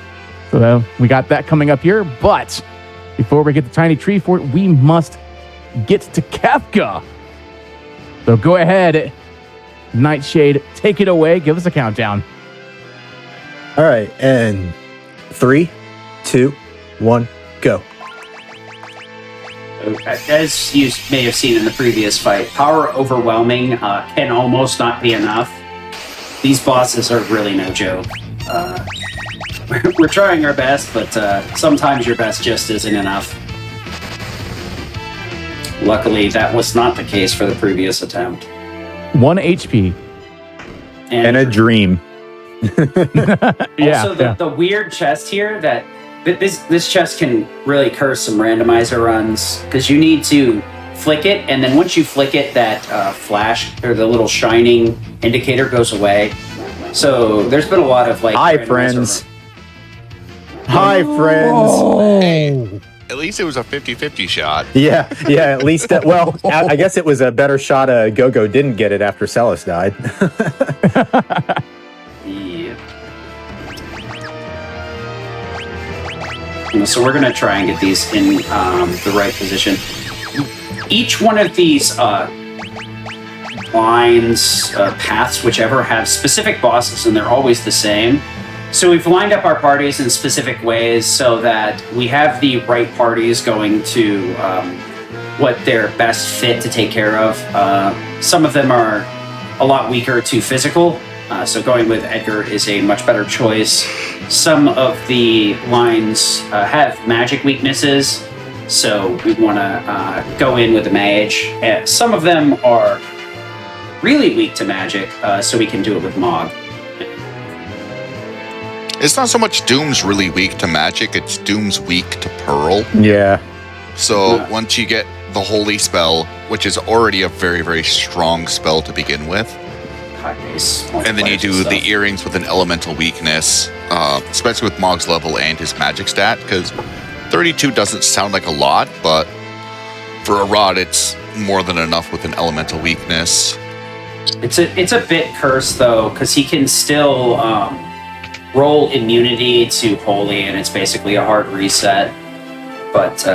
Speaker 1: So we got that coming up here. But before we get to Tiny Tree Fort, we must get to Kefka. So go ahead, Nightshade, take it away. Give us a countdown.
Speaker 2: All right, and 3, 2, 1, go.
Speaker 3: As you may have seen in the previous fight, power overwhelming can almost not be enough. These bosses are really no joke. We're trying our best, but sometimes your best just isn't enough. Luckily, that was not the case for the previous attempt.
Speaker 1: 1 HP.
Speaker 2: And a dream.
Speaker 3: Also, the weird chest here, that this chest can really curse some randomizer runs, because you need to flick it, and then once you flick it, that flash or the little shining indicator goes away. So there's been a lot of like.
Speaker 2: Hi, friends. Hi, friends.
Speaker 4: Hey, at least it was a 50-50 shot.
Speaker 2: Yeah. At least, well, I guess it was a better shot. Go-Go didn't get it after Celis died.
Speaker 3: Yeah. So we're going to try and get these in the right position. Each one of these lines, paths, whichever, have specific bosses, and they're always the same. So we've lined up our parties in specific ways so that we have the right parties going to what they're best fit to take care of. Some of them are a lot weaker to physical, so going with Edgar is a much better choice. Some of the lines have magic weaknesses, so we want to go in with a mage. Some of them are really weak to magic, so we can do it with Mog.
Speaker 4: It's not so much Doom's really weak to magic, it's Doom's weak to Pearl.
Speaker 2: Yeah.
Speaker 4: So once you get the Holy Spell, which is already a very, very strong spell to begin with, and then you do the earrings with an elemental weakness, especially with Mog's level and his magic stat, because 32 doesn't sound like a lot, but for a rod, it's more than enough with an elemental weakness.
Speaker 3: It's a bit cursed, though, because he can still roll immunity to Holy, and it's basically a hard reset. But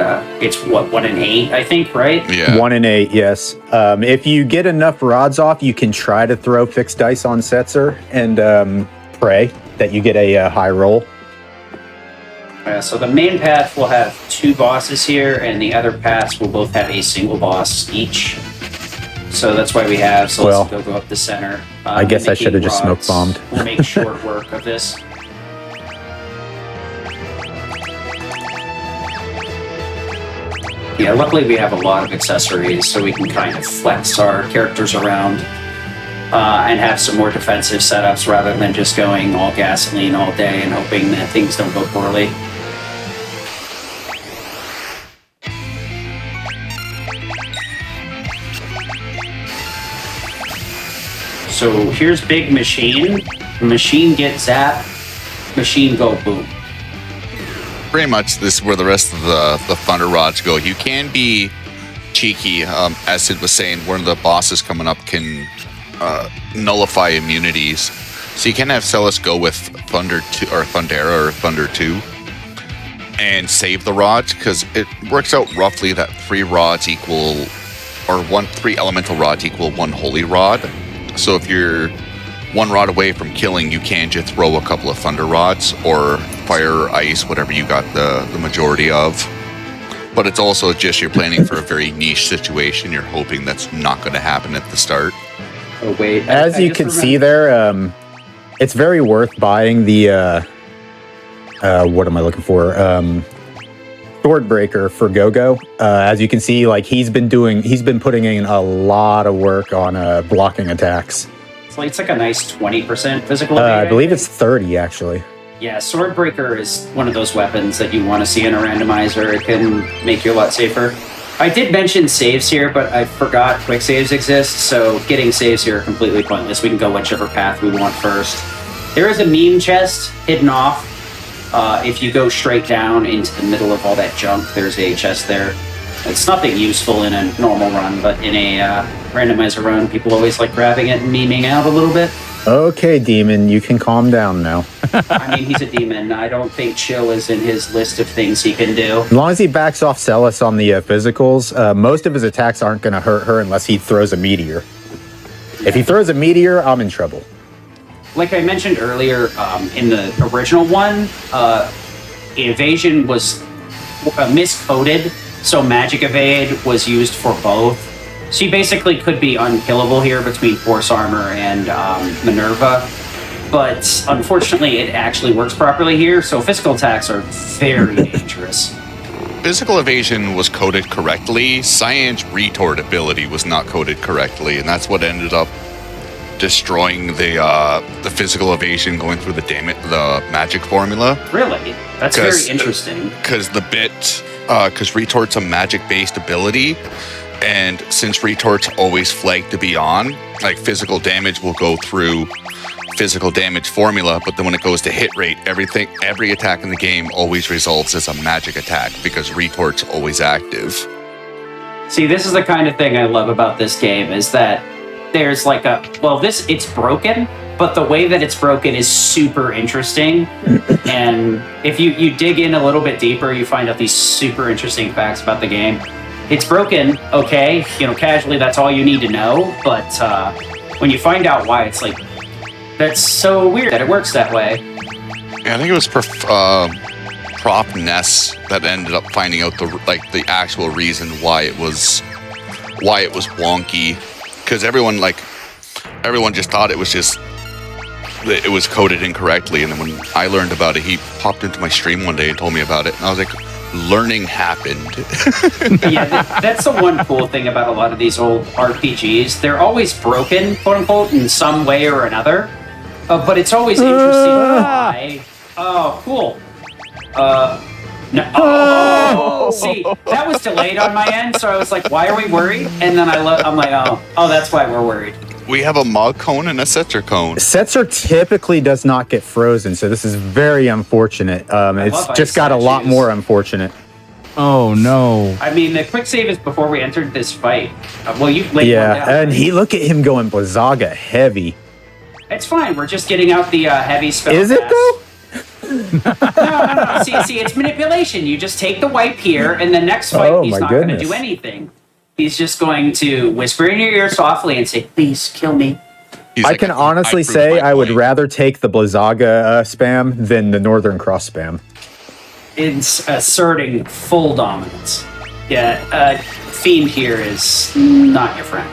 Speaker 3: it's, 1 in 8, I think, right?
Speaker 4: Yeah.
Speaker 2: 1 in 8, yes. If you get enough rods off, you can try to throw fixed dice on Setzer and pray that you get a high roll.
Speaker 3: So the main path will have 2 bosses here, and the other paths will both have a single boss each. So that's why we have, so let's go up the center.
Speaker 2: I guess I should have just smoke bombed.
Speaker 3: We'll make short work of this. Yeah, luckily we have a lot of accessories, so we can kind of flex our characters around and have some more defensive setups rather than just going all gasoline all day and hoping that things don't go poorly. So here's Big Machine. Machine get zap, machine go boom.
Speaker 4: Pretty much this is where the rest of the Thunder Rods go. You can be cheeky. As Sid was saying, one of the bosses coming up can nullify immunities. So you can have Celis go with Thunder 2 or Thundera or Thunder 2 and save the rods, because it works out roughly that 3 rods equal, or 3 elemental rods equal 1 holy rod. So if you're 1 rod away from killing, you can just throw a couple of Thunder Rods or fire or ice, whatever you got the majority of. But it's also just you're planning for a very niche situation. You're hoping that's not going to happen at the start.
Speaker 3: Oh, wait.
Speaker 2: As you can see there, it's very worth buying the, what am I looking for? Swordbreaker for Go-Go. As you can see, like he's been putting in a lot of work on blocking attacks.
Speaker 3: It's like a nice 20% physical.
Speaker 2: I believe it's 30 actually.
Speaker 3: Yeah, Swordbreaker is one of those weapons that you want to see in a randomizer. It can make you a lot safer. I did mention saves here, but I forgot quick saves exist, so getting saves here are completely pointless. We can go whichever path we want first. There is a meme chest hidden off. If you go straight down into the middle of all that junk, there's a chest there. It's nothing useful in a normal run, but in a randomizer run, people always like grabbing it and memeing out a little bit.
Speaker 2: Okay, Demon, you can calm down now.
Speaker 3: I mean, he's a demon. I don't think chill is in his list of things he can do.
Speaker 2: As long as he backs off Celis on the physicals, most of his attacks aren't going to hurt her unless he throws a meteor. If he throws a meteor, I'm in trouble.
Speaker 3: Like I mentioned earlier, in the original one, evasion was miscoded, so magic evade was used for both. She basically could be unkillable here between Force Armor and Minerva, but unfortunately it actually works properly here, so physical attacks are very dangerous.
Speaker 4: Physical evasion was coded correctly. Cyan's retort ability was not coded correctly, and that's what ended up destroying the physical evasion going through the magic formula.
Speaker 3: Really? That's very interesting.
Speaker 4: Because retort's a magic-based ability, and since retort's always flagged to be on, like physical damage will go through physical damage formula, but then when it goes to hit rate, every attack in the game always results as a magic attack because retort's always active.
Speaker 3: See, this is the kind of thing I love about this game, is that there's like it's broken, but the way that it's broken is super interesting. And if you dig in a little bit deeper, you find out these super interesting facts about the game. It's broken, okay, casually, that's all you need to know, but when you find out why, it's like, that's so weird that it works that way.
Speaker 4: Yeah, I think it was Prop Ness that ended up finding out the actual reason why it was wonky, because everyone just thought it was coded incorrectly, and then when I learned about it, he popped into my stream one day and told me about it, and I was like, learning happened.
Speaker 3: Yeah, that's the one cool thing about a lot of these old RPGs. They're always broken, quote unquote, in some way or another. But it's always interesting why. Oh, cool. No. Oh, see, that was delayed on my end, so I was like, why are we worried? And then I'm like, oh, that's why we're worried.
Speaker 4: We have a Mog Cone and a Setzer Cone.
Speaker 2: Setzer typically does not get frozen, so this is very unfortunate. It's just got a lot more unfortunate.
Speaker 1: Oh, no.
Speaker 3: I mean, the quick save is before we entered this fight. You laid one down.
Speaker 2: Yeah, and look at him going Blizzaga heavy.
Speaker 3: It's fine. We're just getting out the heavy spell.
Speaker 2: Is it, though?
Speaker 3: No. See, it's manipulation. You just take the wipe here, and the next fight, he's not going to do anything. He's just going to whisper in your ear softly and say, please kill me.
Speaker 2: I can honestly say I would rather take the Blizzaga spam than the Northern Cross spam.
Speaker 3: It's asserting full dominance. Yeah, Fiend here is not your friend.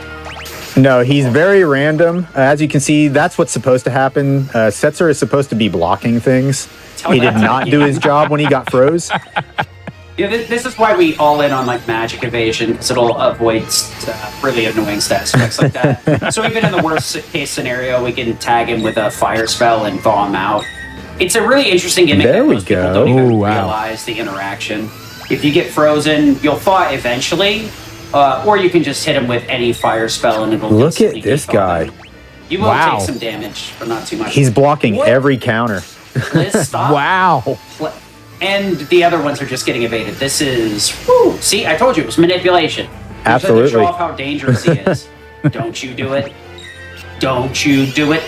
Speaker 2: No, he's very random. As you can see, that's what's supposed to happen. Setzer is supposed to be blocking things. He did not do his job when he got froze.
Speaker 3: Yeah, this is why we all in on magic evasion, because it'll avoid really annoying stat effects like that. So even in the worst case scenario, we can tag him with a fire spell and thaw him out. It's a really interesting gimmick that most people don't even realize the interaction. If you get frozen, you'll thaw eventually, or you can just hit him with any fire spell and it'll
Speaker 2: look at this guy.
Speaker 3: You will take some damage, but not too much.
Speaker 2: He's blocking every counter.
Speaker 3: Liz, stop.
Speaker 1: Wow.
Speaker 3: And the other ones are just getting evaded. This is, see, I told you, it was manipulation.
Speaker 2: Absolutely.
Speaker 3: To show off how dangerous he is. Don't you do it. Don't you do it.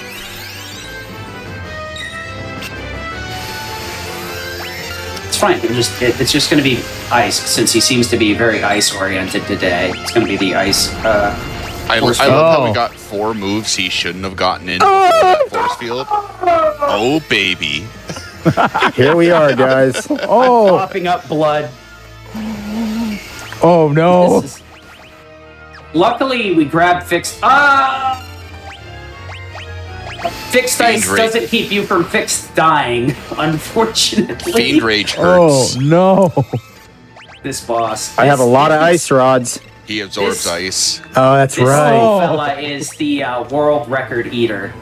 Speaker 3: It's fine. It's just going to be ice, since he seems to be very ice-oriented today. It's going to be the ice.
Speaker 4: I love how we got 4 moves he shouldn't have gotten in force field. Oh, baby.
Speaker 2: Here we are, guys.
Speaker 3: Popping up blood.
Speaker 1: Oh, no.
Speaker 3: Luckily, we grabbed fixed. Fixed ice doesn't keep you from fixed dying, unfortunately.
Speaker 4: Fiend Rage hurts.
Speaker 1: Oh, no.
Speaker 3: This boss.
Speaker 2: I have a lot of ice rods.
Speaker 4: He absorbs ice.
Speaker 2: Oh, that's
Speaker 3: this
Speaker 2: right.
Speaker 3: This fella is the world record eater.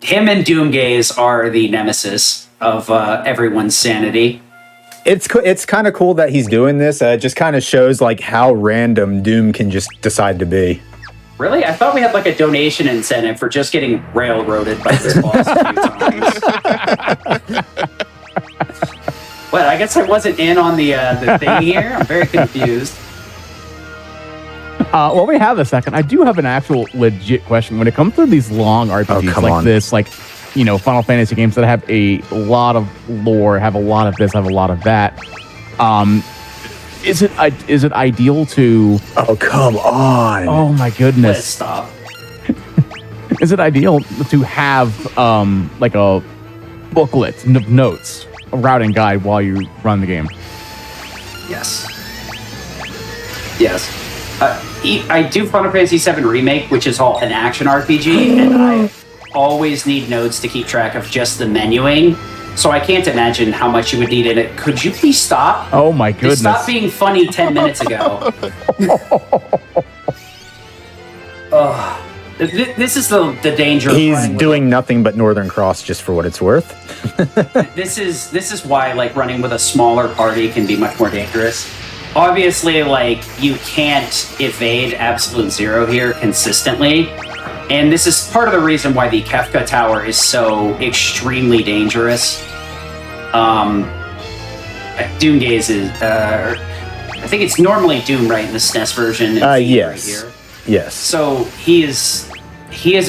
Speaker 3: Him and Doomgaze are the nemesis of everyone's sanity.
Speaker 2: It's kind of cool that he's doing this. It just kind of shows how random Doom can just decide to be.
Speaker 3: Really? I thought we had a donation incentive for just getting railroaded by this boss a few times. What? I guess I wasn't in on the thing here. I'm very confused.
Speaker 1: While we have a second, I do have an actual legit question. When it comes to these long RPGs like this, like, you know, Final Fantasy games that have a lot of lore, have a lot of this, have a lot of that, is it ideal to...
Speaker 2: Oh, come on.
Speaker 1: Oh, my goodness.
Speaker 3: Let's stop.
Speaker 1: Is it ideal to have like a booklet of notes, a routing guide while you run the game?
Speaker 3: Yes. Yes. I do Final Fantasy VII Remake, which is all an action RPG, and I always need notes to keep track of just the menuing. So I can't imagine how much you would need in it. Could you please stop?
Speaker 1: Oh my goodness.
Speaker 3: Stop being funny 10 minutes ago. This is the danger.
Speaker 2: He's doing nothing but Northern Cross just for what it's worth.
Speaker 3: This is why like running with a smaller party can be much more dangerous. Obviously, like, you can't evade Absolute Zero here consistently. And this is part of the reason why the Kefka Tower is so extremely dangerous. Doomgaze is, I think it's normally Doom, right, in the SNES version?
Speaker 2: Yes.
Speaker 3: Right here.
Speaker 2: Yes.
Speaker 3: So he has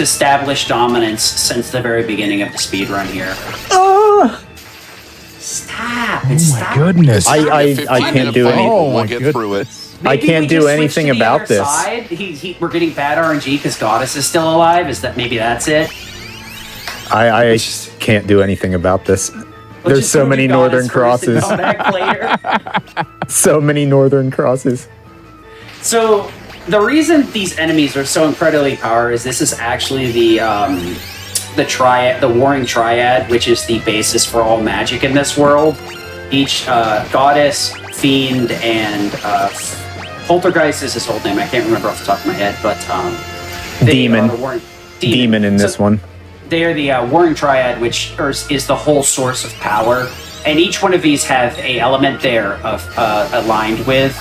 Speaker 3: established dominance since the very beginning of the speedrun here. Stop!
Speaker 1: Oh my goodness.
Speaker 2: I can't do anything.
Speaker 1: Oh
Speaker 4: We'll
Speaker 1: my
Speaker 4: get
Speaker 1: goodness.
Speaker 4: through it.
Speaker 2: I can't do anything about this.
Speaker 3: We're getting bad RNG because Goddess is still alive. Is that maybe that's it?
Speaker 2: I just can't do anything about this. There's so many Northern Crosses. So many Northern Crosses.
Speaker 3: So the reason these enemies are so incredibly powerful is this is actually the triad, the Warring Triad, which is the basis for all magic in this world. Each Goddess, Fiend, and Poltergeist is his whole name. I can't remember off the top of my head, but
Speaker 2: Demon in this one.
Speaker 3: They are the Warring Triad, which is the whole source of power, and each one of these have a element there of aligned with,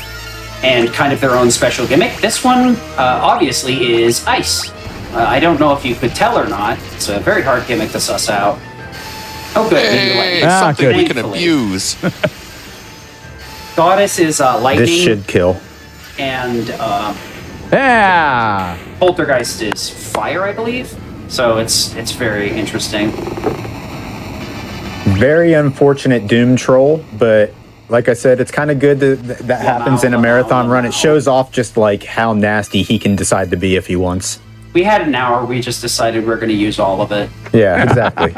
Speaker 3: and kind of their own special gimmick. This one obviously is ice. I don't know if you could tell or not. It's a very hard gimmick to suss out. Oh, good.
Speaker 4: Hey, something
Speaker 1: good.
Speaker 4: we can abuse.
Speaker 3: Goddess is lightning.
Speaker 2: This should kill.
Speaker 3: And
Speaker 1: Yeah.
Speaker 3: Poltergeist is fire, I believe. So it's very interesting.
Speaker 2: Very unfortunate Doom Troll, but like I said, it's kind of good that happens in a marathon run. It shows off just like how nasty he can decide to be if he wants.
Speaker 3: We had an hour. We just decided we're going to use all of it.
Speaker 2: Yeah, exactly.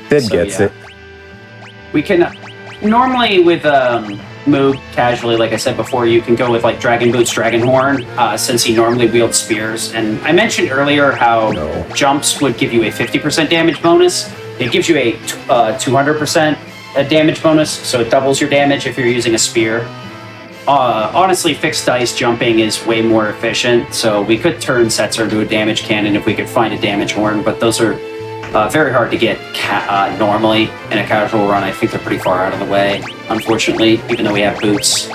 Speaker 2: Sid gets it.
Speaker 3: We can normally with Moog casually, like I said before, you can go with like Dragon Boots, Dragon Horn, since he normally wields spears. And I mentioned earlier how jumps would give you a 50% damage bonus. It gives you a 200% damage bonus, so it doubles your damage if you're using a spear. Honestly, fixed dice jumping is way more efficient, so we could turn Setzer into a damage cannon if we could find a damage horn, but those are very hard to get normally in a casual run. I think they're pretty far out of the way, unfortunately, even though we have boots.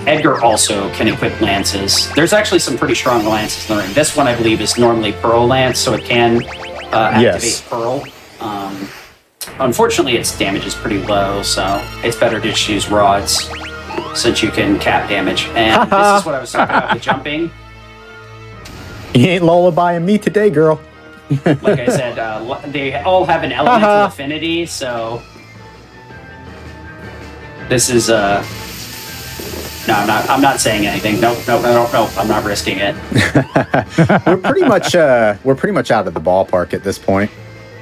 Speaker 3: Edgar also can equip lances. There's actually some pretty strong lances in the ring. This one, I believe, is normally Pearl Lance, so it can activate Pearl. Unfortunately, its damage is pretty low, so it's better to just use rods, since you can cap damage. And this is what I was talking about with jumping.
Speaker 2: You ain't lullabying me today, girl.
Speaker 3: Like I said, they all have an elemental affinity, so this is no, I'm not saying anything. Nope, I'm not risking it.
Speaker 2: We're pretty much out of the ballpark at this point.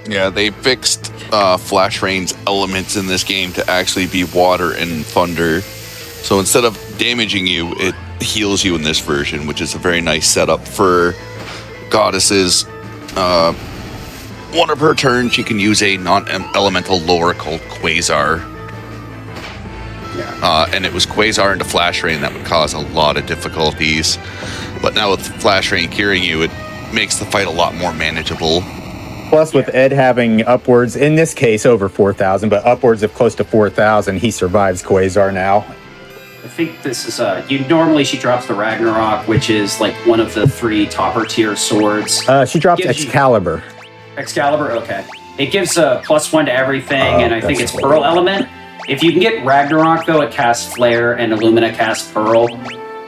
Speaker 4: Yeah, they fixed Flash Rain's elements in this game to actually be water and thunder. So instead of damaging you, it heals you in this version, which is a very nice setup for Goddesses. One of her turns, she can use a non-elemental lore called Quasar.
Speaker 3: Yeah.
Speaker 4: And it was Quasar into Flash Rain that would cause a lot of difficulties. But now with Flash Rain curing you, it makes the fight a lot more manageable.
Speaker 2: Plus, with Ed having upwards, in this case, over 4,000, but upwards of close to 4,000, he survives Quasar now.
Speaker 3: I think this is normally she drops the Ragnarok, which is like one of the 3 topper tier swords.
Speaker 2: She drops Excalibur.
Speaker 3: Excalibur, okay. It gives a +1 to everything, and I think it's
Speaker 2: that's
Speaker 3: Pearl element. If you can get Ragnarok, though, it casts Flare, and Illumina casts Pearl.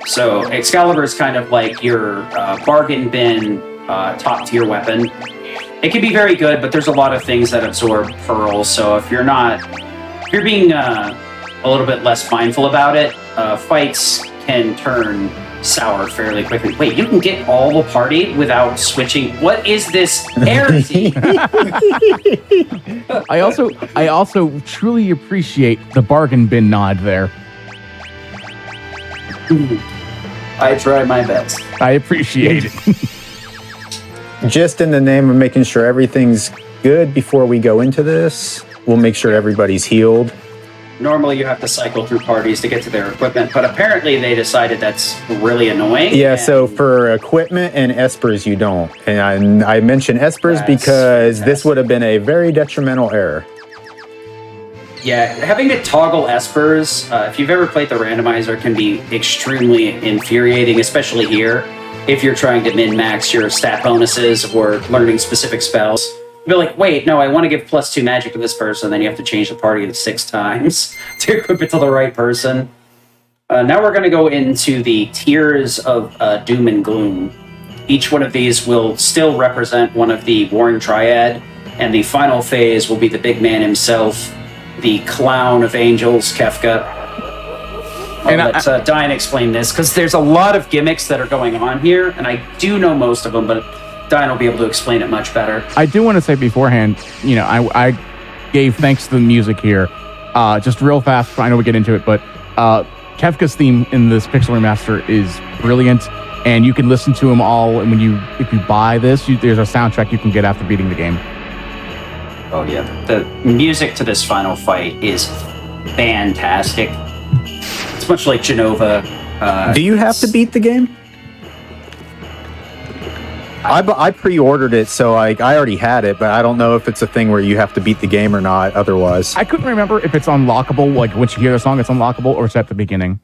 Speaker 3: So Excalibur is kind of like your bargain bin top-tier weapon. It can be very good, but there's a lot of things that absorb Pearl, so if you're being a little bit less mindful about it, fights can turn sour fairly quickly. Wait, you can get all the party without switching? What is this heresy?
Speaker 1: I also truly appreciate the bargain bin nod there.
Speaker 3: I try my best.
Speaker 1: I appreciate it.
Speaker 2: Just in the name of making sure everything's good before we go into this, we'll make sure everybody's healed.
Speaker 3: Normally you have to cycle through parties to get to their equipment, but apparently they decided that's really annoying.
Speaker 2: Yeah, so for equipment and espers, you don't. And I mention espers because this would have been a very detrimental error.
Speaker 3: Yeah, having to toggle espers, if you've ever played the randomizer, can be extremely infuriating, especially here, if you're trying to min-max your stat bonuses or learning specific spells. You'll be like, wait, no, I want to give +2 magic to this person, then you have to change the party 6 times to equip it to the right person. Now we're going to go into the tiers of Doom and Gloom. Each one of these will still represent one of the Warring Triad, and the final phase will be the big man himself, the clown of angels, Kefka. I'll let Diane explain this, because there's a lot of gimmicks that are going on here, and I do know most of them, but Diane will be able to explain it much better.
Speaker 1: I do want to say beforehand, I gave thanks to the music here. Just real fast, I know we get into it, but Kefka's theme in this Pixel Remaster is brilliant, and you can listen to them all, and if you buy this, there's a soundtrack you can get after beating the game.
Speaker 3: Oh yeah, the music to this final fight is fantastic. It's much like Genova.
Speaker 2: Do you have to beat the game? I pre-ordered it, so I already had it, but I don't know if it's a thing where you have to beat the game or not otherwise.
Speaker 1: I couldn't remember if it's unlockable, like once you hear the song, it's unlockable, or it's at the beginning.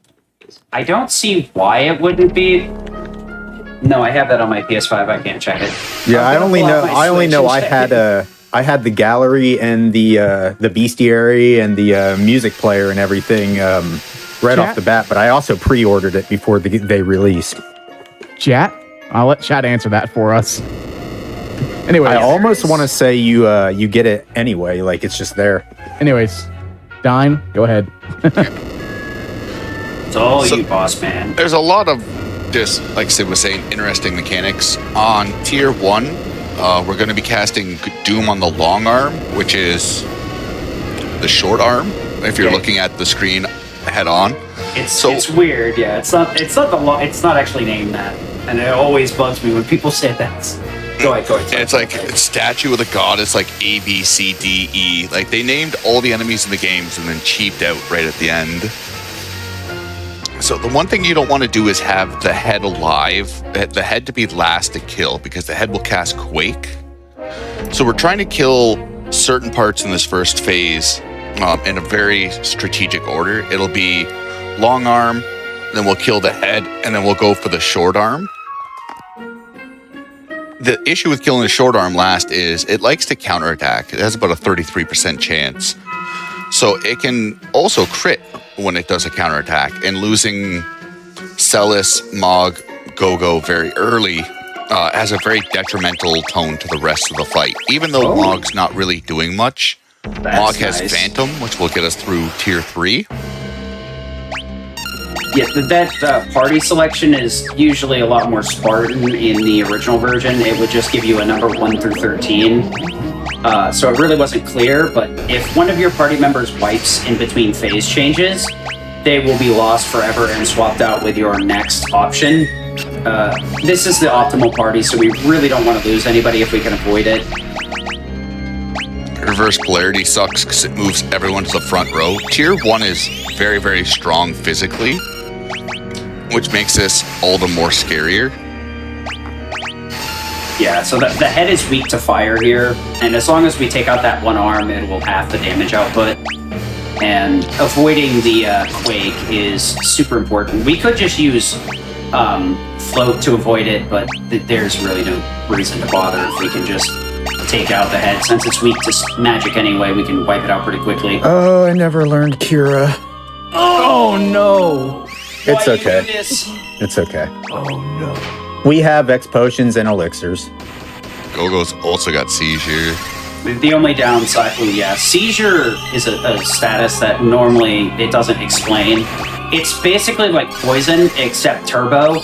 Speaker 3: I don't see why it wouldn't be. No, I have that on my PS5. I can't check it.
Speaker 2: Yeah, I only know I had the gallery and the bestiary and the music player and everything right off the bat, but I also pre-ordered it before they released.
Speaker 1: Chat? I'll let chat answer that for us. Anyway,
Speaker 2: I almost want to say you get it anyway, like it's just there.
Speaker 1: Anyways, Dine, go ahead.
Speaker 3: It's all you, boss man.
Speaker 4: There's a lot of just, like Sid was saying, interesting mechanics. On tier 1, we're going to be casting Doom on the long arm, which is the short arm, if you're looking at the screen head on.
Speaker 3: It's weird, yeah. It's not actually named that. And it always bugs me when people say that. Go ahead.
Speaker 4: It's like a statue of the goddess, like A, B, C, D, E. Like, they named all the enemies in the games and then cheaped out right at the end. So the one thing you don't want to do is have the head alive, the head to be last to kill, because the head will cast Quake. So we're trying to kill certain parts in this first phase in a very strategic order. It'll be long arm, then we'll kill the head, and then we'll go for the short arm. The issue with killing the short arm last is it likes to counterattack. It has about a 33% chance. So it can also crit when it does a counterattack. And losing Celis, Mog, Gogo very early has a very detrimental tone to the rest of the fight. Even though Mog's not really doing much, Mog has Phantom, which will get us through tier 3.
Speaker 3: Yeah, that party selection is usually a lot more Spartan in the original version. It would just give you a number 1 through 13. So it really wasn't clear, but if one of your party members wipes in between phase changes, they will be lost forever and swapped out with your next option. This is the optimal party, so we really don't want to lose anybody if we can avoid it.
Speaker 4: Reverse polarity sucks because it moves everyone to the front row. Tier 1 is very, very strong physically, which makes this all the more scarier.
Speaker 3: Yeah, so the head is weak to fire here, and as long as we take out that one arm, it will half the damage output. And avoiding the Quake is super important. We could just use Float to avoid it, but there's really no reason to bother if we can just take out the head. Since it's weak to magic anyway, we can wipe it out pretty quickly.
Speaker 2: Oh, I never learned Cura.
Speaker 1: Oh no!
Speaker 2: It's
Speaker 3: Why
Speaker 2: okay.
Speaker 3: you do this?
Speaker 2: It's okay.
Speaker 1: Oh no!
Speaker 2: We have X potions and elixirs.
Speaker 4: Gogo's also got seizure.
Speaker 3: The only downside, seizure is a status that normally it doesn't explain. It's basically like poison, except turbo,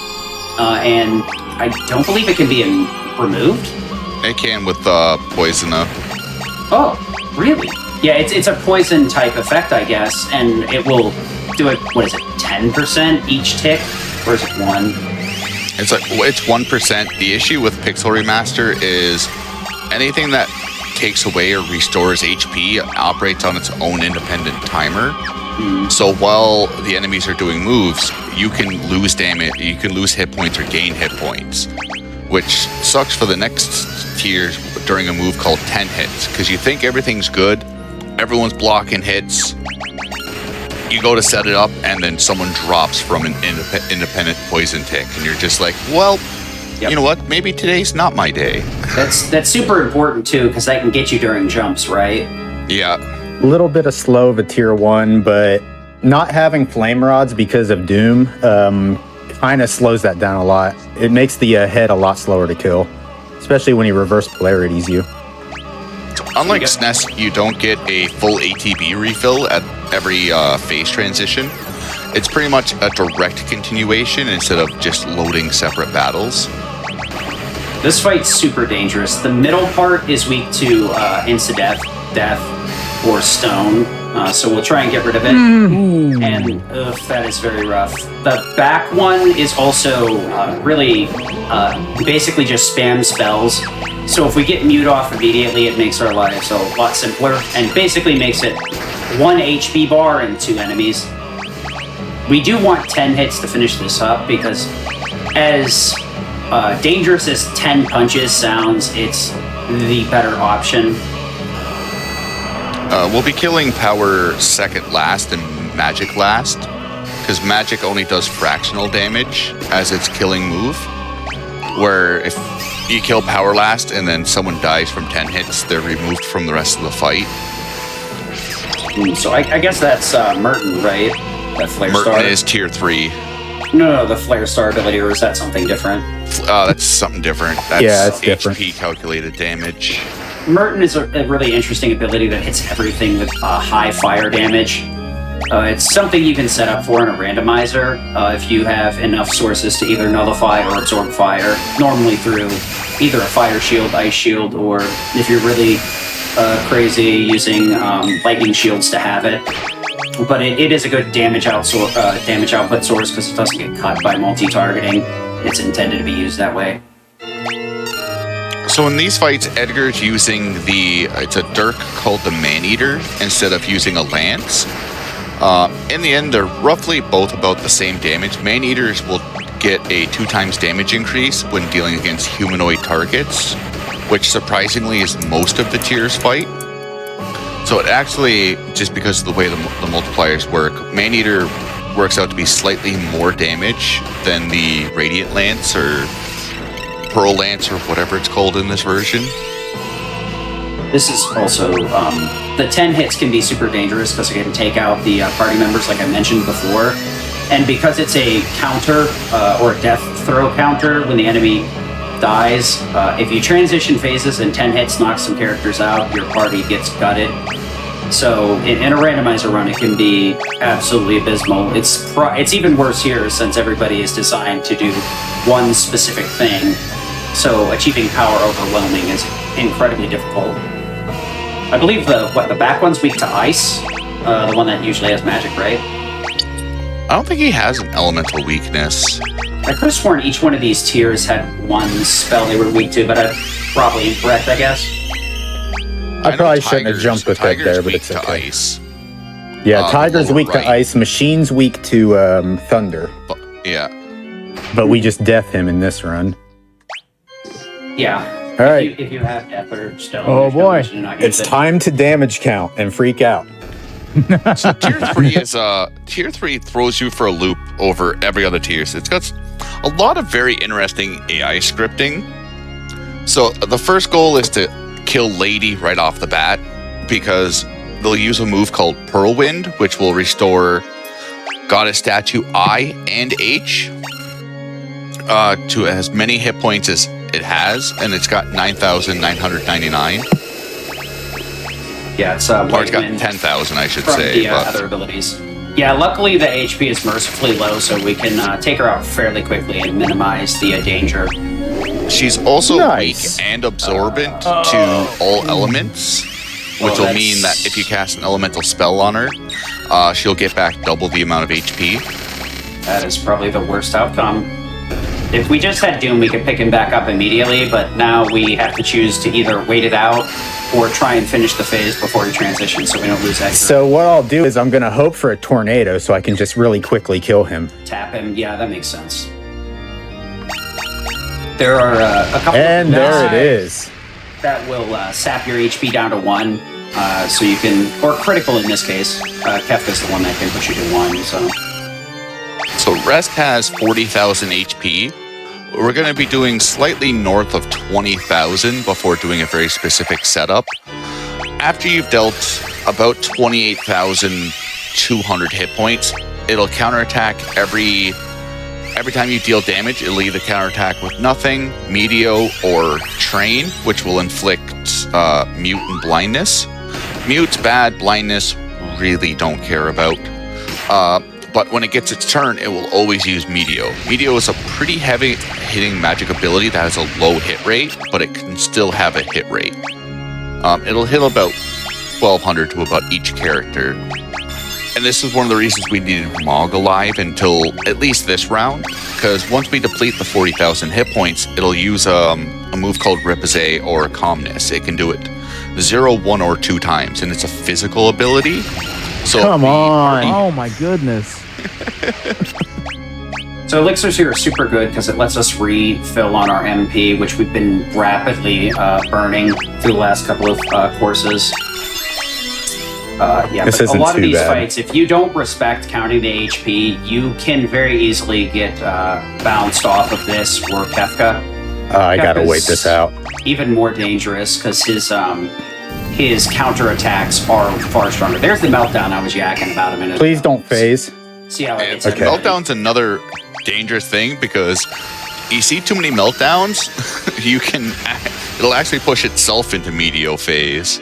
Speaker 3: and I don't believe it can be removed.
Speaker 4: It can with poison though.
Speaker 3: Oh, really? Yeah, it's a poison type effect, I guess, and it will do it. What is it? 10% each tick, or is it 1?
Speaker 4: It's 1%. The issue with Pixel Remaster is anything that takes away or restores HP operates on its own independent timer. So while the enemies are doing moves, you can lose damage, you can lose hit points or gain hit points, which sucks for the next tier during a move called 10 hits, because you think everything's good, everyone's blocking hits, you go to set it up, and then someone drops from an independent poison tick, and you're just like, well,
Speaker 3: Yep.
Speaker 4: You know what? Maybe today's not my day.
Speaker 3: That's super important too, because that can get you during jumps, right?
Speaker 4: Yeah.
Speaker 2: A little bit of slow of a tier 1, but not having flame rods because of Doom kind of slows that down a lot. It makes the head a lot slower to kill, especially when he reverse polarities you.
Speaker 4: Unlike SNES, you don't get a full ATB refill at every phase transition. It's pretty much a direct continuation instead of just loading separate battles.
Speaker 3: This fight's super dangerous. The middle part is weak to insta-death, death, or stone, so we'll try and get rid of it. And that is very rough. The back one is also really basically just spam spells. So if we get mute off immediately, it makes our lives a lot simpler, and basically makes it 1 HP bar and 2 enemies. We do want 10 hits to finish this up, because as dangerous as 10 punches sounds, it's the better option.
Speaker 4: We'll be killing power second last and magic last, because magic only does fractional damage as its killing move, where if you kill power last and then someone dies from 10 hits, they're removed from the rest of the fight.
Speaker 3: So I guess that's Merton, right? That Flare
Speaker 4: Merton
Speaker 3: Star?
Speaker 4: is tier 3.
Speaker 3: No, the Flare Star ability, or is that something different?
Speaker 4: That's something different. That's
Speaker 2: it's
Speaker 4: HP
Speaker 2: different.
Speaker 4: calculated damage.
Speaker 3: Merton is a really interesting ability that hits everything with high fire damage. It's something you can set up for in a randomizer if you have enough sources to either nullify or absorb fire, normally through either a fire shield, ice shield, or if you're really crazy, using lightning shields to have it. But it is a good damage output source because it doesn't get cut by multi-targeting. It's intended to be used that way.
Speaker 4: So in these fights, Edgar's using it's a dirk called the Man-Eater instead of using a lance. In the end, they're roughly both about the same damage. Man-Eaters will get a 2 times damage increase when dealing against humanoid targets, which surprisingly is most of the tiers fight. So it actually, just because of the way the multipliers work, Man-Eater works out to be slightly more damage than the Radiant Lance or Pearl Lance or whatever it's called in this version.
Speaker 3: This is also, the 10 hits can be super dangerous because it can take out the party members like I mentioned before. And because it's a counter, or a death throw counter when the enemy dies, if you transition phases and 10 hits knock some characters out, your party gets gutted. So in a randomizer run, it can be absolutely abysmal. It's even worse here since everybody is designed to do one specific thing. So achieving power overwhelming is incredibly difficult. I believe the back one's weak to ice, the one that usually has magic, right?
Speaker 4: I don't think he has an elemental weakness.
Speaker 3: I could have sworn each one of these tiers had one spell they were weak to, but I'm probably incorrect, I guess.
Speaker 2: I probably shouldn't have jumped with that there, but
Speaker 4: weak
Speaker 2: it's
Speaker 4: to
Speaker 2: okay.
Speaker 4: ice.
Speaker 2: Yeah, Tiger's
Speaker 4: lower
Speaker 2: weak
Speaker 4: right.
Speaker 2: to ice, Machine's weak to thunder,
Speaker 4: Yeah.
Speaker 2: but we just death him in this run.
Speaker 3: Yeah.
Speaker 2: All right.
Speaker 3: If you have death or stone,
Speaker 1: Oh,
Speaker 3: there's no
Speaker 1: boy.
Speaker 3: reason to not use
Speaker 2: It's
Speaker 3: it.
Speaker 2: time to damage count and freak out.
Speaker 4: So tier 3 is tier 3 throws you for a loop over every other tiers. It's got a lot of very interesting AI scripting. So the first goal is to kill Lady right off the bat because they'll use a move called Whirlwind, which will restore Goddess Statue I and H to as many hit points as it has, and it's got 9,999.
Speaker 3: Yeah, it's
Speaker 4: Or it's got
Speaker 3: Whirlwind
Speaker 4: 10,000, I should
Speaker 3: from
Speaker 4: say.
Speaker 3: the
Speaker 4: but
Speaker 3: other abilities. Yeah, luckily the HP is mercifully low, so we can take her out fairly quickly and minimize the danger.
Speaker 4: she's also
Speaker 2: Nice.
Speaker 4: weak and absorbent to all elements, which will mean that if you cast an elemental spell on her, she'll get back double the amount of HP.
Speaker 3: That is probably the worst outcome. If we just had Doom, we could pick him back up immediately, but now we have to choose to either wait it out or try and finish the phase before he transitions so we don't lose Edgar.
Speaker 2: So what I'll do is I'm going to hope for a tornado so I can just really quickly kill him.
Speaker 3: Tap him. Yeah, that makes sense. There are a couple
Speaker 2: And
Speaker 3: of
Speaker 2: there it is.
Speaker 3: that will sap your HP down to 1, so you can, or critical in this case. Kefka's the one that can put you to 1, so.
Speaker 4: So Rest has 40,000 HP. We're going to be doing slightly north of 20,000 before doing a very specific setup. After you've dealt about 28,200 hit points, it'll counterattack every time you deal damage. It'll either counterattack with nothing, Meteo, or Train, which will inflict Mute and Blindness. Mute's bad, Blindness really don't care about. But when it gets its turn, it will always use Meteo. Meteo is a pretty heavy hitting magic ability that has a low hit rate, but it can still have a hit rate. It'll hit about 1,200 to about each character. And this is one of the reasons we needed Mog alive until at least this round, because once we deplete the 40,000 hit points, it'll use a move called Ripazay or Calmness. It can do it 0, 1, or 2 times, and it's a physical ability. So
Speaker 2: Come on.
Speaker 1: Oh my goodness.
Speaker 3: So elixirs here are super good because it lets us refill on our MP, which we've been rapidly burning through the last couple of courses. Yeah,
Speaker 2: This
Speaker 3: but a
Speaker 2: isn't
Speaker 3: lot of
Speaker 2: too
Speaker 3: these
Speaker 2: bad.
Speaker 3: fights, if you don't respect counting the HP, you can very easily get bounced off of this or Kefka.
Speaker 2: I gotta
Speaker 3: Kefka's
Speaker 2: wait this out.
Speaker 3: Even more dangerous because his counterattacks are far stronger. There's the meltdown I was yakking about a minute
Speaker 2: Please
Speaker 3: ago.
Speaker 2: don't phase.
Speaker 3: See how it hits
Speaker 2: Okay.
Speaker 3: everybody.
Speaker 4: Meltdown's another dangerous thing because you see too many meltdowns, it'll actually push itself into Meteo phase.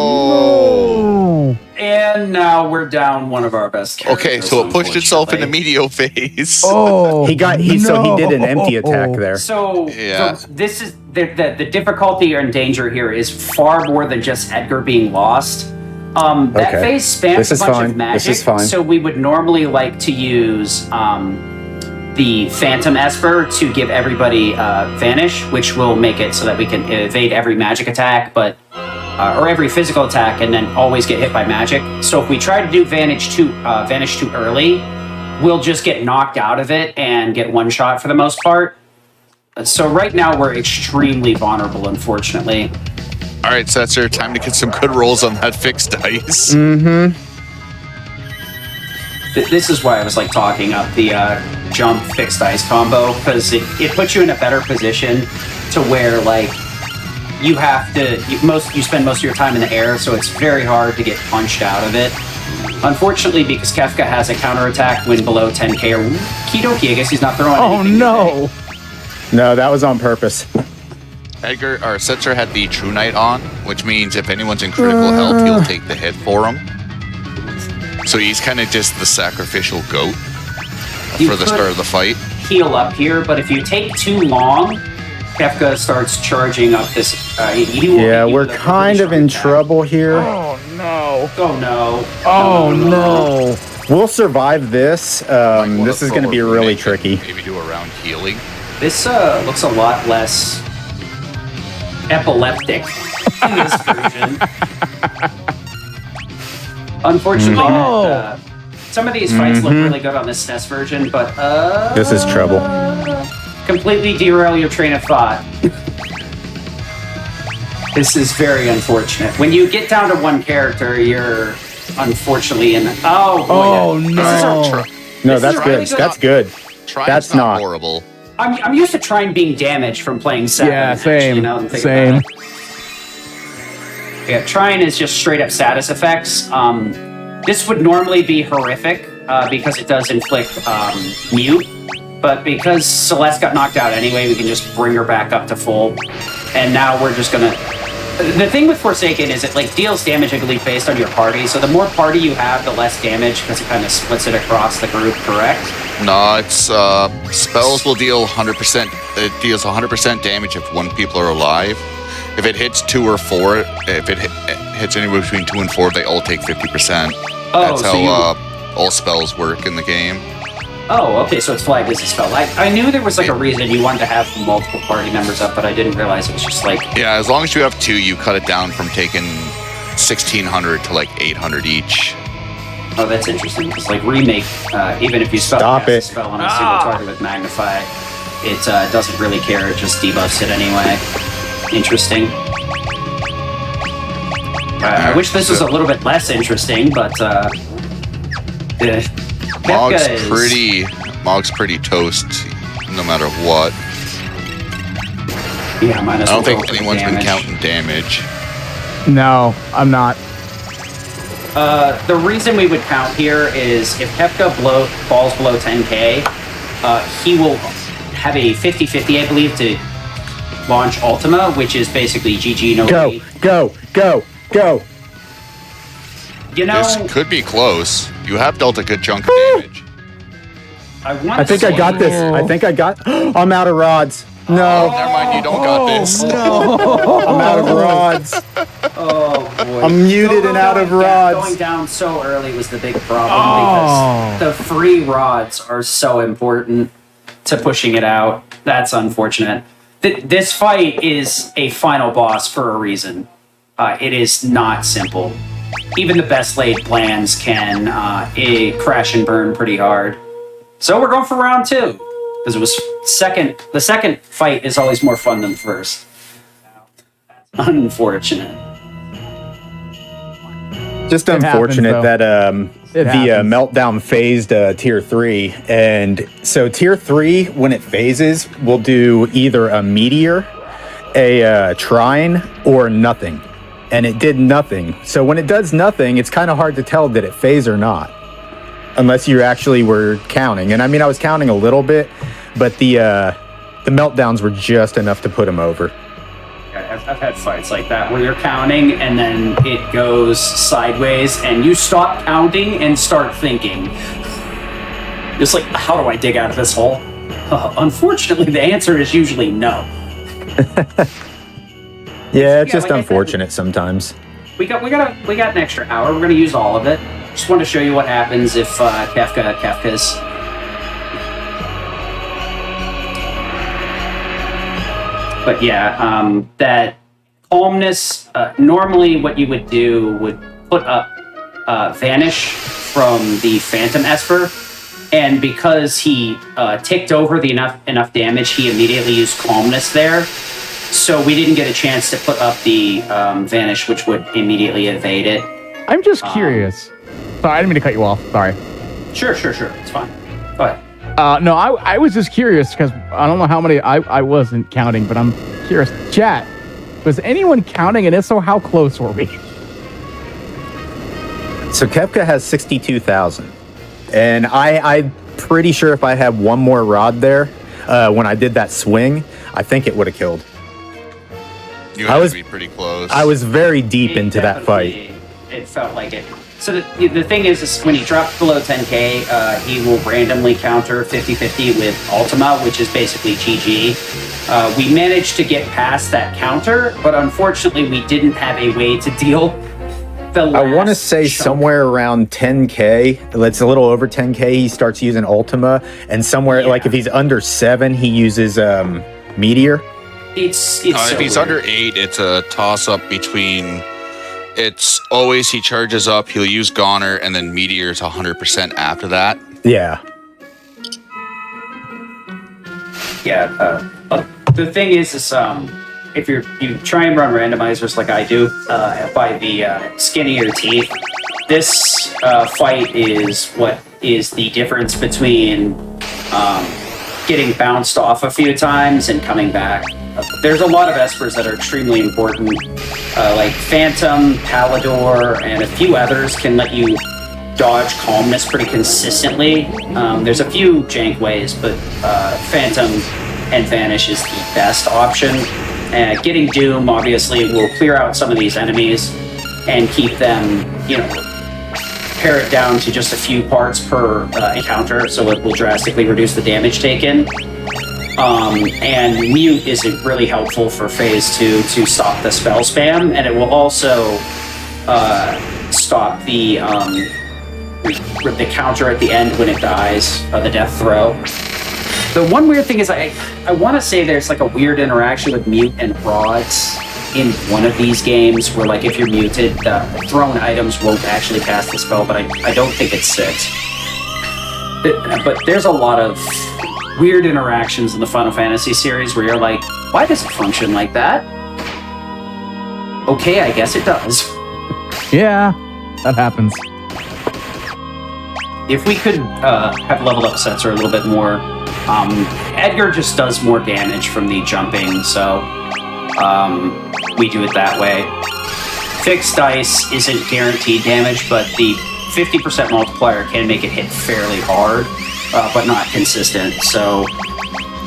Speaker 1: Oh,
Speaker 3: And now we're down one of our best characters.
Speaker 4: Okay, so it pushed itself into
Speaker 3: unfortunately.
Speaker 4: Meteo phase.
Speaker 1: oh.
Speaker 2: So he did an empty attack there.
Speaker 3: So,
Speaker 4: Yeah.
Speaker 3: so this is the difficulty and danger here is far more than just Edgar being lost. That
Speaker 2: Okay.
Speaker 3: phase spams
Speaker 2: This
Speaker 3: a
Speaker 2: is
Speaker 3: bunch
Speaker 2: fine.
Speaker 3: of magic,
Speaker 2: This is fine.
Speaker 3: so we would normally like to use the Phantom Esper to give everybody Vanish, which will make it so that we can evade every magic attack, but or every physical attack, and then always get hit by magic. So if we try to do Vanish too early, we'll just get knocked out of it and get one shot for the most part. So right now we're extremely vulnerable, unfortunately.
Speaker 4: All right, so that's our time to get some good rolls on that fixed dice.
Speaker 3: This is why I was like talking up the jump fixed dice combo, because it puts you in a better position to where like you have to you spend most of your time in the air, so it's very hard to get punched out of it. Unfortunately, because Kefka has a counterattack when below 10k or Kidoki, I guess he's not throwing
Speaker 1: Oh
Speaker 3: anything
Speaker 1: no.
Speaker 3: today.
Speaker 2: No, that was on purpose.
Speaker 4: Edgar, our Setzer had the True Knight on, which means if anyone's in critical health, he'll take the hit for him. So he's kind of just the sacrificial goat
Speaker 3: You
Speaker 4: for the
Speaker 3: could
Speaker 4: start of the fight.
Speaker 3: heal up here, but if you take too long, Kefka starts charging up this. He will
Speaker 2: Yeah,
Speaker 3: hit you
Speaker 2: we're
Speaker 3: with a
Speaker 2: kind
Speaker 3: really
Speaker 2: of in
Speaker 3: strong attack.
Speaker 2: trouble here.
Speaker 1: Oh no.
Speaker 3: Oh no.
Speaker 1: Oh no.
Speaker 2: We'll survive this. This is going to be really tricky.
Speaker 4: Maybe do a round healing.
Speaker 3: This looks a lot less epileptic in this version. Unfortunately, some of these fights look really good on this SNES version, but
Speaker 2: This is trouble.
Speaker 3: completely derail your train of thought. This is very unfortunate. When you get down to one character, you're unfortunately in. Oh boy!
Speaker 1: Oh,
Speaker 3: This is
Speaker 1: no.
Speaker 3: our
Speaker 4: Try-
Speaker 2: No,
Speaker 3: This
Speaker 2: that's
Speaker 3: is
Speaker 2: good.
Speaker 3: really good.
Speaker 2: That's good.
Speaker 4: Try
Speaker 2: That's
Speaker 4: is not
Speaker 2: not.
Speaker 4: horrible.
Speaker 3: I'm used to Trine being damaged from playing 7.
Speaker 1: Yeah, same.
Speaker 3: You know, and think
Speaker 1: Same.
Speaker 3: about it. Yeah, Trine is just straight up status effects. This would normally be horrific because it does inflict mute, but because Celeste got knocked out anyway, we can just bring her back up to full. And now we're just gonna. The thing with Forsaken is it like deals damage, I believe, based on your party. So the more party you have, the less damage because it kind of splits it across the group. Correct?
Speaker 4: No, it's spells will deal 100%. It deals 100% damage if 1 people are alive. If it hits 2 or 4, if it hits anywhere between 2 and 4, they all take 50%.
Speaker 3: Oh,
Speaker 4: That's
Speaker 3: so
Speaker 4: how all spells work in the game.
Speaker 3: Oh, okay, so it's flagged as a spell. I knew there was like a reason you wanted to have multiple party members up, but I didn't realize it was just like...
Speaker 4: Yeah, as long as you have 2, you cut it down from taking 1,600 to like 800 each.
Speaker 3: Oh, that's interesting, because like Remake, even if you
Speaker 2: Stop
Speaker 3: a
Speaker 2: it.
Speaker 3: spell on a single target with Magnify, it doesn't really care, it just debuffs it anyway. Interesting. I wish this was a little bit less interesting, but...
Speaker 4: Mog's pretty toast, no matter what.
Speaker 3: Yeah,
Speaker 4: I don't think anyone's been counting damage.
Speaker 1: No, I'm not.
Speaker 3: The reason we would count here is if Kefka falls below 10k, he will have a 50-50, I believe, to launch Ultima, which is basically GG no
Speaker 2: Go, go, go, go.
Speaker 3: You know,
Speaker 4: This could be close. You have dealt a good chunk of damage.
Speaker 2: I think I got this. I think I got... I'm out of rods.
Speaker 4: Oh,
Speaker 2: No.
Speaker 4: never mind, you don't got this.
Speaker 2: I'm out of rods.
Speaker 3: oh boy.
Speaker 2: I'm muted and out of rods.
Speaker 3: Going down so early was the big problem because the free rods are so important to pushing it out. That's unfortunate. This fight is a final boss for a reason. It is not simple. Even the best laid plans can crash and burn pretty hard. So we're going for round 2 because it was the second fight is always more fun than the first. Unfortunate.
Speaker 2: Just unfortunate
Speaker 1: happens,
Speaker 2: that the
Speaker 1: happens.
Speaker 2: meltdown phased tier 3, and so tier 3 when it phases will do either a meteor, a trine, or nothing, and it did nothing. So when it does nothing, it's kind of hard to tell did it phase or not, unless you actually were counting. And I mean, I was counting a little bit, but the meltdowns were just enough to put him over.
Speaker 3: I've had fights like that where you're counting and then it goes sideways and you stop counting and start thinking. It's like, how do I dig out of this hole? Unfortunately, the answer is usually no.
Speaker 2: Yeah, it's just
Speaker 3: like I said,
Speaker 2: unfortunate sometimes.
Speaker 3: We got an extra hour. We're gonna use all of it. Just want to show you what happens if Kefka's. But yeah, that calmness. Normally, what you would do would put up Vanish from the Phantom Esper, and because he ticked over the enough damage, he immediately used calmness there. So we didn't get a chance to put up the Vanish, which would immediately evade it.
Speaker 1: I'm just curious. Sorry, I didn't mean to cut you off. Sorry.
Speaker 3: Sure. It's fine. Go ahead.
Speaker 1: No, I was just curious because I don't know how many I wasn't counting, but I'm curious. Chat, was anyone counting? And if so, how close were we?
Speaker 2: So Kefka has 62,000, and I'm pretty sure if I had one more rod there when I did that swing, I think it would have killed.
Speaker 4: You have to be pretty close.
Speaker 2: I was very deep into that fight.
Speaker 3: It felt like it. So the thing is when he drops below 10k, he will randomly counter 50-50 with Ultima, which is basically GG. We managed to get past that counter, but unfortunately we didn't have a way to deal the last
Speaker 2: I want to say
Speaker 3: chunk.
Speaker 2: somewhere around 10k. It's a little over 10k. He starts using Ultima, and somewhere like if he's under 7, he uses Meteor.
Speaker 3: It's
Speaker 4: So
Speaker 3: so
Speaker 4: if he's
Speaker 3: weird.
Speaker 4: under 8, it's a toss-up between... It's always he charges up, he'll use Goner, and then Meteor's 100% after that.
Speaker 2: Yeah.
Speaker 3: Yeah. The thing is if you try and run randomizers like I do by the skin of your teeth, this fight is what is the difference between getting bounced off a few times and coming back. There's a lot of espers that are extremely important, like Phantom, Palador, and a few others can let you dodge calmness pretty consistently. There's a few jank ways, but Phantom and Vanish is the best option. Getting Doom, obviously, will clear out some of these enemies and keep them, pare it down to just a few parts per encounter, so it will drastically reduce the damage taken. And Mute is really helpful for Phase 2 to stop the spell spam, and it will also stop the counter at the end when it dies, the death throw. The one weird thing is I want to say there's like a weird interaction with Mute and Rods in one of these games where, like, if you're muted, thrown items won't actually cast the spell, but I don't think it's 6. But there's a lot of weird interactions in the Final Fantasy series where you're like, why does it function like that? Okay, I guess it does.
Speaker 1: Yeah, that happens.
Speaker 3: If we could have leveled up sets or a little bit more, Edgar just does more damage from the jumping, so we do it that way. Fixed dice isn't guaranteed damage, but the 50% multiplier can make it hit fairly hard, but not consistent, so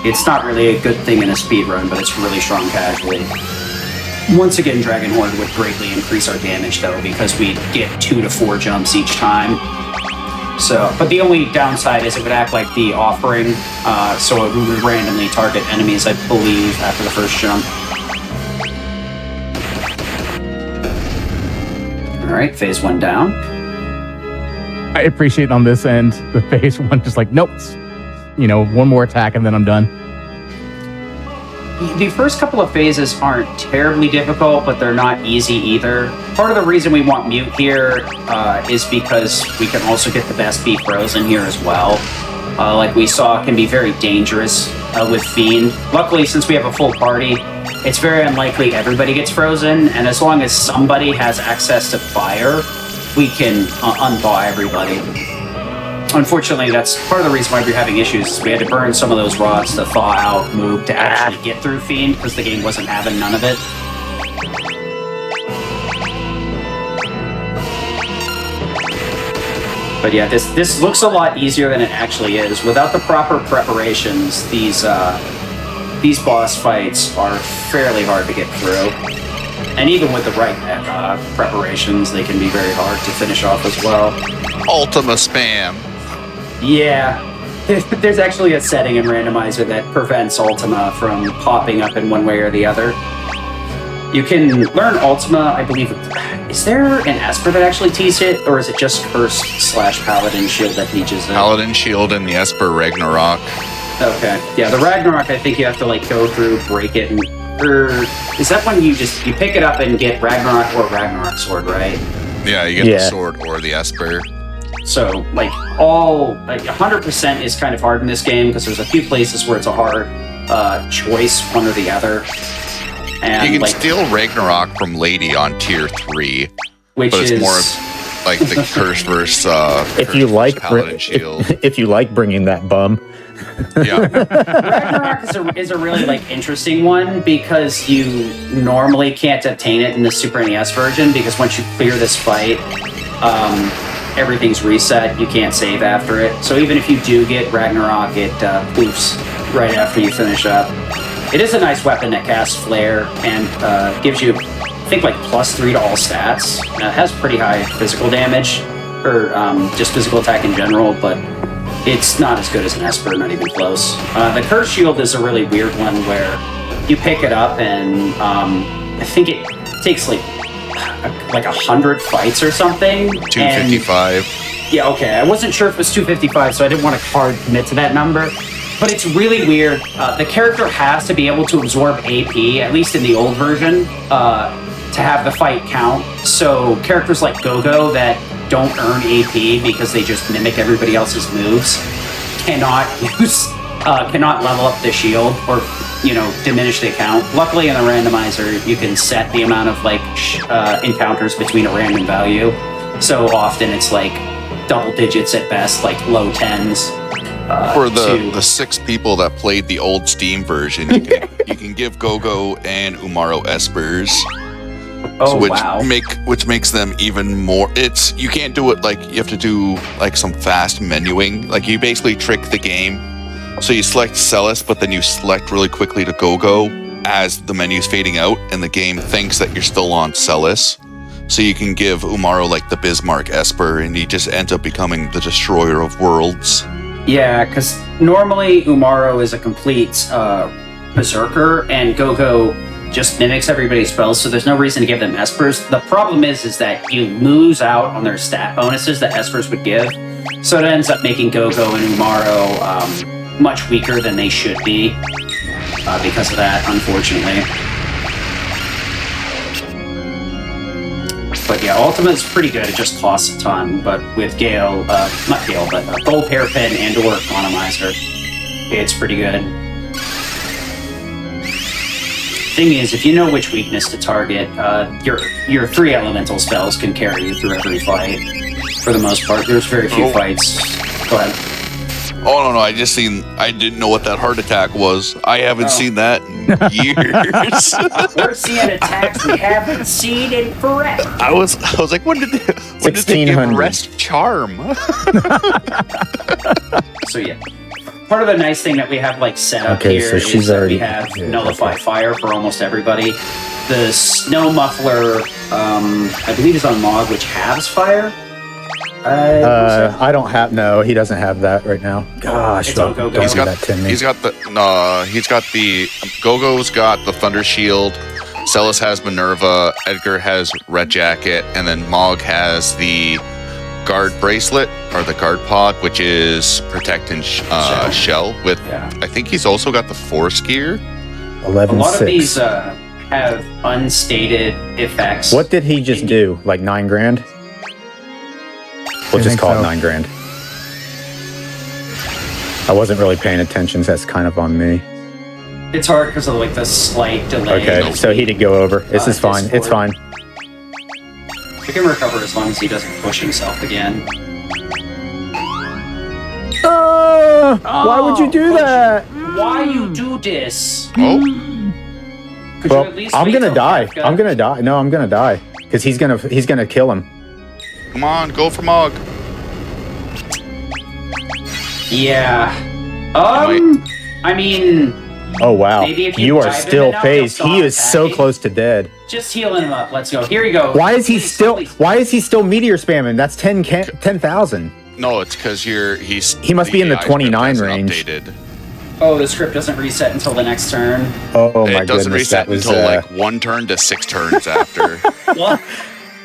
Speaker 3: it's not really a good thing in a speedrun, but it's really strong casually. Once again, Dragonhorn would greatly increase our damage, though, because we'd get 2 to 4 jumps each time. So, but the only downside is it would act like the offering, so it would randomly target enemies, I believe, after the first jump. Alright, phase 1 down.
Speaker 1: I appreciate on this end, the phase 1 just like, nope, one more attack and then I'm done.
Speaker 3: The first couple of phases aren't terribly difficult, but they're not easy either. Part of the reason we want Mute here is because we can also get the best beat frozen here as well. Like we saw, can be very dangerous with Fiend. Luckily, since we have a full party, it's very unlikely everybody gets frozen, and as long as somebody has access to fire, we can unthaw everybody. Unfortunately, that's part of the reason why we're having issues. We had to burn some of those rods to thaw out Moog to actually get through Fiend, because the game wasn't having none of it. But yeah, this looks a lot easier than it actually is. Without the proper preparations, these boss fights are fairly hard to get through. And even with the right preparations, they can be very hard to finish off as well.
Speaker 4: Ultima spam.
Speaker 3: Yeah, there's actually a setting in Randomizer that prevents Ultima from popping up in one way or the other. You can learn Ultima, I believe. Is there an Esper that actually teaches it, or is it just Curse/Paladin Shield that teaches it?
Speaker 4: Paladin Shield and the Esper Ragnarok.
Speaker 3: Okay, yeah, the Ragnarok, I think you have to like go through, break it, and is that when you pick it up and get Ragnarok or Ragnarok Sword, right?
Speaker 4: Yeah, you get the sword or the Esper.
Speaker 3: So, like, 100% is kind of hard in this game, because there's a few places where it's a hard choice, one or the other. And,
Speaker 4: you can steal Ragnarok from Lady on tier 3,
Speaker 3: which
Speaker 4: but it's
Speaker 3: is
Speaker 4: more of like the Curse versus Paladin Shield.
Speaker 2: If you like bringing that bum.
Speaker 4: Yeah.
Speaker 3: Ragnarok is a really like interesting one, because you normally can't obtain it in the Super NES version, because once you clear this fight, everything's reset. You can't save after it. So even if you do get Ragnarok, it poofs right after you finish up. It is a nice weapon that casts Flare and gives you, I think, like +3 to all stats. It has pretty high physical damage, or just physical attack in general, but it's not as good as an Esper, not even close. The Curse Shield is a really weird one where you pick it up and I think it takes like 100 fights or something.
Speaker 4: 255.
Speaker 3: Yeah, okay. I wasn't sure if it was 255, so I didn't want to hard commit to that number. But it's really weird. The character has to be able to absorb AP, at least in the old version, to have the fight count. So characters like Go-Go that don't earn AP because they just mimic everybody else's moves cannot level up the shield or diminish the count. Luckily in the randomizer you can set the amount of encounters between a random value, so often it's like double digits at best, like low 10s.
Speaker 4: For the 6 people that played the old Steam version, you can give Gogo and Umaro Espers.
Speaker 3: Oh, wow.
Speaker 4: Which makes them even more. You can't do it like you have to do like some fast menuing. Like you basically trick the game. So you select Celis, but then you select really quickly to Gogo as the menu's fading out, and the game thinks that you're still on Celis. So you can give Umaro like the Bismarck Esper, and he just ends up becoming the destroyer of worlds.
Speaker 3: Yeah, because normally Umaro is a complete berserker, and Gogo just mimics everybody's spells, so there's no reason to give them Espers. The problem is that you lose out on their stat bonuses that Espers would give, so it ends up making Gogo and Umaro much weaker than they should be because of that, unfortunately. But yeah, Ultimate's pretty good. It just costs a ton, but with Gale, not Gale, but Gold Hairpin and or Economizer, it's pretty good. Thing is, if you know which weakness to target, your 3 elemental spells can carry you through every fight. For the most part, there's very few fights. Go ahead.
Speaker 4: Oh no! I didn't know what that heart attack was. I haven't seen that in years.
Speaker 3: We're seeing attacks we haven't seen in forever.
Speaker 4: I was like, when did they give rest charm?
Speaker 3: So yeah. Part of the nice thing that we have like set up here is that we have Nullify Fire for almost everybody. The Snow Muffler, I believe, is on Mog, which halves fire.
Speaker 2: I don't have. No, he doesn't have that right now. Gosh,
Speaker 3: it's on Gogo.
Speaker 4: He's got the Gogo's got the Thunder Shield. Celis has Minerva. Edgar has Red Jacket, and then Mog has the Guard Bracelet or the Guard Pod, which is Protect and Shell. With I think he's also got the Force Gear.
Speaker 2: 11.
Speaker 3: A lot of these have unstated effects.
Speaker 2: What did he just do? Like 9 grand? We'll just call it 9 grand. I wasn't really paying attention, so that's kind of on me.
Speaker 3: It's hard because of like the slight delay.
Speaker 2: Okay, so he did go over. This is fine. It's fine.
Speaker 3: We can recover as long as he doesn't push himself again.
Speaker 2: Why would you do that?
Speaker 3: Why you do this?
Speaker 4: Oh.
Speaker 2: Well, I'm gonna die. I'm gonna die. No, I'm gonna die because he's gonna kill him.
Speaker 4: Come on, go for Mog.
Speaker 3: Yeah. I mean.
Speaker 2: Oh wow.
Speaker 3: Maybe if
Speaker 2: you are still phased. He is so close to dead.
Speaker 3: Just healing him up. Let's go. Here you go.
Speaker 2: Why is he still meteor spamming? That's 10,000.
Speaker 4: No, it's because
Speaker 2: he must be in the 29 range.
Speaker 4: Updated.
Speaker 3: Oh, the script doesn't reset until the next turn.
Speaker 2: Oh my goodness.
Speaker 4: It doesn't reset until like 1 turn to 6 turns after.
Speaker 3: What?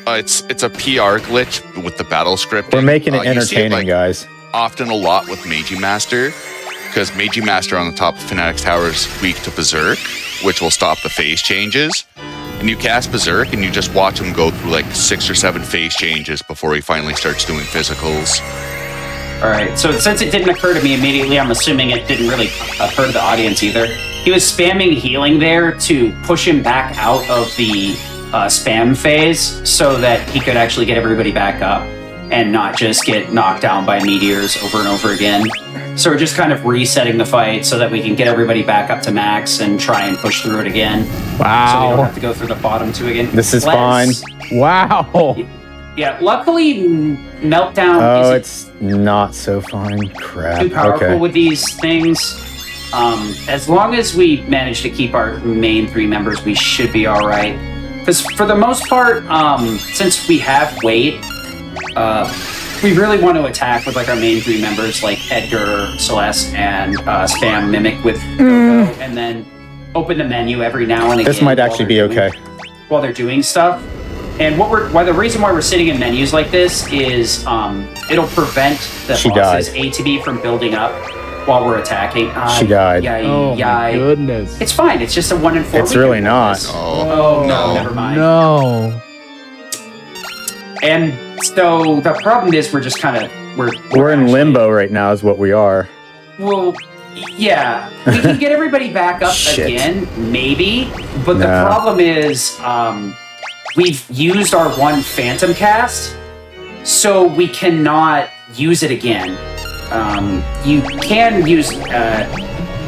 Speaker 4: It's a PR glitch with the battle script.
Speaker 2: We're making it entertaining, guys.
Speaker 4: Often a lot with Meiji Master, because Meiji Master on the top of Fnatic's Tower is weak to Berserk, which will stop the phase changes. And you cast Berserk, and you just watch him go through like 6 or 7 phase changes before he finally starts doing physicals.
Speaker 3: All right, so since it didn't occur to me immediately, I'm assuming it didn't really occur to the audience either. He was spamming healing there to push him back out of the spam phase so that he could actually get everybody back up and not just get knocked down by meteors over and over again. So we're just kind of resetting the fight so that we can get everybody back up to max and try and push through it again.
Speaker 1: Wow.
Speaker 3: So we don't have to go through the bottom 2 again.
Speaker 2: This is fine.
Speaker 1: Wow.
Speaker 3: Yeah, luckily Meltdown
Speaker 2: it's not so fine. Crap.
Speaker 3: too powerful with these things. As long as we manage to keep our main 3 members, we should be all right. Because for the most part, since we have weight, we really want to attack with like our main 3 members, like Edgar, Celeste, and spam Mimic with Gogo, and then open the menu every now and again.
Speaker 2: This might actually be okay
Speaker 3: while they're doing stuff. And the reason why we're sitting in menus like this is it'll prevent the boss's ATB from building up while we're attacking.
Speaker 2: She died.
Speaker 1: Oh my goodness.
Speaker 3: It's fine. It's just a 1 in 4.
Speaker 2: It's really not.
Speaker 3: Oh no, never mind.
Speaker 1: No.
Speaker 3: And so the problem is we're just kind of
Speaker 2: we're in limbo right now is what we are.
Speaker 3: Well, yeah, we can get everybody back up again, maybe, but the problem is we've used our 1 Phantom cast, so we cannot use it again. You can use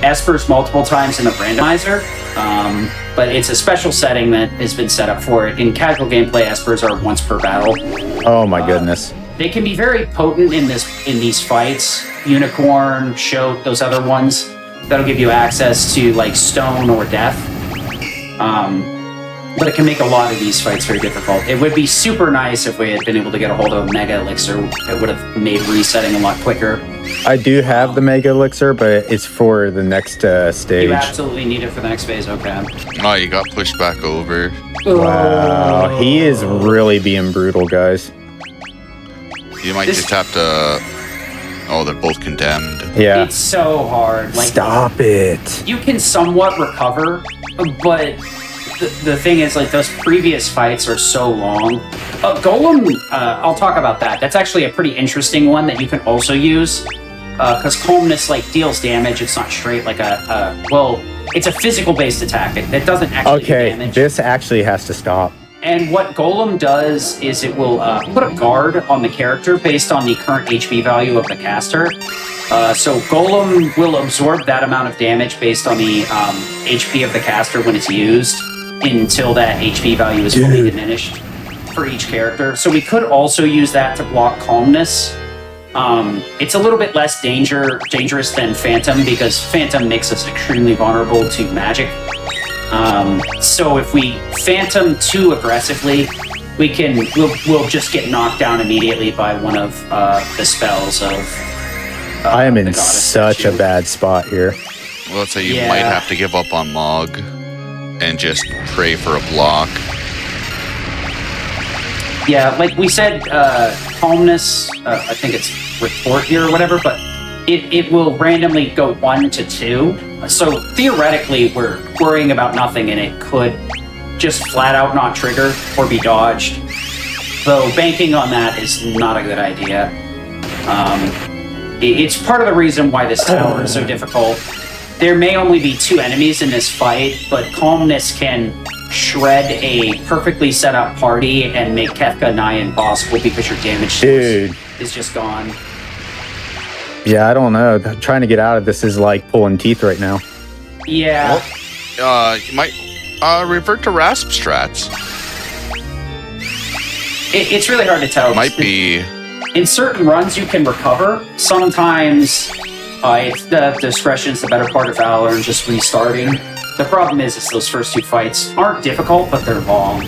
Speaker 3: espers multiple times in the randomizer, but it's a special setting that has been set up for it. In casual gameplay, espers are once per battle.
Speaker 2: Oh my goodness.
Speaker 3: They can be very potent in these fights. Unicorn, Shoat, those other ones. That'll give you access to like stone or death. But it can make a lot of these fights very difficult. It would be super nice if we had been able to get a hold of a Mega Elixir. It would have made resetting a lot quicker.
Speaker 2: I do have the Mega Elixir, but it's for the next stage.
Speaker 3: You absolutely need it for the next phase, okay.
Speaker 4: Oh, you got pushed back over.
Speaker 2: Wow, he is really being brutal, guys.
Speaker 4: You might just have to... Oh, they're both condemned.
Speaker 2: Yeah.
Speaker 3: It's so hard. Like,
Speaker 2: stop it.
Speaker 3: you can somewhat recover, but the thing is, like, those previous fights are so long. Golem, I'll talk about that. That's actually a pretty interesting one that you can also use, because Calmness, like, deals damage. It's not straight like well, it's a physical-based attack. It doesn't actually do damage.
Speaker 2: Okay, this actually has to stop.
Speaker 3: And what Golem does is it will put a guard on the character based on the current HP value of the caster. So Golem will absorb that amount of damage based on the HP of the caster when it's used until that HP value is fully diminished for each character. So we could also use that to block Calmness. It's a little bit less dangerous than Phantom because Phantom makes us extremely vulnerable to magic. So if we Phantom too aggressively, we'll just get knocked down immediately by one of the spells of.
Speaker 2: I am in such a bad spot here.
Speaker 4: Well, let's say you might have to give up on Log and just pray for a block.
Speaker 3: Yeah, like we said, Calmness, I think it's Retort here or whatever, but it will randomly go 1 to 2. So theoretically, we're worrying about nothing and it could just flat out not trigger or be dodged. Though banking on that is not a good idea. It's part of the reason why this tower is so difficult. There may only be 2 enemies in this fight, but Calmness can shred a perfectly set up party and make Kefka nigh impossible because your damage source is just gone.
Speaker 2: Yeah, I don't know. Trying to get out of this is like pulling teeth right now.
Speaker 3: Yeah.
Speaker 4: Well, you might revert to Rasp strats.
Speaker 3: It's really hard to tell.
Speaker 4: Might be.
Speaker 3: In certain runs, you can recover. Sometimes it's the discretion's the better part of valor and just restarting. The problem is those first 2 fights aren't difficult, but they're long.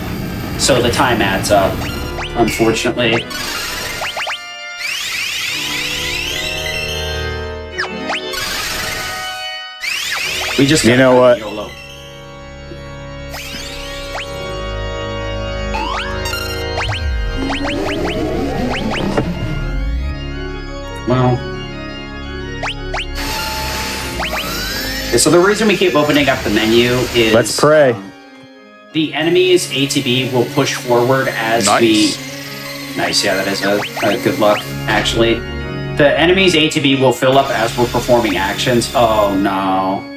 Speaker 3: So the time adds up, unfortunately. We just
Speaker 2: You know what?
Speaker 3: YOLO. Well, okay, so the reason we keep opening up the menu is
Speaker 2: Let's pray.
Speaker 3: The enemy's ATB will push forward as we. Nice, yeah, that is a good luck, actually. The enemy's ATB will fill up as we're performing actions. Oh no.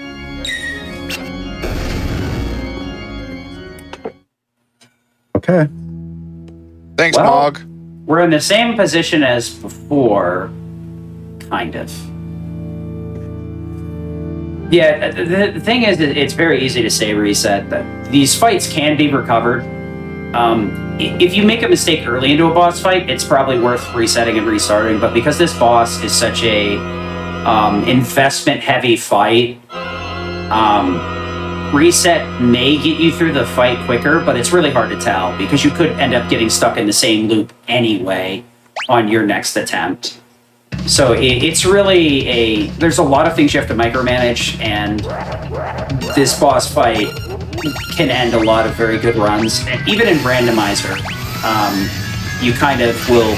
Speaker 2: Okay.
Speaker 4: Thanks,
Speaker 3: Well,
Speaker 4: Mog.
Speaker 3: We're in the same position as before, kind of. Yeah, the thing is that it's very easy to say reset, but these fights can be recovered. If you make a mistake early into a boss fight, it's probably worth resetting and restarting, but because this boss is such a investment-heavy fight, reset may get you through the fight quicker, but it's really hard to tell because you could end up getting stuck in the same loop anyway on your next attempt. So it's really there's a lot of things you have to micromanage, and this boss fight can end a lot of very good runs. And even in randomizer, you kind of will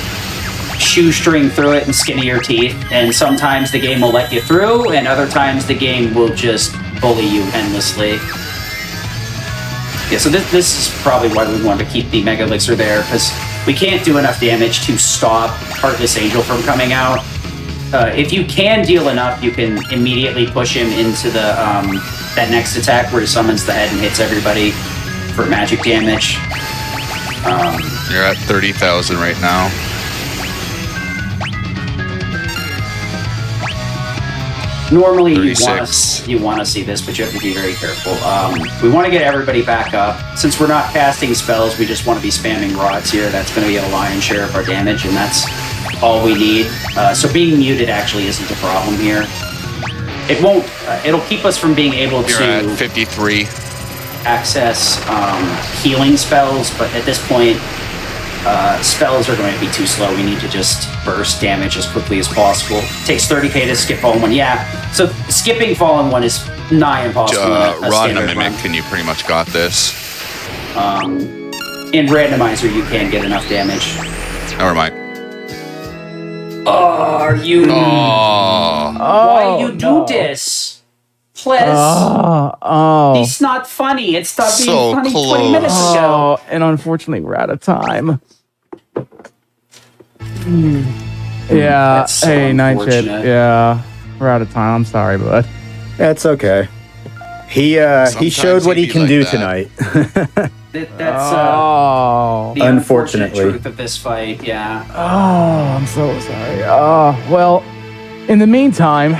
Speaker 3: shoestring through it and skin of your teeth, and sometimes the game will let you through, and other times the game will just bully you endlessly. Yeah, so this is probably why we want to keep the Mega Elixir there, because we can't do enough damage to stop Heartless Angel from coming out. If you can deal enough, you can immediately push him into the that next attack where he summons the head and hits everybody for magic damage.
Speaker 4: You're at 30,000 right now.
Speaker 3: Normally,
Speaker 4: 36.
Speaker 3: you want to see this, but you have to be very careful. We want to get everybody back up. Since we're not casting spells, we just want to be spamming rods here. That's going to be a lion's share of our damage, and that's all we need. So being muted actually isn't a problem here. It won't. It'll keep us from being able
Speaker 4: You're
Speaker 3: to
Speaker 4: at 53.
Speaker 3: access healing spells, but at this point, spells are going to be too slow. We need to just burst damage as quickly as possible. It takes 30k to skip Fallen 1. Yeah, so skipping Fallen 1 is nigh impossible. in a
Speaker 4: Rod and a
Speaker 3: standard
Speaker 4: Mimic,
Speaker 3: run.
Speaker 4: and you pretty much got this.
Speaker 3: In Randomizer, you can't get enough damage.
Speaker 4: Never mind.
Speaker 3: Oh, are you...
Speaker 4: Oh.
Speaker 3: Why you do this? Please. It's not funny. It stopped being
Speaker 4: So
Speaker 3: funny 20
Speaker 4: close.
Speaker 3: minutes ago.
Speaker 1: Oh, and unfortunately, we're out of time. Yeah.
Speaker 3: That's so
Speaker 1: Hey, Nightshade.
Speaker 3: unfortunate.
Speaker 1: Yeah, we're out of time. I'm sorry, bud.
Speaker 2: That's okay. He
Speaker 4: Sometimes
Speaker 2: showed what
Speaker 4: he'd
Speaker 2: he
Speaker 4: be
Speaker 2: can
Speaker 4: like
Speaker 2: do
Speaker 4: that.
Speaker 2: tonight.
Speaker 3: That's
Speaker 1: Oh.
Speaker 3: the unfortunate
Speaker 2: Unfortunately.
Speaker 3: truth of this fight. Yeah.
Speaker 1: Oh, I'm so sorry. Well, in the meantime,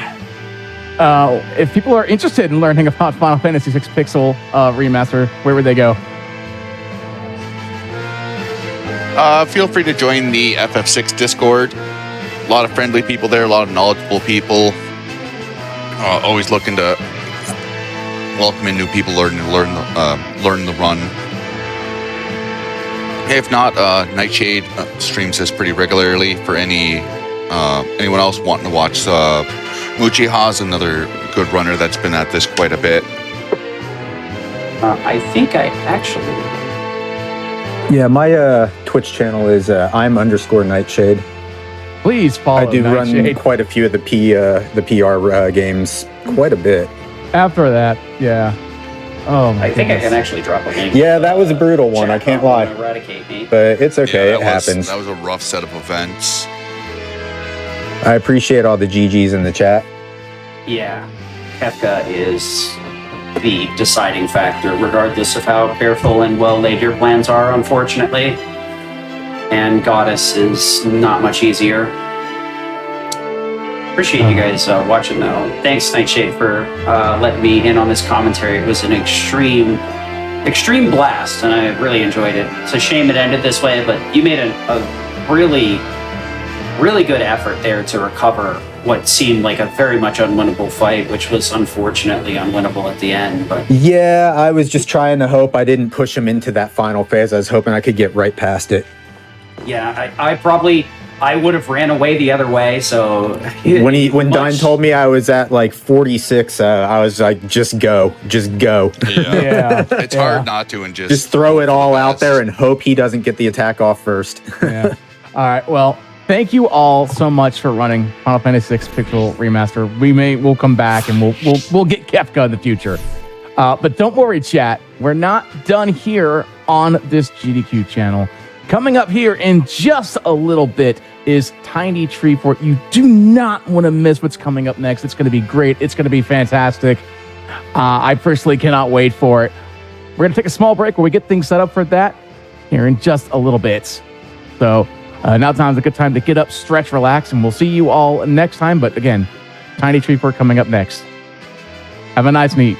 Speaker 1: if people are interested in learning about Final Fantasy VI Pixel Remaster, where would they go?
Speaker 4: Feel free to join the FF6 Discord. A lot of friendly people there, a lot of knowledgeable people. Always looking to welcome in new people, learn the run. If not, Nightshade streams this pretty regularly. For anyone else wanting to watch, Uchiha's another good runner that's been at this quite a bit.
Speaker 3: I think I actually...
Speaker 2: Yeah, my Twitch channel is I'm_Nightshade.
Speaker 1: Please follow
Speaker 2: I do
Speaker 1: Nightshade.
Speaker 2: run quite a few of the PR games, quite a bit.
Speaker 1: After that, yeah. Oh my
Speaker 3: I think I
Speaker 1: goodness.
Speaker 3: can actually drop a link.
Speaker 2: Yeah, that was a brutal one. I can't lie,
Speaker 3: Eradicate me.
Speaker 2: but it's okay.
Speaker 4: Yeah,
Speaker 2: It happens.
Speaker 4: That was a rough set of events.
Speaker 2: I appreciate all the GGs in the chat.
Speaker 3: Yeah, Kefka is the deciding factor, regardless of how careful and well laid your plans are, unfortunately. And Goddess is not much easier. Appreciate you guys watching, though. Thanks, Nightshade, for letting me in on this commentary. It was an extreme blast, and I really enjoyed it. It's a shame it ended this way, but you made a really, really good effort there to recover what seemed like a very much unwinnable fight, which was unfortunately unwinnable at the end. But
Speaker 2: Yeah, I was just trying to hope I didn't push him into that final phase. I was hoping I could get right past it.
Speaker 3: yeah, I would have ran away the other way. So
Speaker 2: When Dine told me I was at like 46, I was like, just go.
Speaker 4: Yeah.
Speaker 1: Yeah.
Speaker 4: It's hard not to and
Speaker 2: Just throw it all out there and hope he doesn't get the attack off first.
Speaker 1: Yeah. All right. Well, thank you all so much for running Final Fantasy VI Pixel Remaster. We'll come back and we'll get Kefka in the future. But don't worry, chat. We're not done here on this GDQ channel. Coming up here in just a little bit is Tiny Tree Fort. You do not want to miss what's coming up next. It's going to be great. It's going to be fantastic. I personally cannot wait for it. We're going to take a small break where we get things set up for that here in just a little bit. So now time's a good time to get up, stretch, relax, and we'll see you all next time. But again, Tiny Tree Fort coming up next. Have a nice meet.